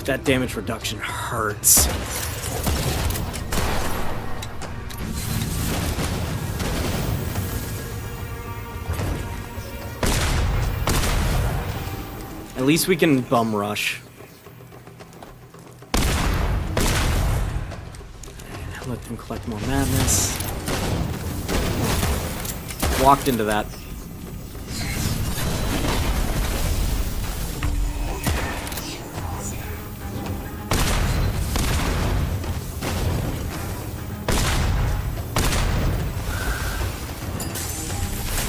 That damage reduction hurts. At least we can bum rush. Let them collect more madness. Walked into that.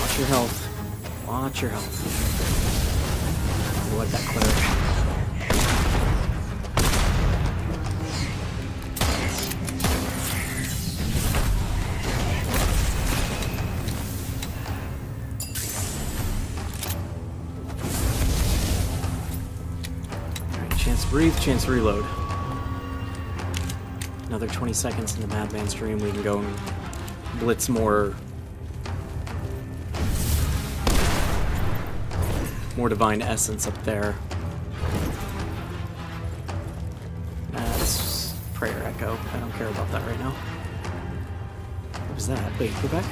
Watch your health. Watch your health. What that cleric. Chance to breathe, chance to reload. Another 20 seconds in the Madman stream, we can go and blitz more Divine Essence up there. That's Prayer Echo. I don't care about that right now. What was that? Wait, go back.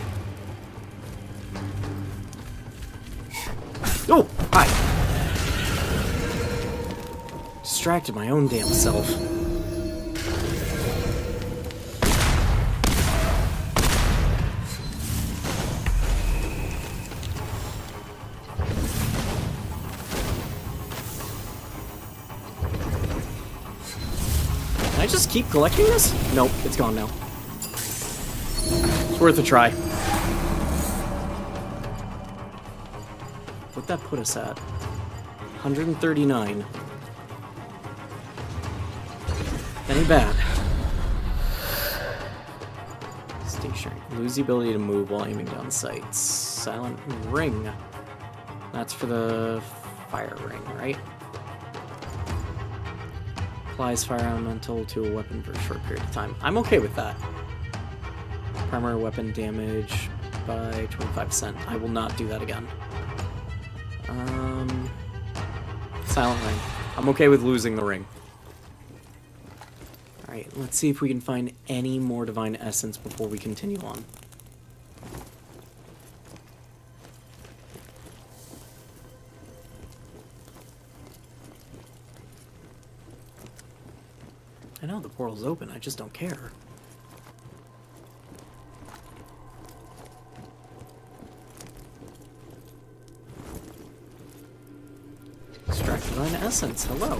Oh! Hi! Distracted my own damn self. Can I just keep collecting this? Nope, it's gone now. It's worth a try. What'd that put us at? 139. Any bad. Stationary. Lose the ability to move while aiming down sights. Silent Ring. That's for the fire ring, right? Applies fire elemental to a weapon for a short period of time. I'm okay with that. Primary weapon damage by 25%. I will not do that again. Silent Ring. I'm okay with losing the ring. Alright, let's see if we can find any more Divine Essence before we continue on. I know the portal's open, I just don't care. Extract Divine Essence, hello.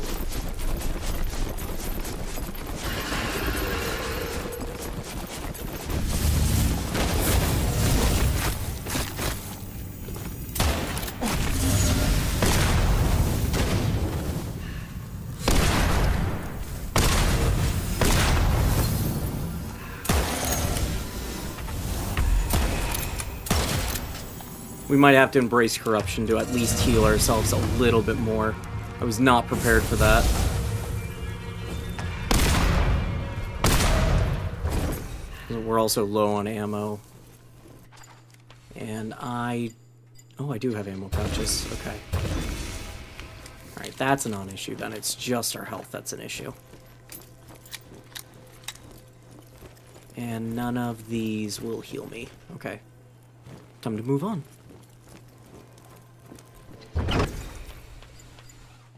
We might have to embrace corruption to at least heal ourselves a little bit more. I was not prepared for that. We're also low on ammo. And oh, I do have ammo pouches. Okay. Alright, that's a non-issue then. It's just our health that's an issue. And none of these will heal me. Okay. Time to move on.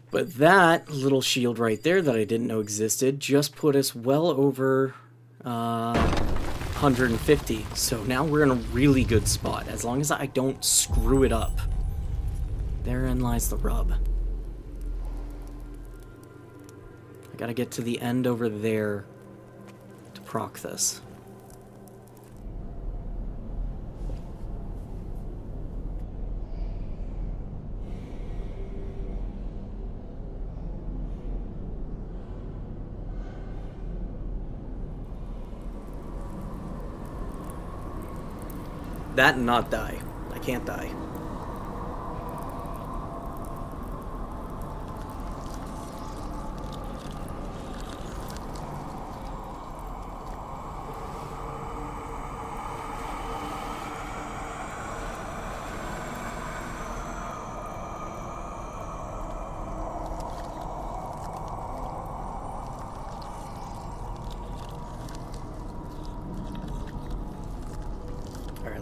But that little shield right there that I didn't know existed just put us well over 150. So now we're in a really good spot, as long as I don't screw it up. Therein lies the rub. I gotta get to the end over there to proc this. That and not die. I can't die.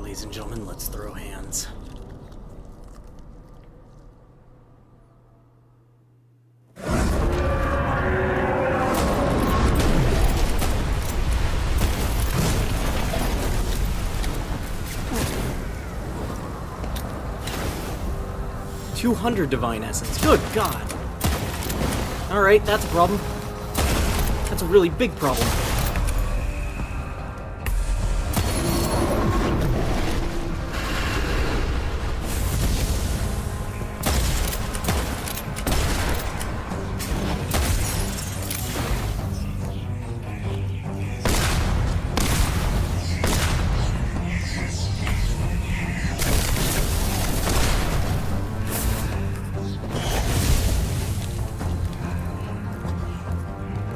Ladies and gentlemen, let's throw hands. 200 divine essence. Good God. Alright, that's a problem. That's a really big problem.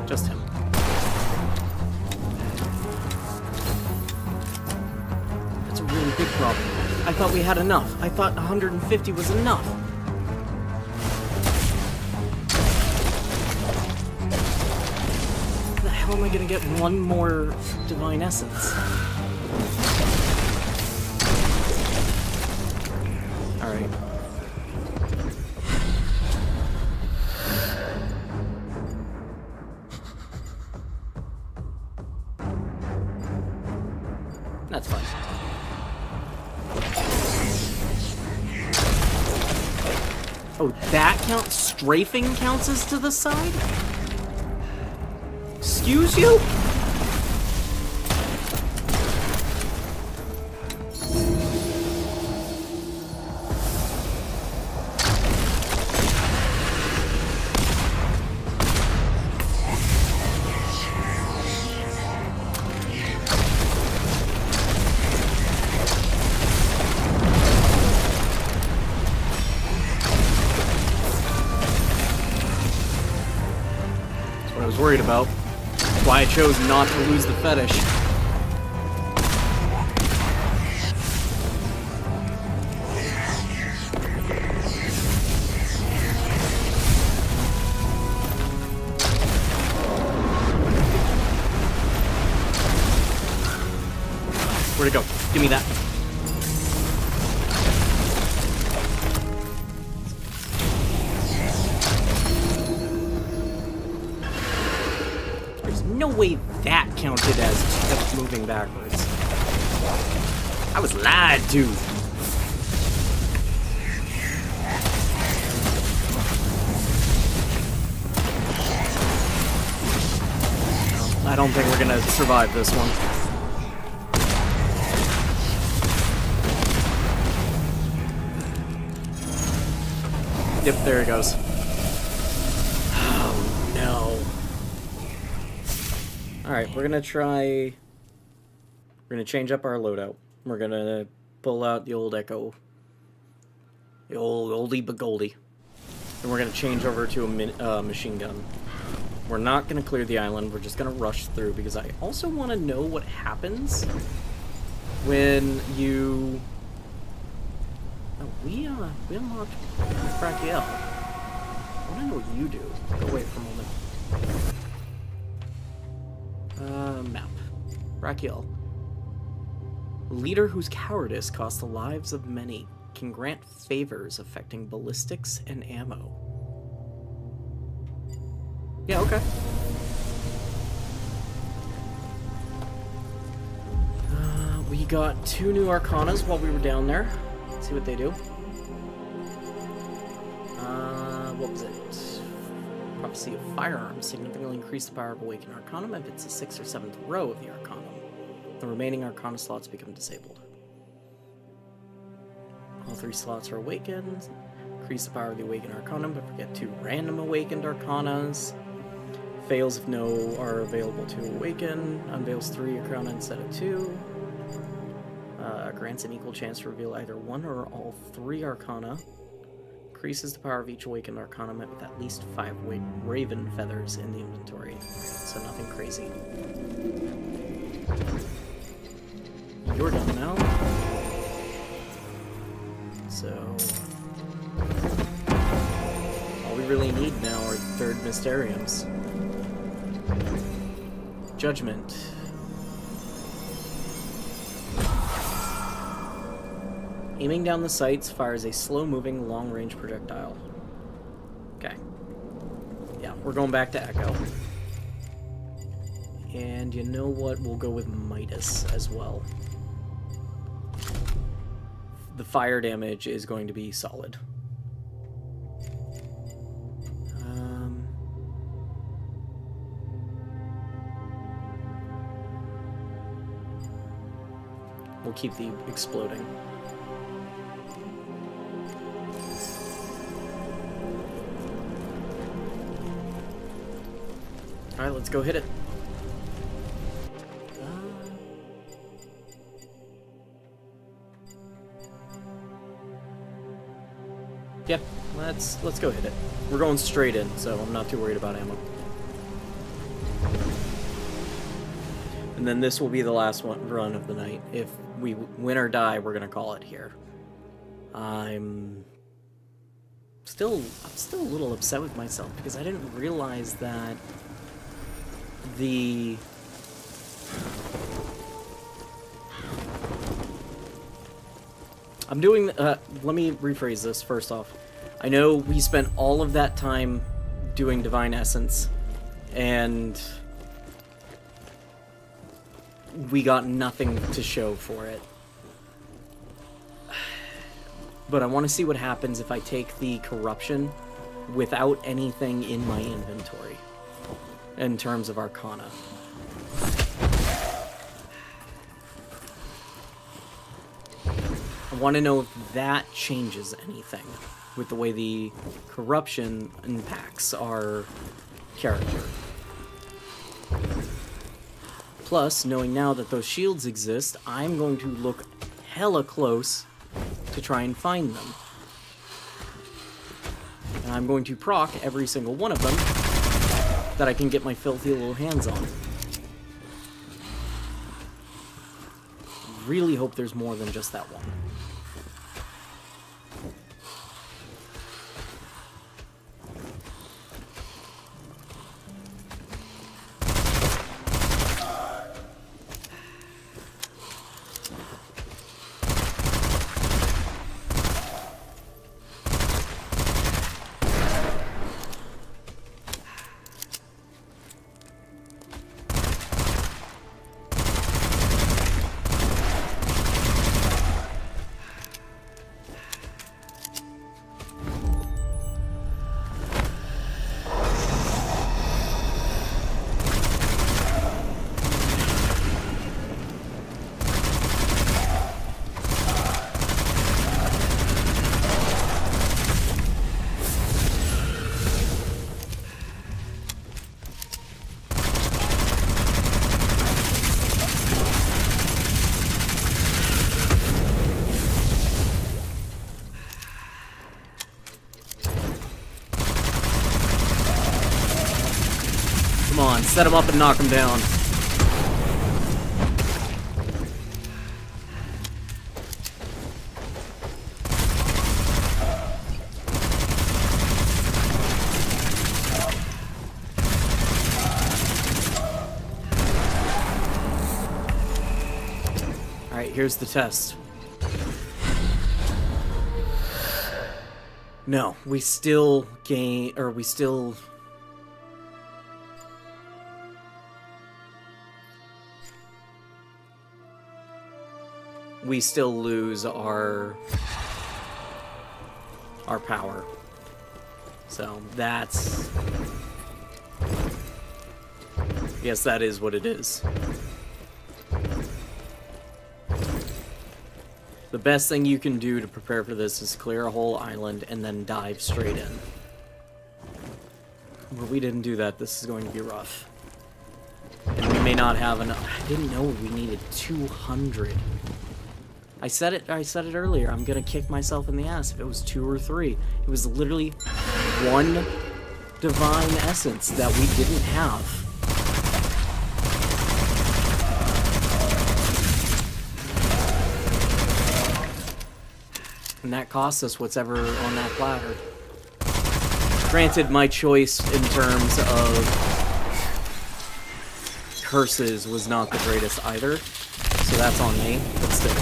Just him. That's a really big problem. I thought we had enough. I thought 150 was enough. How the hell am I gonna get one more divine essence? Alright. That's fine. Oh, that counts? Strafing counts as to the side? Excuse you? I was worried about. That's why I chose not to lose the fetish. Where'd it go? Give me that. No way that counted as just moving backwards. I was lied to. I don't think we're gonna survive this one. Yep, there it goes. Oh no. Alright, we're gonna change up our loadout. We're gonna pull out the old Echo. The old oldie but goldie. And we're gonna change over to a machine gun. We're not gonna clear the island, we're just gonna rush through, because I also want to know what happens when you... Oh, we unlocked Brachiel. I want to know what you do. Go wait for a moment. Map. Brachiel. Leader whose cowardice costs the lives of many can grant favors affecting ballistics and ammo. Yeah, okay. We got 2 new Arcanas while we were down there. Let's see what they do. What was it? Prophecy of Firearms significantly increase the power of Awakened Arcanum if it's the 6th or 7th row of the Arcanum. The remaining Arcana slots become disabled. All 3 slots are awakened. Increase the power of the Awakened Arcanum, but forget 2 random Awakened Arcanas. Fails if no are available to awaken. Unveils 3 Arcana instead of 2. Grants an equal chance to reveal either 1 or all 3 Arcana. Increases the power of each awakened Arcana with at least 5 Raven feathers in the inventory. So nothing crazy. You're done now. So... all we really need now are 3rd Mysteriums. Judgment. Aiming down the sights fires a slow-moving, long-range projectile. Okay. Yeah, we're going back to Echo. And you know what? We'll go with Midas as well. The fire damage is going to be solid. We'll keep the exploding. Alright, let's go hit it. Yep, let's go hit it. We're going straight in, so I'm not too worried about ammo. And then this will be the last run of the night. If we win or die, we're gonna call it here. I'm still a little upset with myself because I didn't realize that the I'm doing let me rephrase this first off. I know we spent all of that time doing Divine Essence and we got nothing to show for it. But I want to see what happens if I take the Corruption without anything in my inventory in terms of Arcana. I want to know if that changes anything with the way the Corruption impacts our character. Plus, knowing now that those shields exist, I'm going to look hella close to try and find them. And I'm going to proc every single one of them that I can get my filthy little hands on. Really hope there's more than just that one. Come on, set him up and knock him down. Alright, here's the test. No, we still gain, or we still... we still lose our power. So that's... yes, that is what it is. The best thing you can do to prepare for this is clear a whole island and then dive straight in. But we didn't do that. This is going to be rough. And we may not have enough. I didn't know we needed 200. I said it earlier. I'm gonna kick myself in the ass if it was 2 or 3. It was literally 1 divine essence that we didn't have. And that cost us what's ever on that platter. Granted, my choice in terms of curses was not the greatest either, so that's on me, but still.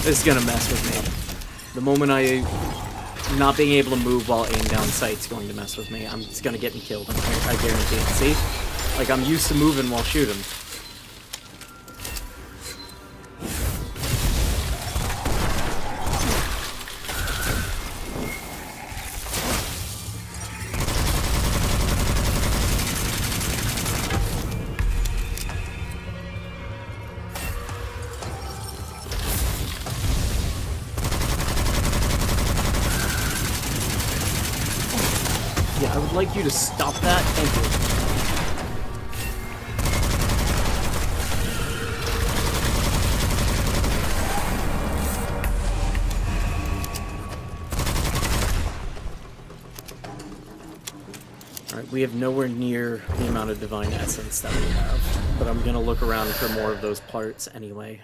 This is gonna mess with me. The moment not being able to move while aim down sight's going to mess with me. It's gonna get me killed. I guarantee it. See? Like, I'm used to moving while shooting. like you to stop that. Thank you. Alright, we have nowhere near the amount of divine essence that we have, but I'm gonna look around for more of those parts anyway.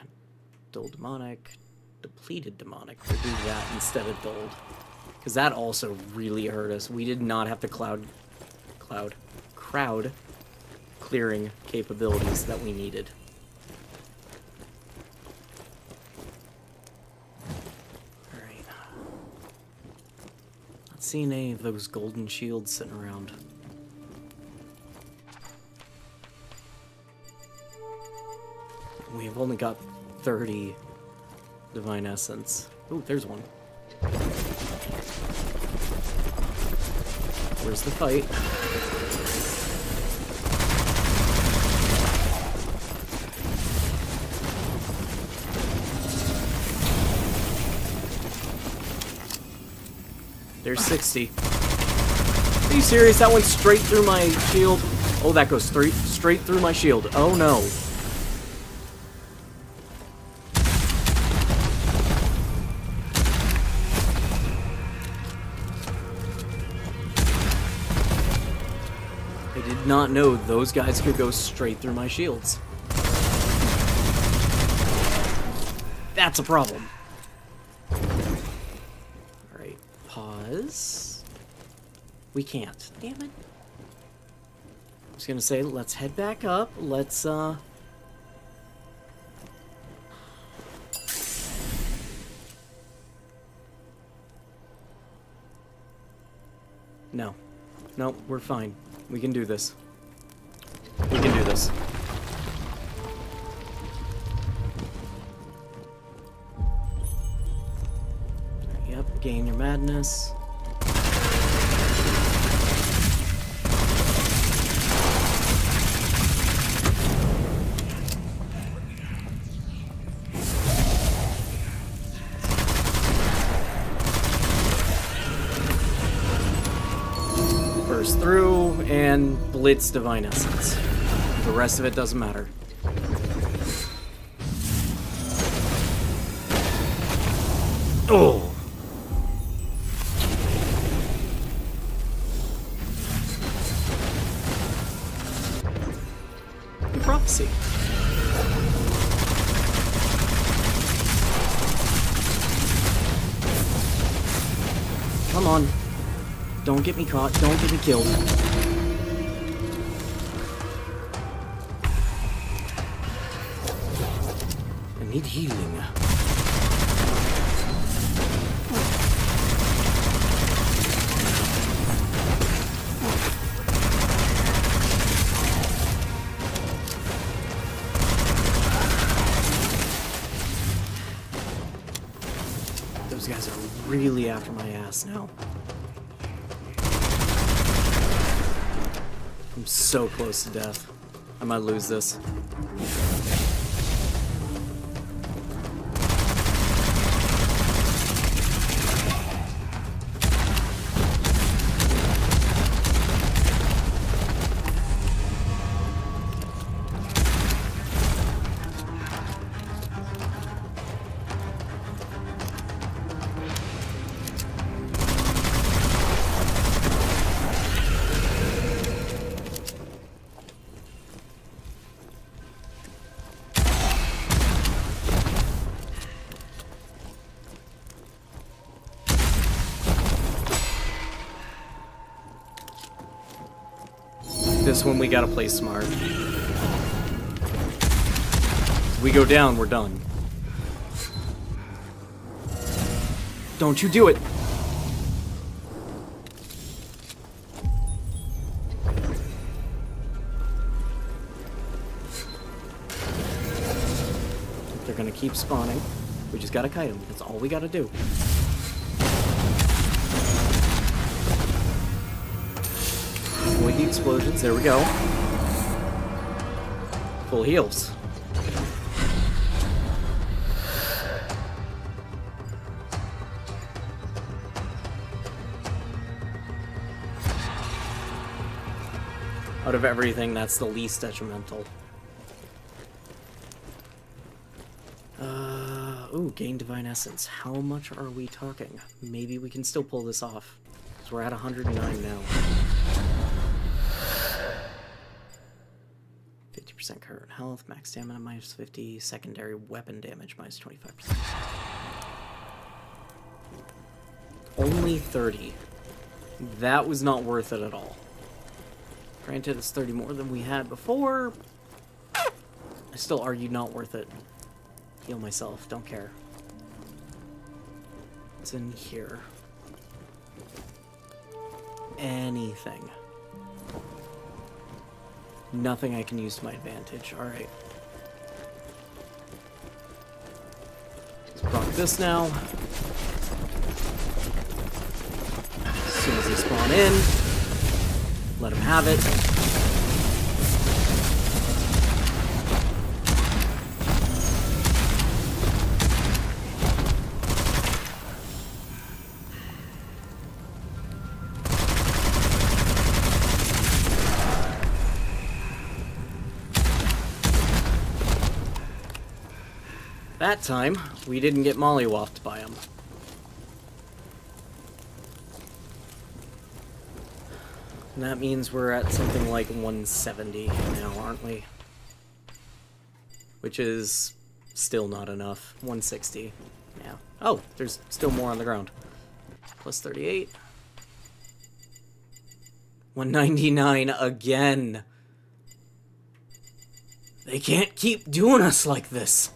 Dull demonic, depleted demonic. We'll do that instead of dulled. Because that also really hurt us. We did not have the crowd clearing capabilities that we needed. Alright. Not seeing any of those golden shields sitting around. We've only got 30 divine essence. Oh, there's one. Where's the fight? There's 60. Are you serious? That went straight through my shield. Oh, that goes straight through my shield. Oh no. Not know those guys could go straight through my shields. That's a problem. Alright, pause. We can't. Damn it. I was gonna say, let's head back up. Let's, No. No, we're fine. We can do this. We can do this. Yep, gain your madness. Burst through and blitz divine essence. The rest of it doesn't matter. Oh! Prophecy. Come on. Don't get me caught. Don't get me killed. I need healing. Those guys are really after my ass now. I'm so close to death. I might lose this. This one we gotta play smart. If we go down, we're done. Don't you do it! They're gonna keep spawning. We just gotta kite them. That's all we gotta do. Avoid the explosions. There we go. Full heals. Out of everything, that's the least detrimental. Ooh, gain Divine Essence. How much are we talking? Maybe we can still pull this off. Because we're at 109 now. 50% current health, max stamina minus 50, secondary weapon damage minus 25%. Only 30. That was not worth it at all. Granted, it's 30 more than we had before. I still argue not worth it. Heal myself, don't care. What's in here? Anything. Nothing I can use to my advantage. Alright. Let's proc this now. As soon as they spawn in, let them have it. That time, we didn't get mollywopped by them. And that means we're at something like 170 now, aren't we? Which is still not enough. 160. Yeah. Oh, there's still more on the ground. Plus 38. 199 again. They can't keep doing us like this.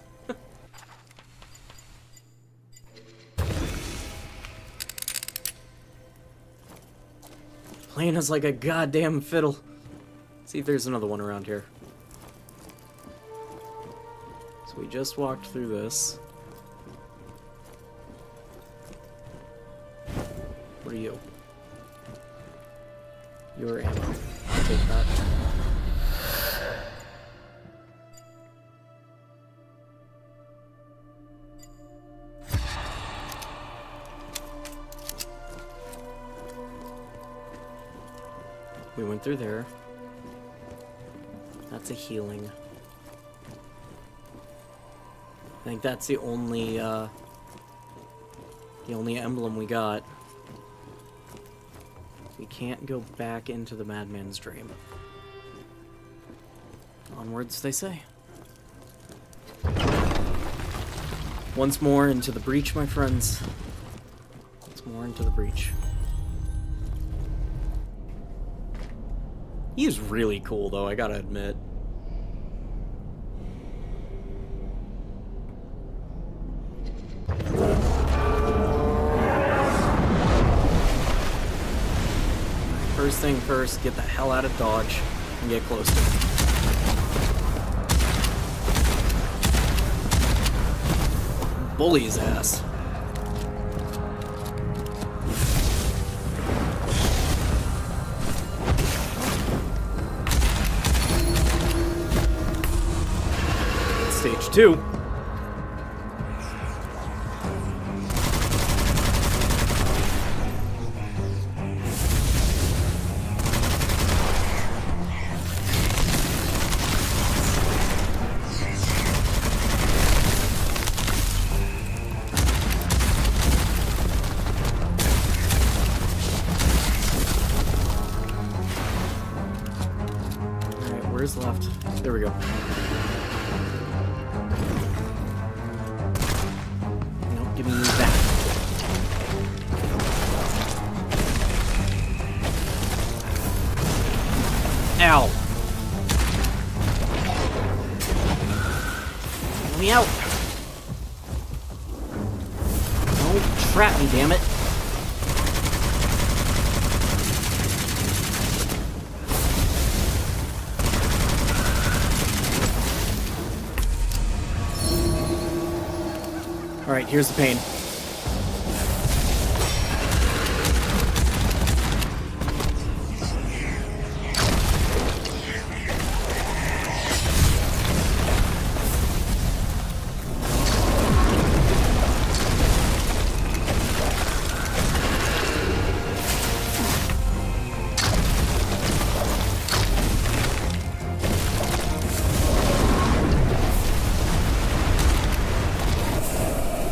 Playing us like a goddamn fiddle. See if there's another one around here. So we just walked through this. What are you? Your ammo. I'll take that. We went through there. That's a healing. I think that's the only emblem we got. We can't go back into the Madman's Dream. Onwards, they say. Once more into the breach, my friends. Once more into the breach. He is really cool, though, I gotta admit. First thing first, get the hell out of dodge and get close to him. Bully his ass. Stage 2. Alright, where's left? There we go. Give me that. Ow. Let me out. Don't trap me, damn it. Alright, here's the pain.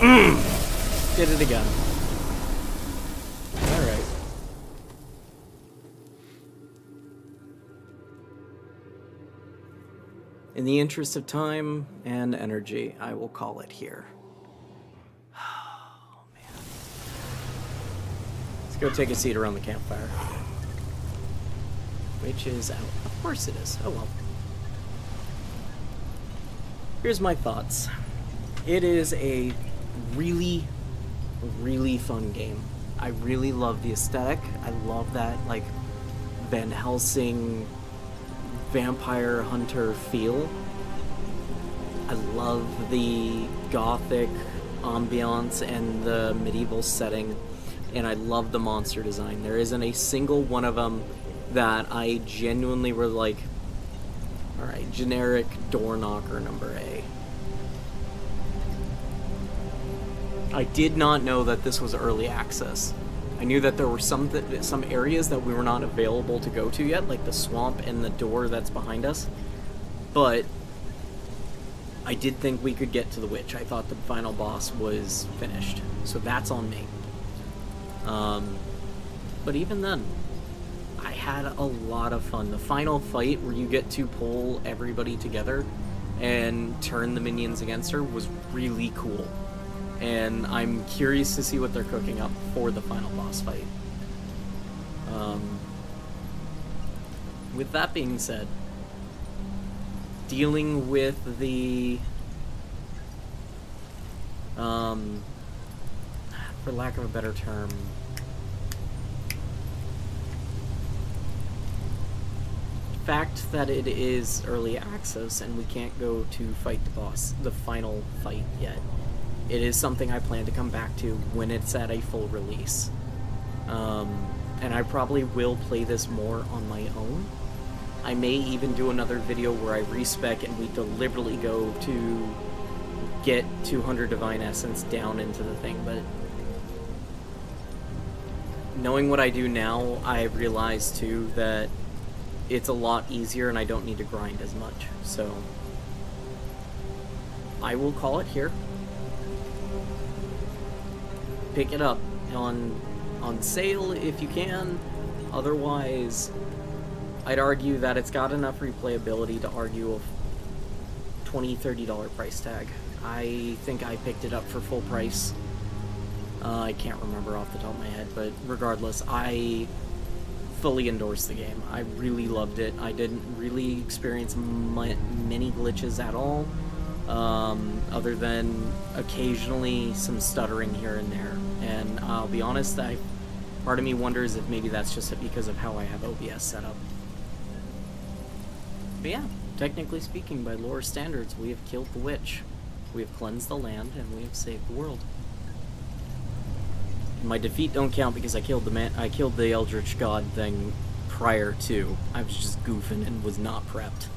Did it again. Alright. In the interest of time and energy, I will call it here. Oh, man. Let's go take a seat around the campfire. Which is out. Of course it is. Oh well. Here's my thoughts. It is a really, really fun game. I really love the aesthetic. I love that, like, Van Helsing vampire hunter feel. I love the gothic ambiance and the medieval setting, and I love the monster design. There isn't a single one of them that I genuinely were like, alright, generic door knocker number A. I did not know that this was early access. I knew that there were some areas that we were not available to go to yet, like the swamp and the door that's behind us. But I did think we could get to the witch. I thought the final boss was finished. So that's on me. But even then, I had a lot of fun. The final fight where you get to pull everybody together and turn the minions against her was really cool. And I'm curious to see what they're cooking up for the final boss fight. With that being said, dealing with the, for lack of a better term, fact that it is early access and we can't go to fight the boss, the final fight yet. It is something I plan to come back to when it's at a full release. And I probably will play this more on my own. I may even do another video where I respec and we deliberately go to get 200 Divine Essence down into the thing, but knowing what I do now, I realize too that it's a lot easier and I don't need to grind as much. So I will call it here. Pick it up on sale if you can. Otherwise, I'd argue that it's got enough replayability to argue a $20-$30 price tag. I think I picked it up for full price. I can't remember off the top of my head, but regardless, I fully endorse the game. I really loved it. I didn't really experience many glitches at all, other than occasionally some stuttering here and there. And I'll be honest, part of me wonders if maybe that's just because of how I have OBS set up. But yeah, technically speaking, by lore standards, we have killed the witch. We have cleansed the land, and we have saved the world. My defeat don't count because I killed the Eldritch God thing prior to. I was just goofing and was not prepped.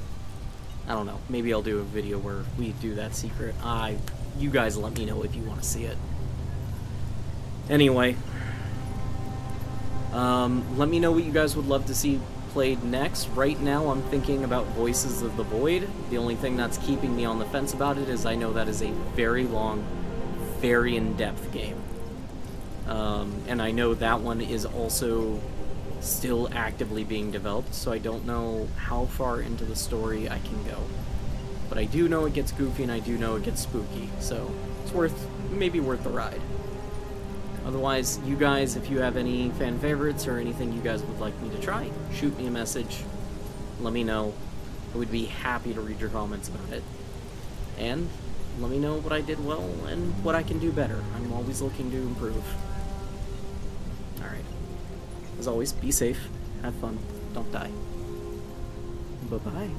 I don't know. Maybe I'll do a video where we do that secret. You guys let me know if you want to see it. Anyway, let me know what you guys would love to see played next. Right now, I'm thinking about Voices of the Void. The only thing that's keeping me on the fence about it is I know that is a very long, very in-depth game. And I know that one is also still actively being developed, so I don't know how far into the story I can go. But I do know it gets goofy, and I do know it gets spooky, so it's maybe worth the ride. Otherwise, you guys, if you have any fan favorites or anything you guys would like me to try, shoot me a message, let me know. I would be happy to read your comments about it. And let me know what I did well and what I can do better. I'm always looking to improve. Alright. As always, be safe, have fun, don't die. Bye-bye.